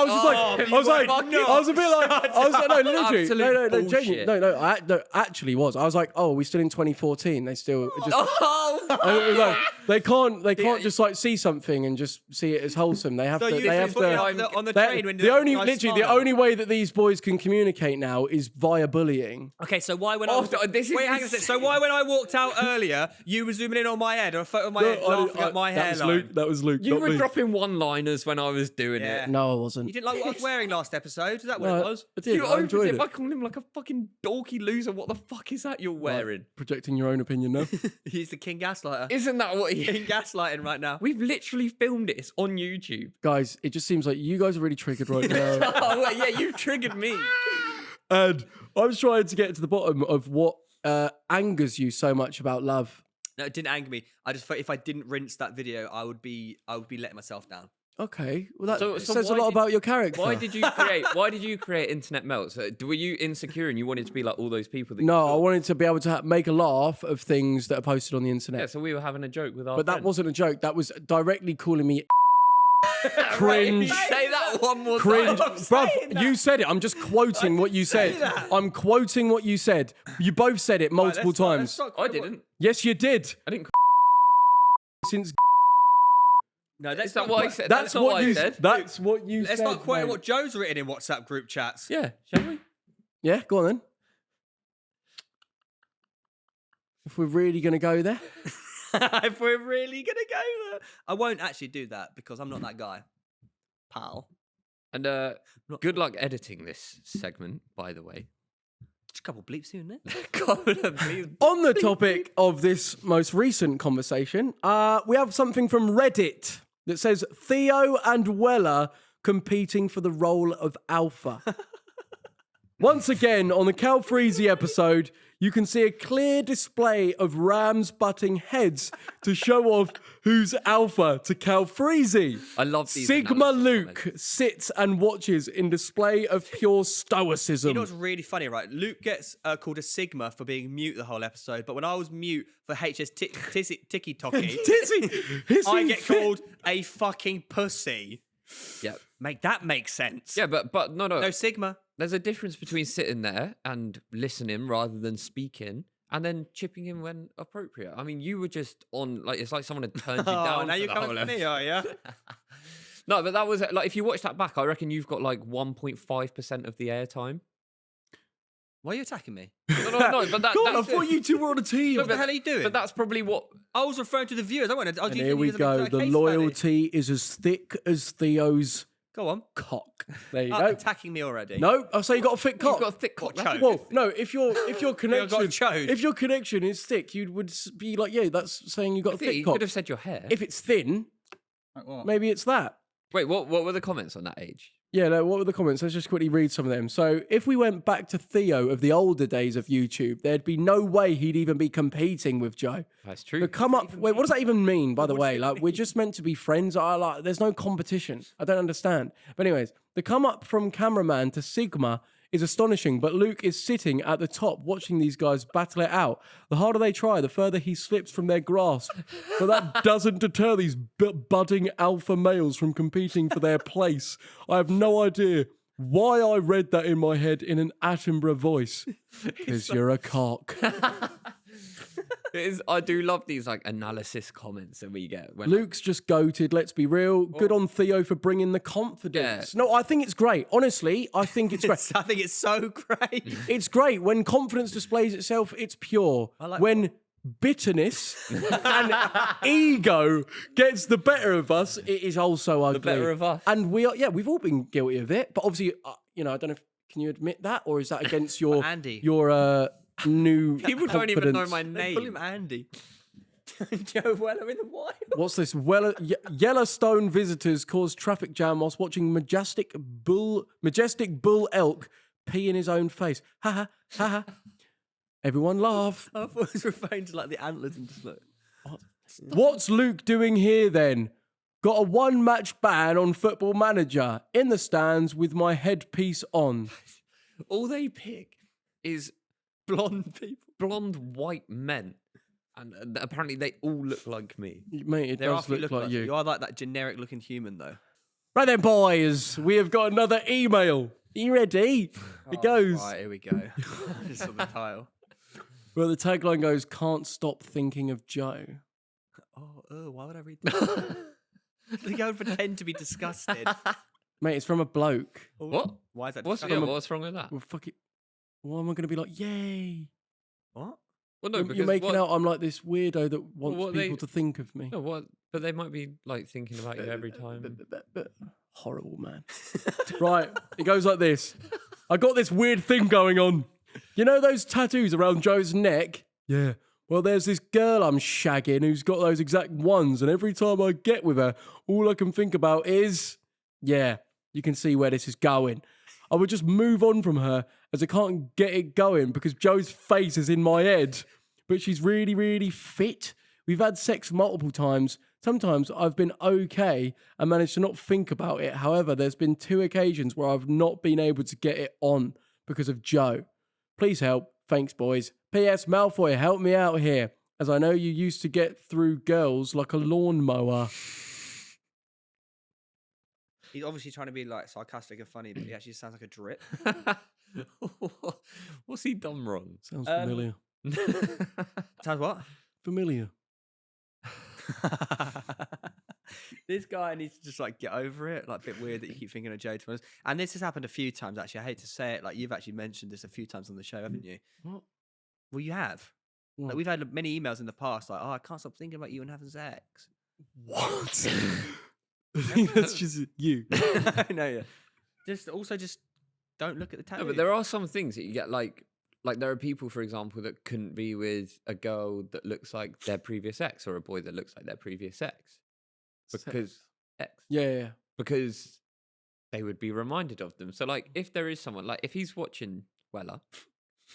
Speaker 2: like,
Speaker 1: were not.
Speaker 2: I was a bit like, I was like, no, literally,
Speaker 3: Absolute
Speaker 2: no,
Speaker 3: bullshit.
Speaker 2: genuine, no, actually was. I was like, oh, we're still in 2014. They still just,
Speaker 3: Oh,
Speaker 2: and it was like, they can't just like see something and just see it as wholesome. They have
Speaker 1: So
Speaker 2: to,
Speaker 1: you
Speaker 2: they have
Speaker 1: put it
Speaker 2: to.
Speaker 1: on the
Speaker 2: they-
Speaker 1: train when
Speaker 2: the only,
Speaker 1: guys
Speaker 2: literally, the
Speaker 1: smile.
Speaker 2: only way that these boys can communicate now is via bullying.
Speaker 1: Okay, so why when
Speaker 3: Oh, this is
Speaker 1: wait, hang on a second. So why when I walked out earlier, you were zooming in on my head or a photo of my head, laughing at my
Speaker 2: that was
Speaker 1: hairline?
Speaker 2: Luke. That was Luke.
Speaker 3: you
Speaker 2: not
Speaker 3: were
Speaker 2: me.
Speaker 3: dropping one-liners when I was doing
Speaker 1: Yeah.
Speaker 3: it.
Speaker 2: No, I wasn't.
Speaker 1: You didn't like what I was wearing last episode? Is that what
Speaker 2: No,
Speaker 1: it was?
Speaker 2: I did.
Speaker 3: You
Speaker 2: I
Speaker 3: opened
Speaker 2: enjoyed
Speaker 3: it
Speaker 2: it.
Speaker 3: by calling him like a fucking dorky loser. What the fuck is that you're wearing?
Speaker 2: Projecting your own opinion now.
Speaker 1: He's the king gaslighter.
Speaker 3: Isn't that what he
Speaker 1: King gaslighting right now.
Speaker 3: We've literally filmed it. It's on YouTube.
Speaker 2: Guys, it just seems like you guys are really triggered right now.
Speaker 3: Oh, wait, yeah, you triggered me.
Speaker 2: And I was trying to get to the bottom of what angers you so much about love.
Speaker 1: No, it didn't anger me. I just thought if I didn't rinse that video, I would be letting myself down.
Speaker 2: Okay, well that
Speaker 3: So
Speaker 2: says a
Speaker 3: why
Speaker 2: lot
Speaker 3: did-
Speaker 2: about your character.
Speaker 3: Why did you create Internet Melts? Were you insecure and you wanted to be like all those people that you
Speaker 2: No, I
Speaker 3: saw?
Speaker 2: wanted to be able to make a laugh of things that are posted on the internet.
Speaker 3: Yeah, so we were having a joke with our
Speaker 2: But that
Speaker 3: friend.
Speaker 2: wasn't a joke. That was directly calling me
Speaker 3: Right,
Speaker 2: cringe.
Speaker 3: say that one more
Speaker 2: Cringe,
Speaker 3: time.
Speaker 2: bruv. You said it. I'm just quoting what you said. I'm quoting what you said. You both said it multiple times.
Speaker 3: I didn't.
Speaker 2: Yes, you did.
Speaker 3: I didn't.
Speaker 2: Since
Speaker 1: No, that's
Speaker 3: Is that
Speaker 1: not
Speaker 3: what I
Speaker 1: quite-
Speaker 3: said?
Speaker 2: that's
Speaker 3: not
Speaker 2: what you
Speaker 3: said.
Speaker 2: That's what you
Speaker 1: Let's
Speaker 2: said.
Speaker 1: not quote
Speaker 2: mate.
Speaker 1: what Joe's written in WhatsApp group chats.
Speaker 3: Yeah, shall we?
Speaker 2: Yeah, go on then. If we're really gonna go there.
Speaker 1: If we're really gonna go there, I won't actually do that because I'm not that guy, pal.
Speaker 3: And good luck editing this segment, by the way.
Speaker 4: couple bleeps in there.
Speaker 3: Please.
Speaker 2: On the topic of this most recent conversation, we have something from Reddit that says Theo and Weller competing for the role of alpha. Once again, on the Calfreezy episode, you can see a clear display of rams butting heads to show off who's alpha to Calfreezy.
Speaker 3: I love these
Speaker 2: Sigma
Speaker 3: analysis
Speaker 2: Luke
Speaker 3: comments.
Speaker 2: sits and watches in display of pure stoicism.
Speaker 4: You know what's really funny, right? Luke gets called a Sigma for being mute the whole episode, but when I was mute for HS Tiki Toki,
Speaker 2: Tizzy,
Speaker 4: I get called a fucking pussy.
Speaker 3: Yeah.
Speaker 4: Make that make sense.
Speaker 3: Yeah, but no.
Speaker 4: No Sigma.
Speaker 3: There's a difference between sitting there and listening rather than speaking, and then chipping in when appropriate. I mean, you were just on, like, it's like someone had turned you down.
Speaker 4: Now
Speaker 3: for
Speaker 4: you're
Speaker 3: the
Speaker 4: coming
Speaker 3: whole
Speaker 4: for me,
Speaker 3: episode.
Speaker 4: are you?
Speaker 3: No, but that was, like, if you watch that back, I reckon you've got, like, 1.5% of the airtime.
Speaker 4: Why are you attacking me?
Speaker 3: No, but that,
Speaker 2: God, I
Speaker 3: that's
Speaker 2: thought you two were on a team.
Speaker 4: What the hell are you doing?
Speaker 3: But that's probably what...
Speaker 4: I was referring to the viewers. I want to.
Speaker 2: And here we go. The loyalty is as thick as Theo's
Speaker 4: Go on.
Speaker 2: cock. There you
Speaker 4: Oh,
Speaker 2: go.
Speaker 4: attacking me already.
Speaker 2: No, I'll say you got a thick cock.
Speaker 3: You've got a thick cock.
Speaker 4: Got
Speaker 3: that's-
Speaker 4: choked.
Speaker 2: Well, no, if your connection
Speaker 4: chode.
Speaker 2: if your connection is thick, you would be like, yeah, that's saying you got a thick
Speaker 3: You
Speaker 2: cock.
Speaker 3: could have said your hair.
Speaker 2: If it's thin, maybe it's that.
Speaker 3: Wait, what were the comments on that age?
Speaker 2: Yeah, no, what were the comments? Let's just quickly read some of them. So, if we went back to Theo of the older days of YouTube, there'd be no way he'd even be competing with Joe.
Speaker 3: That's true.
Speaker 2: But come up. Wait, what does that even mean, by the way? Like, we're just meant to be friends. There's no competition. I don't understand. But, anyways, the come up from cameraman to Sigma is astonishing, but Luke is sitting at the top watching these guys battle it out. The harder they try, the further he slips from their grasp. But that doesn't deter these budding alpha males from competing for their place. I have no idea why I read that in my head in an Attenborough voice. Because you're a cock.
Speaker 3: I do love these like analysis comments that we get. When,
Speaker 2: Luke's just goated, let's be real. Good on Theo for bringing the confidence. No, I think it's great. Honestly, I think it's great.
Speaker 4: I think it's so great.
Speaker 2: It's great. When confidence displays itself, it's pure. When bitterness and ego gets the better of us, it is also ugly.
Speaker 3: better of us.
Speaker 2: And we've all been guilty of it. But obviously, I don't know, can you admit that? Or is that against your
Speaker 4: Andy.
Speaker 2: your new
Speaker 3: people don't even know
Speaker 2: confidence?
Speaker 3: my
Speaker 4: They call him
Speaker 3: name.
Speaker 4: Andy. Joe Weller in the wild.
Speaker 2: What's this? Yellowstone visitors cause traffic jam whilst watching majestic bull elk pee in his own face. Ha ha ha ha. Everyone laugh.
Speaker 4: I thought it was referring to like the antlers and just like.
Speaker 2: What's Luke doing here then? Got a one-match ban on Football Manager in the stands with my headpiece on.
Speaker 3: All they pick is
Speaker 4: Blonde people.
Speaker 3: blonde white men, and apparently they all look like me.
Speaker 2: Mate, it
Speaker 4: They're
Speaker 2: does
Speaker 4: after
Speaker 2: look like you.
Speaker 4: You are like that generic looking human though.
Speaker 2: Right then, boys, we have got another email. Are you ready? It goes.
Speaker 4: Right, here we go. Just saw the title.
Speaker 2: Well, the tagline goes, can't stop thinking of Joe.
Speaker 4: Oh, why would I read that? They go and pretend to be disgusted.
Speaker 2: Mate, it's from a bloke.
Speaker 3: What?
Speaker 4: Why is that?
Speaker 3: What's
Speaker 4: disgusting?
Speaker 3: what's wrong with that?
Speaker 2: Well, fuck it. Why am I going to be like, yay?
Speaker 4: What?
Speaker 3: Well, no, because
Speaker 2: You're making
Speaker 3: what,
Speaker 2: out I'm like this weirdo that wants
Speaker 3: what
Speaker 2: people
Speaker 3: they-
Speaker 2: to think of me.
Speaker 3: No, what? But they might be like thinking about you every time.
Speaker 2: Horrible, man. Right, it goes like this. I got this weird thing going on. You know those tattoos around Joe's neck? Yeah. Well, there's this girl I'm shagging who's got those exact ones, and every time I get with her, all I can think about is, yeah, you can see where this is going. I would just move on from her as I can't get it going because Joe's face is in my head. But she's really, really fit. We've had sex multiple times. Sometimes I've been okay and managed to not think about it. However, there's been 2 occasions where I've not been able to get it on because of Joe. Please help. Thanks, boys. P.S. Malfoy, help me out here, as I know you used to get through girls like a lawnmower.
Speaker 4: He's obviously trying to be like sarcastic and funny, but he actually sounds like a drip.
Speaker 3: What's he done wrong?
Speaker 2: Sounds familiar.
Speaker 4: Sounds what?
Speaker 2: Familiar.
Speaker 4: This guy needs to just like get over it. Like a bit weird that you keep thinking of Joe to be honest. And this has happened a few times actually. I hate to say it. Like you've actually mentioned this a few times on the show, haven't you?
Speaker 2: What?
Speaker 4: Well, you have.
Speaker 2: What?
Speaker 4: Like we've had many emails in the past. Like, oh, I can't stop thinking about you and having sex.
Speaker 2: What? I think that's just you.
Speaker 4: No, yeah. Just don't look at the tattoo.
Speaker 3: No, but there are some things that you get like like there are people, for example, that couldn't be with a girl that looks like their previous ex or a boy that looks like their previous ex because
Speaker 2: Yeah.
Speaker 3: because they would be reminded of them. So like if there is someone, like if he's watching Weller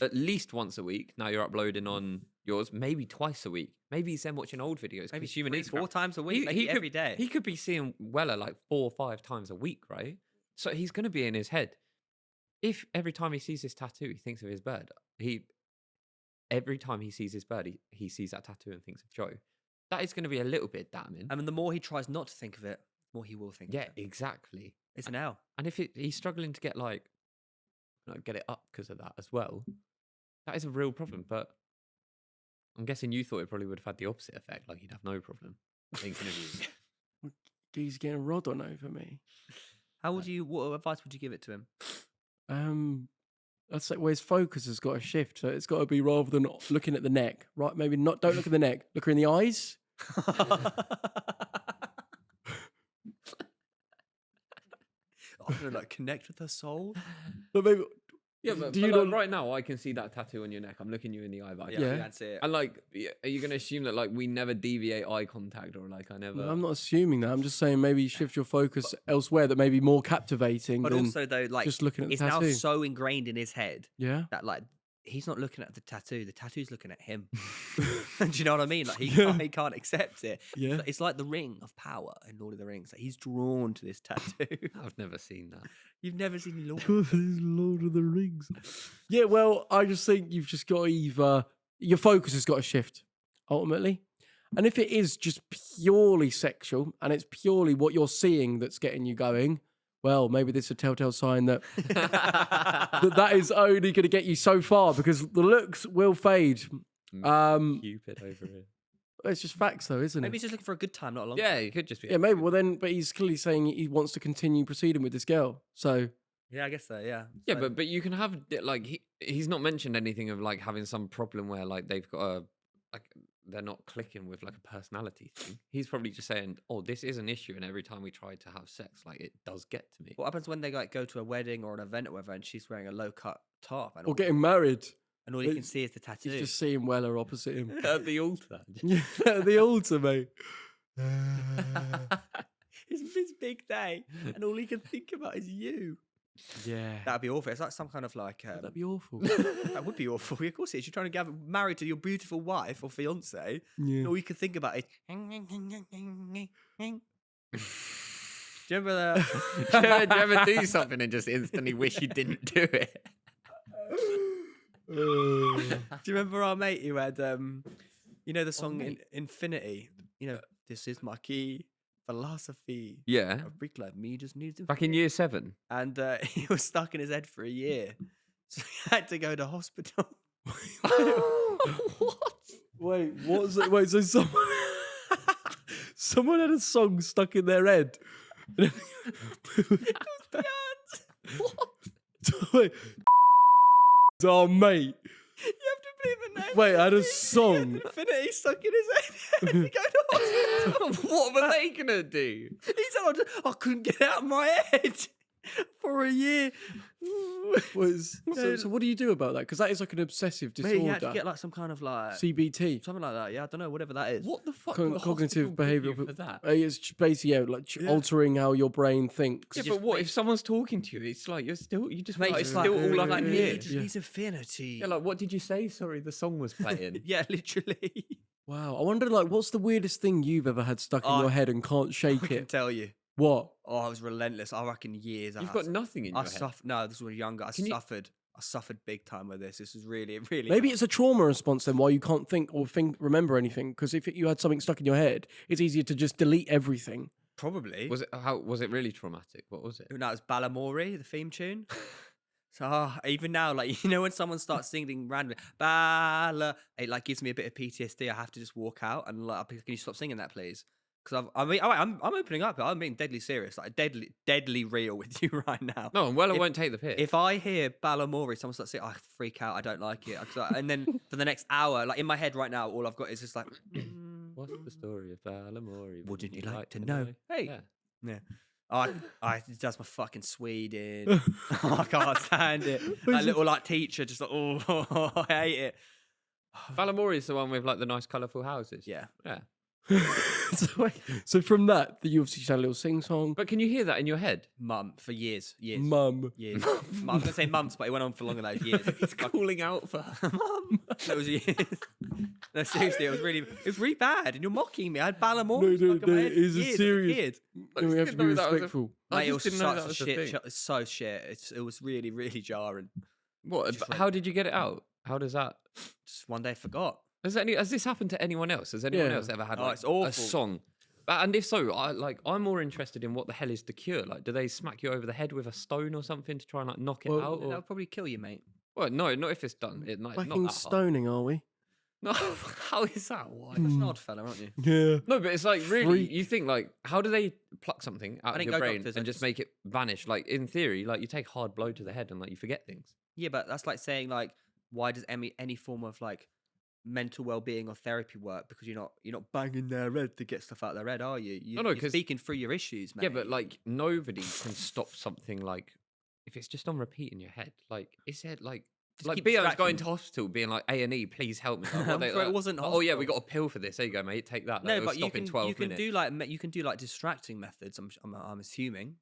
Speaker 3: at least once a week, now you're uploading on yours, maybe twice a week, maybe he's then watching old videos,
Speaker 4: Maybe
Speaker 3: consuming
Speaker 4: 3,
Speaker 3: Instagram
Speaker 4: 4 times a week, maybe every day.
Speaker 3: He could be seeing Weller like 4 or 5 times a week, right? So he's going to be in his head. If every time he sees this tattoo, he thinks of his bird, every time he sees his bird, he sees that tattoo and thinks of Joe. That is going to be a little bit damning.
Speaker 4: I mean, the more he tries not to think of it, the more he will think of it.
Speaker 3: Exactly.
Speaker 4: It's an L.
Speaker 3: And if he's struggling to get get it up because of that as well, that is a real problem. But I'm guessing you thought it probably would have had the opposite effect. Like he'd have no problem thinking of you.
Speaker 2: He's getting a rod on over me.
Speaker 4: What advice would you give it to him?
Speaker 2: I'd say, well, his focus has got to shift. So it's got to be rather than looking at the neck, right? Maybe not. Don't look at the neck. Look her in the eyes.
Speaker 4: Like connect with her soul.
Speaker 2: But maybe.
Speaker 3: Yeah, but,
Speaker 2: Do you
Speaker 3: like,
Speaker 2: not-
Speaker 3: right now I can see that tattoo on your neck. I'm looking you in the eye, but I
Speaker 4: Yeah,
Speaker 3: can't.
Speaker 2: Yeah.
Speaker 4: that's it.
Speaker 3: And like, are you going to assume that like we never deviate eye contact or like I never?
Speaker 2: No, I'm not assuming that. I'm just saying maybe shift your focus elsewhere that may be more captivating.
Speaker 4: But
Speaker 2: than
Speaker 4: also though, like
Speaker 2: just looking at the
Speaker 4: it's now
Speaker 2: tattoo.
Speaker 4: so ingrained in his head
Speaker 2: Yeah.
Speaker 4: that like he's not looking at the tattoo's looking at him. Do you know what I mean? Like he can't accept it.
Speaker 2: Yeah.
Speaker 4: It's like the ring of power in Lord of the Rings. Like he's drawn to this tattoo.
Speaker 3: I've never seen that.
Speaker 4: You've never seen Lord.
Speaker 2: Lord of the Rings. Yeah, well, I just think you've just got to either your focus has got to shift ultimately, and if it is just purely sexual and it's purely what you're seeing that's getting you going, well, maybe this is a telltale sign that that is only going to get you so far because the looks will fade.
Speaker 3: Cupid over here.
Speaker 2: It's just facts, though, isn't
Speaker 4: Maybe
Speaker 2: it?
Speaker 4: he's just looking for a good time, not a long.
Speaker 3: Yeah, it could just be.
Speaker 2: Yeah, maybe. Well, then, but he's clearly saying he wants to continue proceeding with this girl. So
Speaker 4: Yeah, I guess so. Yeah.
Speaker 3: Yeah,
Speaker 4: So-
Speaker 3: but you can have like he's not mentioned anything of like having some problem where like they've got a like they're not clicking with like a personality thing. He's probably just saying, "Oh, this is an issue," and every time we try to have sex, like it does get to me.
Speaker 4: what happens when they like go to a wedding or an event or whatever, and she's wearing a low cut top, and
Speaker 2: or getting married.
Speaker 4: and all you can see is the tattoo.
Speaker 2: He's just seeing Weller opposite him.
Speaker 3: At the altar.
Speaker 2: Yeah, the altar, mate.
Speaker 4: It's his big day, and all he can think about is you.
Speaker 2: Yeah.
Speaker 4: That'd be awful. It's like some kind of like.
Speaker 2: That'd be awful.
Speaker 4: That would be awful. Of course, it is. You're trying to get married to your beautiful wife or fiance.
Speaker 2: Yeah.
Speaker 4: And all you can think about is. Do you remember the?
Speaker 3: do you ever do something and just instantly wish you didn't do it?
Speaker 4: Do you remember our mate who had you know the song Infinity? You know, this is my key philosophy.
Speaker 3: Yeah.
Speaker 4: A freak like me just needs to.
Speaker 3: Back in year 7.
Speaker 4: And he was stuck in his head for a year, so he had to go to hospital.
Speaker 3: What?
Speaker 2: Wait, what was it? Wait, so someone had a song stuck in their head. Wait. Oh, mate.
Speaker 4: You have to believe the name.
Speaker 2: Wait, I had a
Speaker 4: He
Speaker 2: song.
Speaker 4: had Infinity stuck in his head. He had to go to hospital.
Speaker 3: What were they gonna do?
Speaker 4: He said, I couldn't get out of my head for a year.
Speaker 2: So what do you do about that? Because that is like an obsessive
Speaker 4: Mate, he had
Speaker 2: disorder.
Speaker 4: to get like some kind of like
Speaker 2: CBT.
Speaker 4: something like that. Yeah, I don't know, whatever that is.
Speaker 3: What the fuck?
Speaker 2: Con-
Speaker 3: would the
Speaker 2: cognitive
Speaker 3: hospital give you
Speaker 2: behavioural-
Speaker 3: for that.
Speaker 2: It's just basically altering how your brain thinks.
Speaker 3: Yeah, but what if someone's talking to you? It's like you just
Speaker 4: Mate,
Speaker 3: like,
Speaker 4: it's
Speaker 3: still
Speaker 4: like,
Speaker 3: all up
Speaker 4: like
Speaker 3: in
Speaker 4: me,
Speaker 3: here.
Speaker 4: just needs infinity.
Speaker 3: Yeah, like what did you say? Sorry, the song was playing.
Speaker 4: Yeah, literally.
Speaker 2: Wow, I wonder, like, what's the weirdest thing you've ever had stuck in
Speaker 4: Oh,
Speaker 2: your head and can't
Speaker 4: I
Speaker 2: shake
Speaker 4: can
Speaker 2: it?
Speaker 4: tell you.
Speaker 2: What?
Speaker 4: Oh, I was relentless. I reckon years.
Speaker 3: You've got nothing in your
Speaker 4: I
Speaker 3: head.
Speaker 4: suffered. No, this was when I was younger. I
Speaker 3: Can you-
Speaker 4: suffered. I suffered big time with this. This was really, really.
Speaker 2: Maybe it's a trauma response then, why you can't think or remember anything. Because if you had something stuck in your head, it's easier to just delete everything.
Speaker 4: probably.
Speaker 3: Was it really traumatic? What was it?
Speaker 4: No, it was Balamori, the theme tune. So even now, like, you know, when someone starts singing randomly, Bala, it like gives me a bit of PTSD. I have to just walk out and like, can you stop singing that, please? Because I'm opening up. I'm being deadly serious, like deadly real with you right now.
Speaker 3: No, and Weller
Speaker 4: If-
Speaker 3: won't take the piss.
Speaker 4: If I hear Balamori, someone starts singing, I freak out. I don't like it. And then for the next hour, like in my head right now, all I've got is just like,
Speaker 3: What's the story of Balamori?
Speaker 4: Wouldn't you like to know? Hey.
Speaker 3: Yeah.
Speaker 4: Yeah. That's my fucking Sweden. I can't stand it. That little like teacher, just like, oh, I hate it.
Speaker 3: Balamory is the one with like the nice colourful houses.
Speaker 4: Yeah.
Speaker 3: Yeah.
Speaker 2: So from that, you obviously had a little sing song.
Speaker 3: But can you hear that in your head?
Speaker 4: Mum for years.
Speaker 2: Mum.
Speaker 4: Years. I was gonna say months, but it went on for longer than those years.
Speaker 3: He's calling out for her.
Speaker 4: Mum. That was years. No, seriously, it was really bad, and you're mocking me. I had Ballamore.
Speaker 2: No, it is a serious.
Speaker 4: Kid.
Speaker 2: We have to be respectful.
Speaker 4: Mate, it
Speaker 3: just
Speaker 4: was
Speaker 3: didn't know
Speaker 4: such
Speaker 3: that
Speaker 4: a
Speaker 3: was a
Speaker 4: shit.
Speaker 3: thing.
Speaker 4: It's so shit. It was really, really jarring.
Speaker 3: What?
Speaker 4: Just like-
Speaker 3: How did you get it out? How does that?
Speaker 4: Just one day I forgot.
Speaker 3: Has this happened to anyone else? Has anyone
Speaker 2: Yeah.
Speaker 3: else ever had
Speaker 4: Oh,
Speaker 3: like,
Speaker 4: it's awful.
Speaker 3: a song? And if so, I'm more interested in what the hell is the cure. Like, do they smack you over the head with a stone or something to try and like knock it
Speaker 2: Well,
Speaker 3: out?
Speaker 4: That
Speaker 3: Or...
Speaker 4: would probably kill you, mate.
Speaker 3: Well, no, not if it's done. Not
Speaker 2: Fucking
Speaker 3: that hard.
Speaker 2: stoning, are we?
Speaker 3: No, how is that? Why?
Speaker 4: You're an odd fella, aren't you?
Speaker 2: Yeah.
Speaker 3: No, but it's like really,
Speaker 2: Freak.
Speaker 3: you think like, how do they pluck something out of
Speaker 4: think
Speaker 3: your
Speaker 4: go
Speaker 3: brain
Speaker 4: doctors
Speaker 3: and
Speaker 4: are
Speaker 3: just
Speaker 4: just-
Speaker 3: make it vanish? Like in theory, like you take a hard blow to the head and like you forget things.
Speaker 4: Yeah, but that's like saying like, why does any form of like mental well-being or therapy work? Because you're not banging their head to get stuff out of their head, are you?
Speaker 3: No,
Speaker 4: You're
Speaker 3: 'cause-
Speaker 4: speaking through your issues, mate.
Speaker 3: Yeah, but like nobody can stop something like if it's just on repeat in your head. Like is it like
Speaker 4: keep
Speaker 3: Beo's
Speaker 4: distracting
Speaker 3: going
Speaker 4: them.
Speaker 3: to hospital being like A&E, please help me. Like,
Speaker 4: I'm sure it wasn't
Speaker 3: Oh yeah, we
Speaker 4: hospital.
Speaker 3: got a pill for this. There you go, mate. Take that.
Speaker 4: no,
Speaker 3: It'll
Speaker 4: but you
Speaker 3: stop in
Speaker 4: can
Speaker 3: 12
Speaker 4: you can
Speaker 3: minutes.
Speaker 4: do like distracting methods. I'm assuming.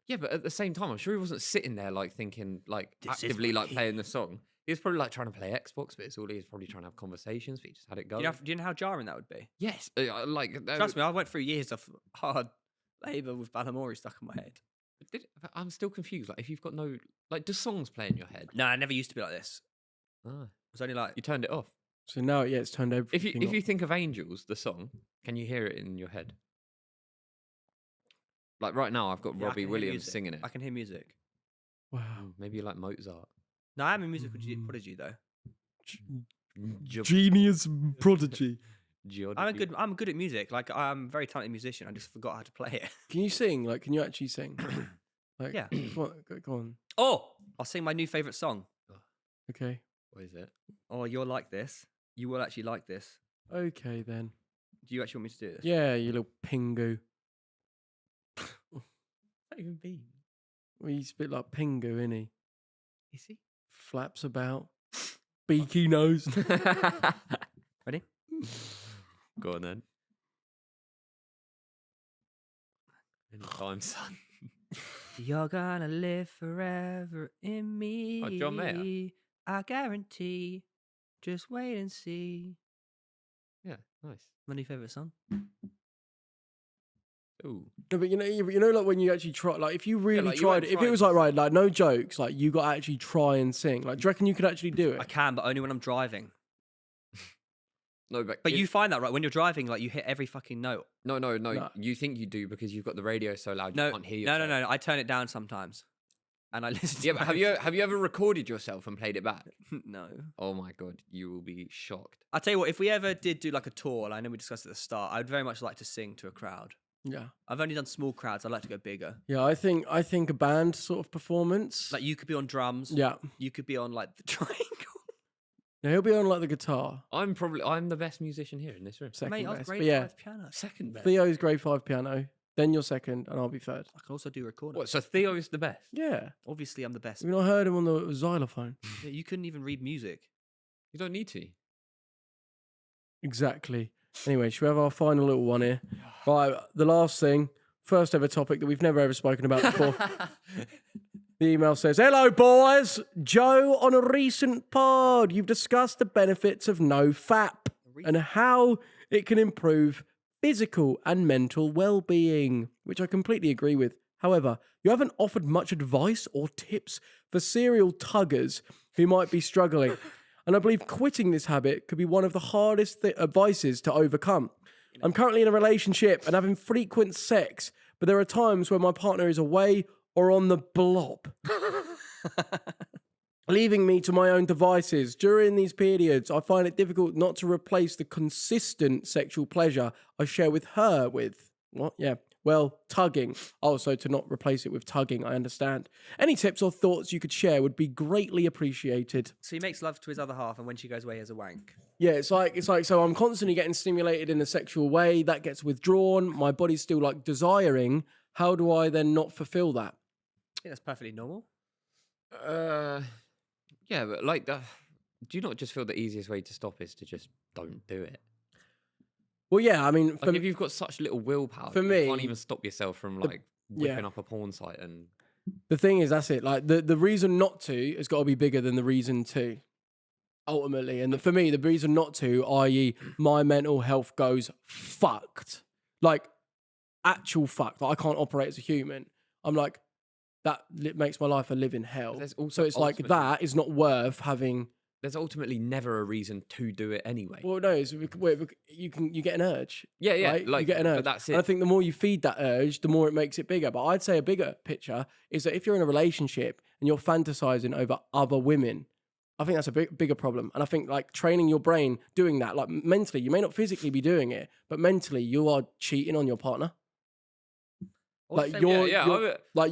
Speaker 3: Yeah, but at the same time, I'm sure he wasn't sitting there like thinking like
Speaker 4: This is
Speaker 3: actively
Speaker 4: my
Speaker 3: like playing the song. He was probably like trying to play Xbox, but it's all he was probably trying to have conversations. But he just had it
Speaker 4: Do
Speaker 3: going.
Speaker 4: you know how jarring that would be?
Speaker 3: Yes, like
Speaker 4: Trust me, I went through years of hard labour with Balamory stuck in my head.
Speaker 3: But I'm still confused. Like, if you've got no like, do songs play in your head?
Speaker 4: No, I never used to be like this.
Speaker 3: Ah,
Speaker 4: It was only like
Speaker 3: you turned it off.
Speaker 2: So now, yeah, it's turned
Speaker 3: If
Speaker 2: everything
Speaker 3: you
Speaker 2: off.
Speaker 3: think of Angels, the song, can you hear it in your head? Like right now, I've got
Speaker 4: yeah, I
Speaker 3: Robbie
Speaker 4: can hear
Speaker 3: Williams
Speaker 4: music.
Speaker 3: singing it.
Speaker 4: I can hear music.
Speaker 2: Wow.
Speaker 3: Maybe you like Mozart.
Speaker 4: No, I am a musical prodigy though.
Speaker 2: Genius prodigy.
Speaker 4: I'm good at music. Like I'm a very talented musician. I just forgot how to play it.
Speaker 2: Can you sing? Like, can you actually sing? Like,
Speaker 4: Yeah.
Speaker 2: Go on.
Speaker 4: Oh, I'll sing my new favorite song.
Speaker 2: Okay.
Speaker 3: What is it?
Speaker 4: Oh, you'll like this. You will actually like this.
Speaker 2: Okay then.
Speaker 4: Do you actually want me to do this?
Speaker 2: Yeah, you little pingu.
Speaker 3: What that even mean?
Speaker 2: Well, he's a bit like Pingu, isn't he?
Speaker 3: Is he?
Speaker 2: Flaps about. Beaky nose.
Speaker 4: Ready?
Speaker 3: Go on then. Anytime, son.
Speaker 4: You're gonna live forever in me.
Speaker 3: Oh, John Mayer.
Speaker 4: I guarantee. Just wait and see.
Speaker 3: Yeah, nice.
Speaker 4: My new favorite song.
Speaker 3: Ooh.
Speaker 2: No, but you know, like when you actually try, like if you really
Speaker 3: like, you
Speaker 2: tried,
Speaker 3: weren't
Speaker 2: if it
Speaker 3: trying
Speaker 2: was
Speaker 3: to
Speaker 2: like right, like no jokes, like you got to actually try and sing. Like, do you reckon you could actually do
Speaker 4: I
Speaker 2: it?
Speaker 4: can, but only when I'm driving.
Speaker 3: No, but
Speaker 4: But you find that right when you're driving, like you hit every fucking note.
Speaker 3: No.
Speaker 2: No.
Speaker 3: You think you do because you've got the radio so loud you
Speaker 4: No,
Speaker 3: can't hear
Speaker 4: no,
Speaker 3: yourself.
Speaker 4: no. I turn it down sometimes, and I listen.
Speaker 3: Yeah,
Speaker 4: to
Speaker 3: but have you ever recorded yourself and played it back?
Speaker 4: No.
Speaker 3: Oh my god, you will be shocked.
Speaker 4: I'll tell you what. If we ever did do like a tour, like I know we discussed at the start, I'd very much like to sing to a crowd.
Speaker 2: Yeah,
Speaker 4: I've only done small crowds. I'd like to go bigger.
Speaker 2: yeah. I think a band sort of performance.
Speaker 4: Like you could be on drums.
Speaker 2: yeah,
Speaker 4: You could be on like the triangle.
Speaker 2: yeah. He'll be on like the guitar.
Speaker 3: I'm the best musician here in this room.
Speaker 2: Second
Speaker 4: Mate, I was
Speaker 2: best.
Speaker 4: grade
Speaker 2: But yeah,
Speaker 4: 5 piano.
Speaker 3: Second best.
Speaker 2: Theo's grade 5 piano. Then you're second, and I'll be third.
Speaker 4: I can also do recording.
Speaker 3: What? So Theo is the best.
Speaker 2: Yeah,
Speaker 4: Obviously, I'm the best.
Speaker 2: have you not heard him on the xylophone?
Speaker 4: Yeah, you couldn't even read music.
Speaker 3: You don't need to.
Speaker 2: Exactly. Anyway, should we have our final little one here? Right, the last thing, first ever topic that we've never ever spoken about before. The email says, "Hello, boys. Joe, on a recent pod, you've discussed the benefits of NoFap and how it can improve physical and mental well-being, which I completely agree with. However, you haven't offered much advice or tips for serial tuggers who might be struggling. And I believe quitting this habit could be one of the hardest advices to overcome. I'm currently in a relationship and having frequent sex, but there are times when my partner is away or on the blob, leaving me to my own devices. During these periods, I find it difficult not to replace the consistent sexual pleasure I share with her with, what? Yeah. Well, tugging. Also, to not replace it with tugging, I understand. Any tips or thoughts you could share would be greatly appreciated.
Speaker 4: So he makes love to his other half, and when she goes away, he has a wank.
Speaker 2: Yeah, it's like so I'm constantly getting stimulated in a sexual way. That gets withdrawn. My body's still like desiring how do I then not fulfill that?
Speaker 4: I think that's perfectly normal.
Speaker 3: Yeah, but like, do you not just feel the easiest way to stop is to just don't do it?
Speaker 2: Well, yeah, I mean,
Speaker 3: Like, if you've got such little willpower,
Speaker 2: for
Speaker 3: you
Speaker 2: me,
Speaker 3: can't even stop yourself from like whipping up a porn site and.
Speaker 2: the thing is, that's it. Like the reason not to has got to be bigger than the reason to, ultimately. And for me, the reason not to, i.e., my mental health goes fucked, like actual fucked. Like I can't operate as a human. I'm like that makes my life a living hell.
Speaker 3: There's
Speaker 2: So
Speaker 3: also
Speaker 2: it's like that is not worth having.
Speaker 3: There's ultimately never a reason to do it anyway.
Speaker 2: Well, no, you get an urge.
Speaker 3: Yeah, yeah,
Speaker 2: right?
Speaker 3: like,
Speaker 2: you get an urge.
Speaker 3: but that's it.
Speaker 2: And I think the more you feed that urge, the more it makes it bigger. But I'd say a bigger picture is that if you're in a relationship and you're fantasizing over other women, I think that's a bigger problem. And I think like training your brain doing that, like mentally, you may not physically be doing it, but mentally you are cheating on your partner. Like like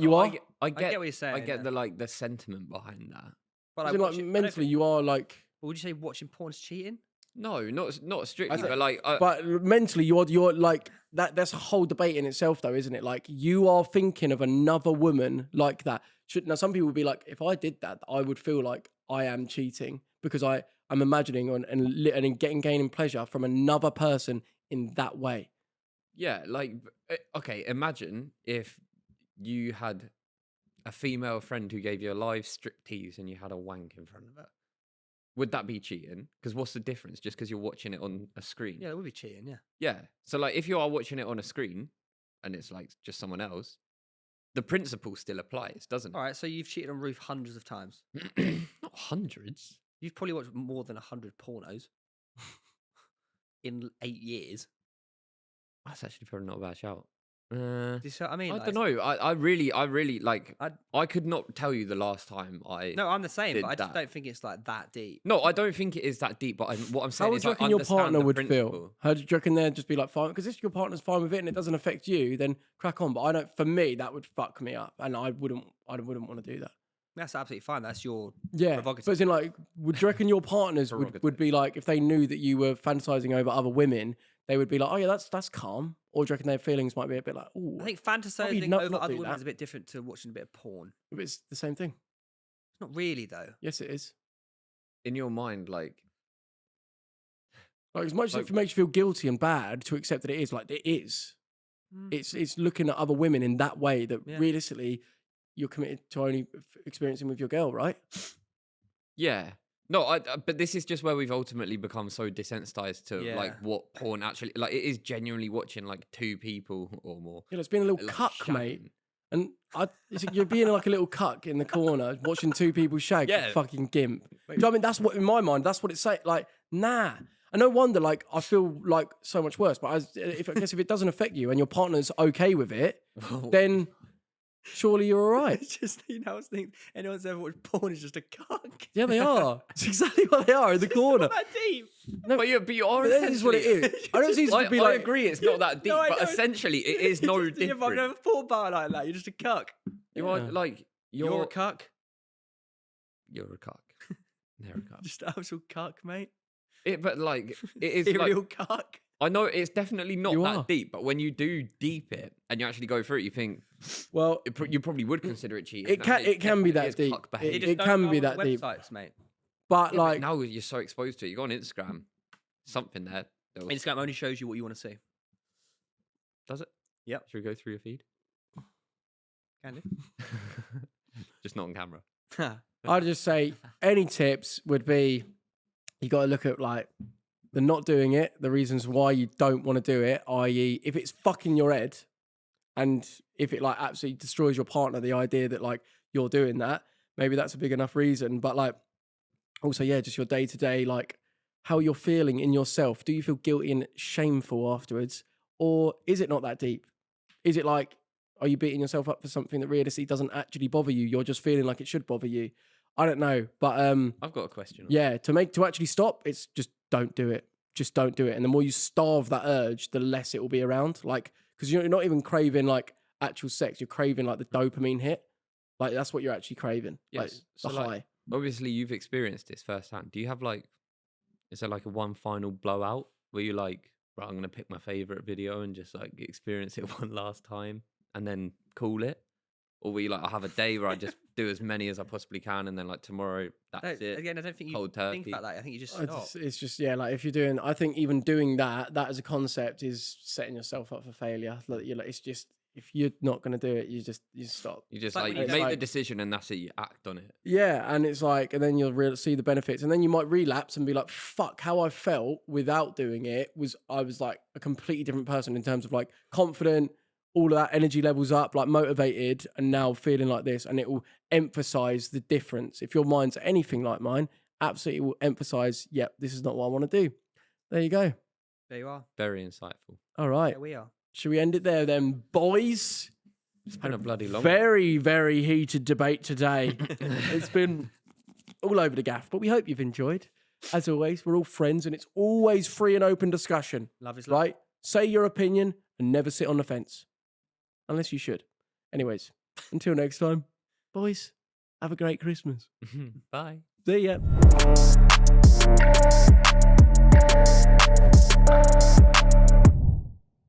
Speaker 2: you are.
Speaker 3: I get
Speaker 4: what you're saying.
Speaker 3: I get the sentiment behind that.
Speaker 4: But
Speaker 2: Like mentally, you are like.
Speaker 4: Would you say watching porn is cheating?
Speaker 3: No, not strictly,
Speaker 2: That's
Speaker 3: but like.
Speaker 2: But mentally, you're like that. That's a whole debate in itself, though, isn't it? Like you are thinking of another woman like that. Now, some people would be like, if I did that, I would feel like I am cheating because I'm imagining and gaining pleasure from another person in that way.
Speaker 3: Yeah, like okay. Imagine if you had a female friend who gave you a live striptease and you had a wank in front of her. Would that be cheating? Because what's the difference? Just because you're watching it on a screen?
Speaker 4: Yeah, it would be cheating. Yeah.
Speaker 3: Yeah. So like, if you are watching it on a screen, and it's like just someone else, the principle still applies, doesn't it?
Speaker 4: All right. So you've cheated on Ruth hundreds of times.
Speaker 3: Not hundreds.
Speaker 4: You've probably watched more than 100 pornos in 8 years.
Speaker 3: That's actually probably not a bad shout.
Speaker 4: Do you see what I mean?
Speaker 3: I
Speaker 4: Like,
Speaker 3: don't know. I really like. I could not tell you the last time I.
Speaker 4: No, I'm the same,
Speaker 3: did
Speaker 4: but I just
Speaker 3: that.
Speaker 4: don't think it's like that deep.
Speaker 3: No, I don't think it is that deep. But what I'm saying
Speaker 2: How would
Speaker 3: is,
Speaker 2: you
Speaker 3: I
Speaker 2: reckon your
Speaker 3: understand
Speaker 2: partner
Speaker 3: the
Speaker 2: would
Speaker 3: principle.
Speaker 2: feel? How do you reckon they'd just be like, fine? Because if your partner's fine with it and it doesn't affect you, then crack on. But I don't. For me, that would fuck me up, and I wouldn't want to do that.
Speaker 4: That's absolutely fine. That's your
Speaker 2: Yeah,
Speaker 4: prerogative.
Speaker 2: but as in like, would you reckon your partners would be like, if they knew that you were fantasizing over other women, they would be like, oh yeah, that's calm. Or do you reckon their feelings might be a bit like, oh,
Speaker 4: I think fantasizing
Speaker 2: not
Speaker 4: over other
Speaker 2: do
Speaker 4: women
Speaker 2: that.
Speaker 4: is a bit different to watching a bit of porn.
Speaker 2: it's the same thing.
Speaker 4: It's not really though.
Speaker 2: Yes, it is.
Speaker 3: In your mind, like
Speaker 2: Like as much as it makes you feel guilty and bad to accept that it is, like it is. It's looking at other women in that way that realistically you're committed to only experiencing with your girl, right?
Speaker 3: yeah. No, but this is just where we've ultimately become so desensitized to like what porn actually like. It is genuinely watching like two people or more.
Speaker 2: Yeah, it's being a little
Speaker 3: like,
Speaker 2: cuck, mate.
Speaker 3: shagging.
Speaker 2: And you're being like a little cuck in the corner watching two people shag.
Speaker 3: Yeah.
Speaker 2: You fucking gimp. Do you know what I mean? That's what in my mind. That's what it's saying. Like, nah. And no wonder. Like, I feel like so much worse. But I guess if it doesn't affect you and your partner's okay with it, then surely you're all right.
Speaker 4: It's just, you know, I was thinking anyone's ever watched porn is just a cuck.
Speaker 2: Yeah, they are. It's exactly what they are in the corner.
Speaker 4: Not that deep.
Speaker 3: No, but you are.
Speaker 2: But that is what it is. I don't see it to be
Speaker 3: I
Speaker 2: like.
Speaker 3: agree, it's not that deep,
Speaker 4: No, I
Speaker 3: but
Speaker 4: know.
Speaker 3: essentially it is no
Speaker 4: Yeah, but I've
Speaker 3: different.
Speaker 4: never thought about it like that. You're just a cuck.
Speaker 3: You are like
Speaker 4: You're a cuck.
Speaker 3: You're a cock. They're a cock.
Speaker 4: Just an actual cuck, mate.
Speaker 3: But like it is
Speaker 4: A
Speaker 3: like,
Speaker 4: real cuck.
Speaker 3: I know it's definitely not
Speaker 2: You
Speaker 3: that
Speaker 2: are.
Speaker 3: deep, but when you do deep it and you actually go through it, you think
Speaker 2: Well,
Speaker 3: you probably would consider it cheating.
Speaker 2: it can be
Speaker 3: definitely
Speaker 2: that
Speaker 3: is
Speaker 2: deep.
Speaker 3: cuck behaviour.
Speaker 2: It
Speaker 4: just don't
Speaker 2: can
Speaker 4: go
Speaker 2: be
Speaker 4: on
Speaker 2: that deep.
Speaker 4: websites, mate.
Speaker 2: But
Speaker 3: Yeah, but
Speaker 2: like,
Speaker 3: now you're so exposed to it. You go on Instagram, something there.
Speaker 4: Instagram only shows you what you want to see.
Speaker 3: Does it?
Speaker 4: Yep.
Speaker 3: Should we go through your feed?
Speaker 4: Can do.
Speaker 3: Just not on camera.
Speaker 2: I'd just say any tips would be you got to look at like the not doing it, the reasons why you don't want to do it, i.e., if it's fucking your head and if it like absolutely destroys your partner, the idea that like you're doing that, maybe that's a big enough reason. But like also, yeah, just your day to day, like how you're feeling in yourself. Do you feel guilty and shameful afterwards? Or is it not that deep? Is it like, are you beating yourself up for something that realistically doesn't actually bother you? You're just feeling like it should bother you. I don't know, but
Speaker 3: I've got a question.
Speaker 2: yeah, to actually stop, it's just don't do it. Just don't do it. And the more you starve that urge, the less it will be around. Like, because you're not even craving like actual sex, you're craving like the dopamine hit. Like that's what you're actually craving.
Speaker 3: Yes.
Speaker 2: Like
Speaker 3: So,
Speaker 2: the
Speaker 3: like,
Speaker 2: high.
Speaker 3: obviously, you've experienced this firsthand. Do you have like, is there like a one final blowout where you like, right, I'm gonna pick my favorite video and just like experience it one last time, and then call it? Or will you like, I have a day where I just do as many as I possibly can, and then like tomorrow, that's it.
Speaker 4: Again, I don't think you
Speaker 3: Cold
Speaker 4: think
Speaker 3: turkey.
Speaker 4: about that. I think you just
Speaker 2: I
Speaker 4: stop.
Speaker 2: it's just, yeah, like if you're doing, I think even doing that as a concept is setting yourself up for failure. Like, you're like, it's just, if you're not going to do it, you stop.
Speaker 3: You just
Speaker 4: like
Speaker 3: like,
Speaker 4: when
Speaker 3: you
Speaker 4: you
Speaker 3: make
Speaker 2: don't-
Speaker 3: the decision and that's it, you act on it.
Speaker 2: Yeah, and it's like, and then you'll see the benefits, and then you might relapse and be like, "Fuck, how I felt without doing it I was like a completely different person in terms of like confident, all of that energy levels up, like motivated, and now feeling like this." And it will emphasize the difference. If your mind's anything like mine, absolutely will emphasize, "Yep, this is not what I want to do." There you go.
Speaker 4: There you are.
Speaker 3: Very insightful.
Speaker 2: All right,
Speaker 4: There we are.
Speaker 2: should we end it there then, boys?
Speaker 3: It's been a bloody long one.
Speaker 2: Very, very heated debate today. It's been all over the gaff, but we hope you've enjoyed. As always, we're all friends and it's always free and open discussion,
Speaker 4: Love is love.
Speaker 2: right? Say your opinion and never sit on the fence. Unless you should. Anyways, until next time, boys, have a great Christmas.
Speaker 3: Bye.
Speaker 2: See ya.